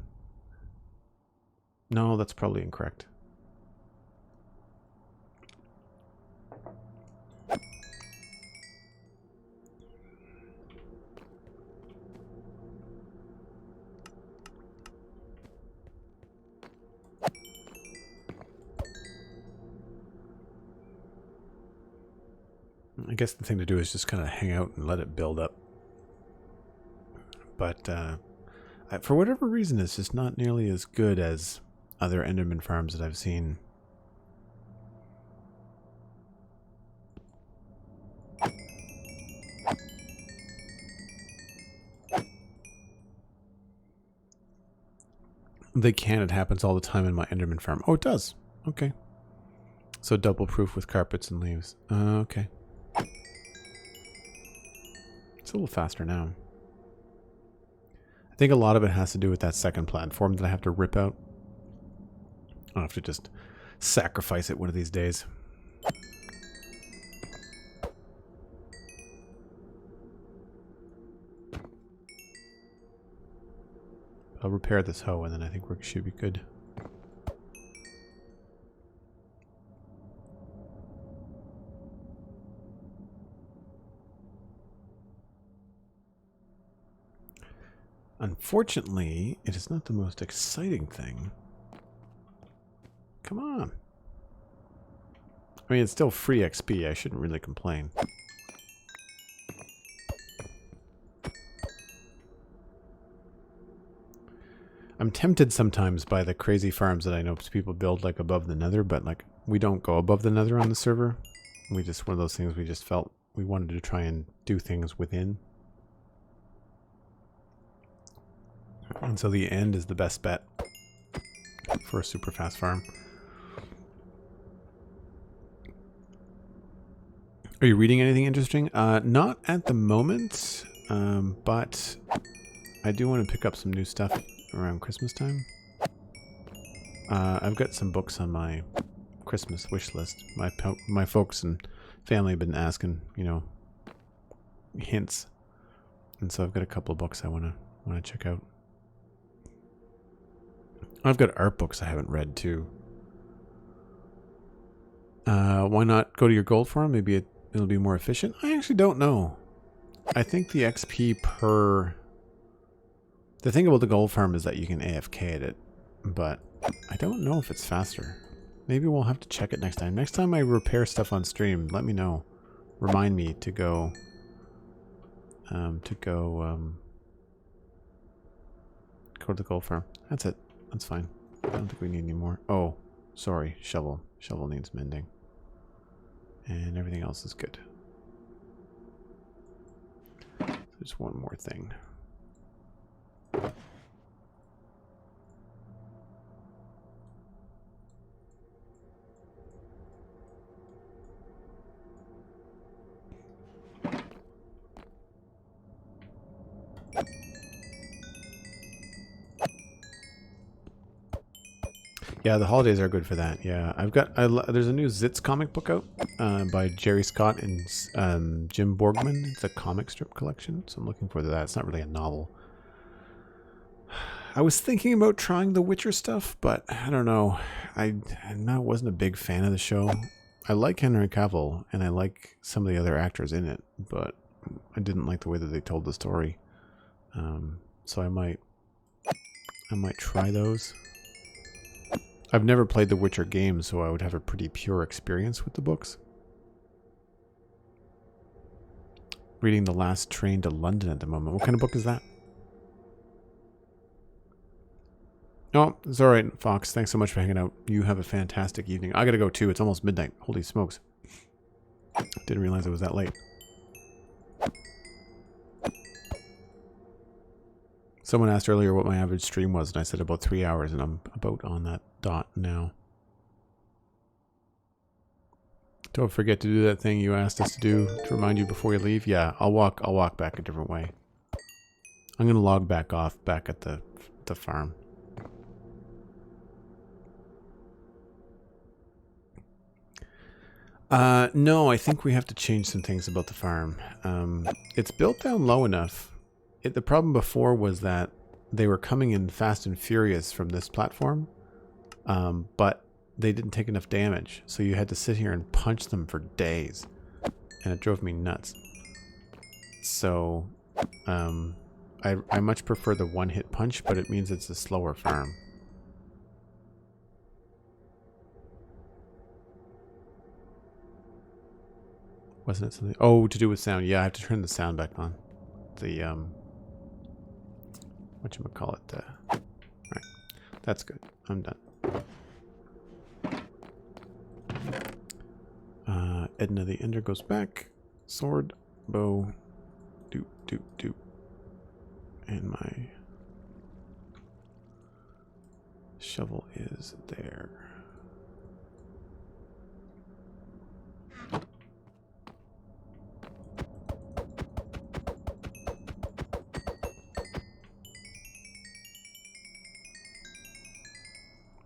No, that's probably incorrect. I guess the thing to do is just kind of hang out and let it build up. But for whatever reason, it's just not nearly as good as other Enderman farms that I've seen. They can. It happens all the time in my Enderman farm. Oh, it does. Okay. So double proof with carpets and leaves. Okay. It's a little faster now. I think a lot of it has to do with that second platform that I have to rip out. I'll have to just sacrifice it one of these days. I'll repair this hoe and then I think we should be good. Unfortunately, it is not the most exciting thing. Come on. I mean, it's still free XP. I shouldn't really complain. I'm tempted sometimes by the crazy farms that I know people build like above the nether, but like we don't go above the nether on the server. We just, one of those things we just felt we wanted to try and do things within. And so the end is the best bet for a super fast farm. Are you reading anything interesting? Not at the moment, but I do want to pick up some new stuff around Christmas time. I've got some books on my Christmas wish list. My folks and family have been asking, you know, hints, and so I've got a couple of books I want to check out. I've got art books I haven't read too. Why not go to your gold farm? Maybe it'll be more efficient. I actually don't know. I think the XP per... The thing about the gold farm is that you can AFK at it but I don't know if it's faster. Maybe we'll have to check it next time. Next time I repair stuff on stream, let me know. Remind me to go go to the gold farm. That's it. That's fine. I don't think we need any more. Oh, sorry. Shovel. Shovel needs mending. And everything else is good. There's one more thing. Yeah, the holidays are good for that. Yeah, I've got. There's a new Zitz comic book out by Jerry Scott and Jim Borgman. It's a comic strip collection, so I'm looking forward to that. It's not really a novel. I was thinking about trying the Witcher stuff, but I don't know. I wasn't a big fan of the show. I like Henry Cavill, and I like some of the other actors in it, but I didn't like the way that they told the story. So I might try those. I've never played the Witcher game, so I would have a pretty pure experience with the books. Reading The Last Train to London at the moment. What kind of book is that? Oh, it's alright, Fox. Thanks so much for hanging out. You have a fantastic evening. I gotta go too. It's almost midnight. Holy smokes. Didn't realize it was that late. Someone asked earlier what my average stream was, and I said about 3 hours, and I'm about on that dot now. Don't forget to do that thing you asked us to do to remind you before you leave. Yeah, I'll walk back a different way. I'm gonna log back off back at the farm. No, I think we have to change some things about the farm. It's built down low enough. The problem before was that they were coming in fast and furious from this platform, but they didn't take enough damage, so you had to sit here and punch them for days, and it drove me nuts. So I much prefer the one-hit punch, but it means it's a slower farm. Wasn't it something? Oh, to do with sound. Yeah, I have to turn the sound back on. The whatchamacallit, right. That's good. I'm done. Edna the Ender goes back. Sword, bow, doop. And my shovel is there.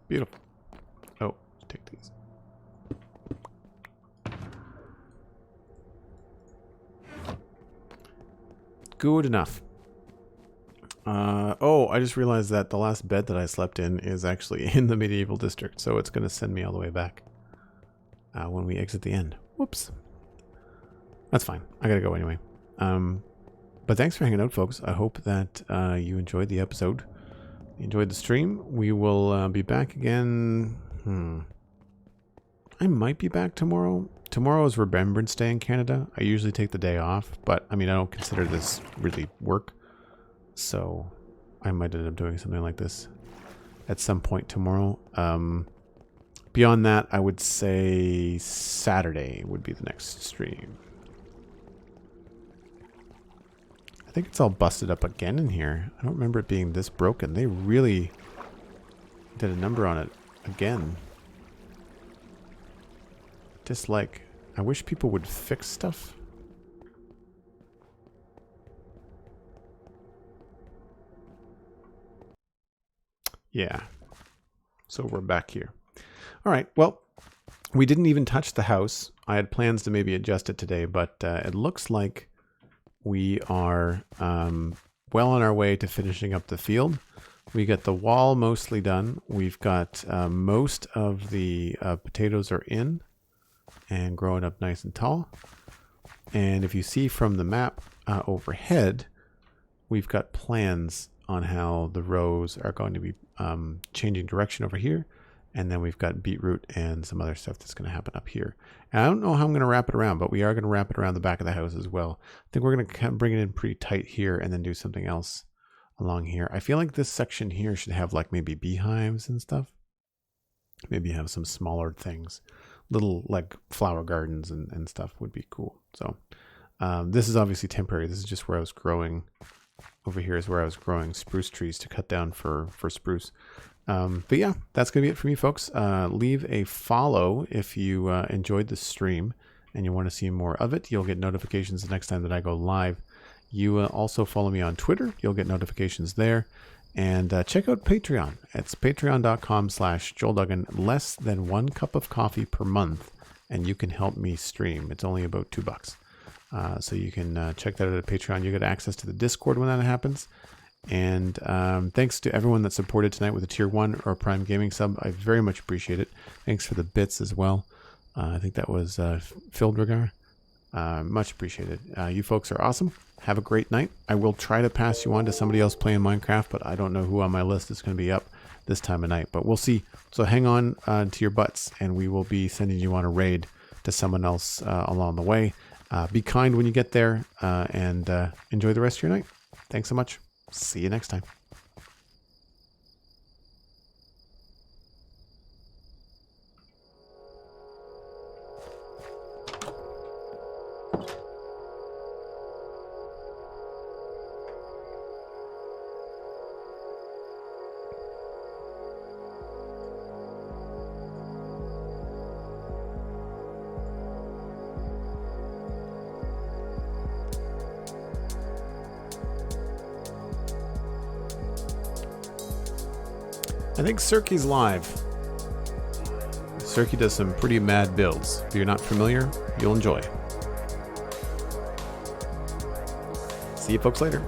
Beautiful. Oh, take these. Good enough. Oh, I just realized that the last bed that I slept in is actually in the medieval district, so it's going to send me all the way back when we exit the end. Whoops. That's fine. I gotta go anyway. But thanks for hanging out, folks. I hope that you enjoyed the episode. Enjoyed the stream. We will be back again. I might be back tomorrow. Tomorrow is Remembrance Day in Canada. I usually take the day off, but I mean, I don't consider this really work. So I might end up doing something like this at some point tomorrow. Beyond that, I would say Saturday would be the next stream. I think it's all busted up again in here. I don't remember it being this broken. They really did a number on it again. Dislike. I wish people would fix stuff. Yeah. So we're back here. All right. Well, we didn't even touch the house. I had plans to maybe adjust it today, but it looks like we are well on our way to finishing up the field. We got the wall mostly done. We've got most of the potatoes are in and growing up nice and tall. And if you see from the map overhead, we've got plans on how the rows are going to be changing direction over here. And then we've got beetroot and some other stuff that's going to happen up here. And I don't know how I'm going to wrap it around, but we are going to wrap it around the back of the house as well. I think we're going to bring it in pretty tight here and then do something else along here. I feel like this section here should have like maybe beehives and stuff. Maybe have some smaller things. Little like flower gardens and stuff would be cool. So this is obviously temporary. This is just where I was growing. Over here is where I was growing spruce trees to cut down for spruce. But yeah, that's going to be it for me, folks. Leave a follow if you enjoyed the stream and you want to see more of it. You'll get notifications the next time that I go live. You also follow me on Twitter. You'll get notifications there. And check out Patreon. It's patreon.com/JoelDuggan. Less than 1 cup of coffee per month, and you can help me stream. It's only about $2. So you can check that out at Patreon. You get access to the Discord when that happens. And thanks to everyone that supported tonight with a tier 1 or a Prime Gaming sub. I very much appreciate it. Thanks for the bits as well. I think that was Fildregar. Much appreciated. You folks are awesome. Have a great night. I will try to pass you on to somebody else playing Minecraft, but I don't know who on my list is going to be up this time of night. But we'll see. So hang on to your butts, and we will be sending you on a raid to someone else along the way. Be kind when you get there, and enjoy the rest of your night. Thanks so much. See you next time. I think Cirky's live. Cirky does some pretty mad builds. If you're not familiar, you'll enjoy. See you folks later.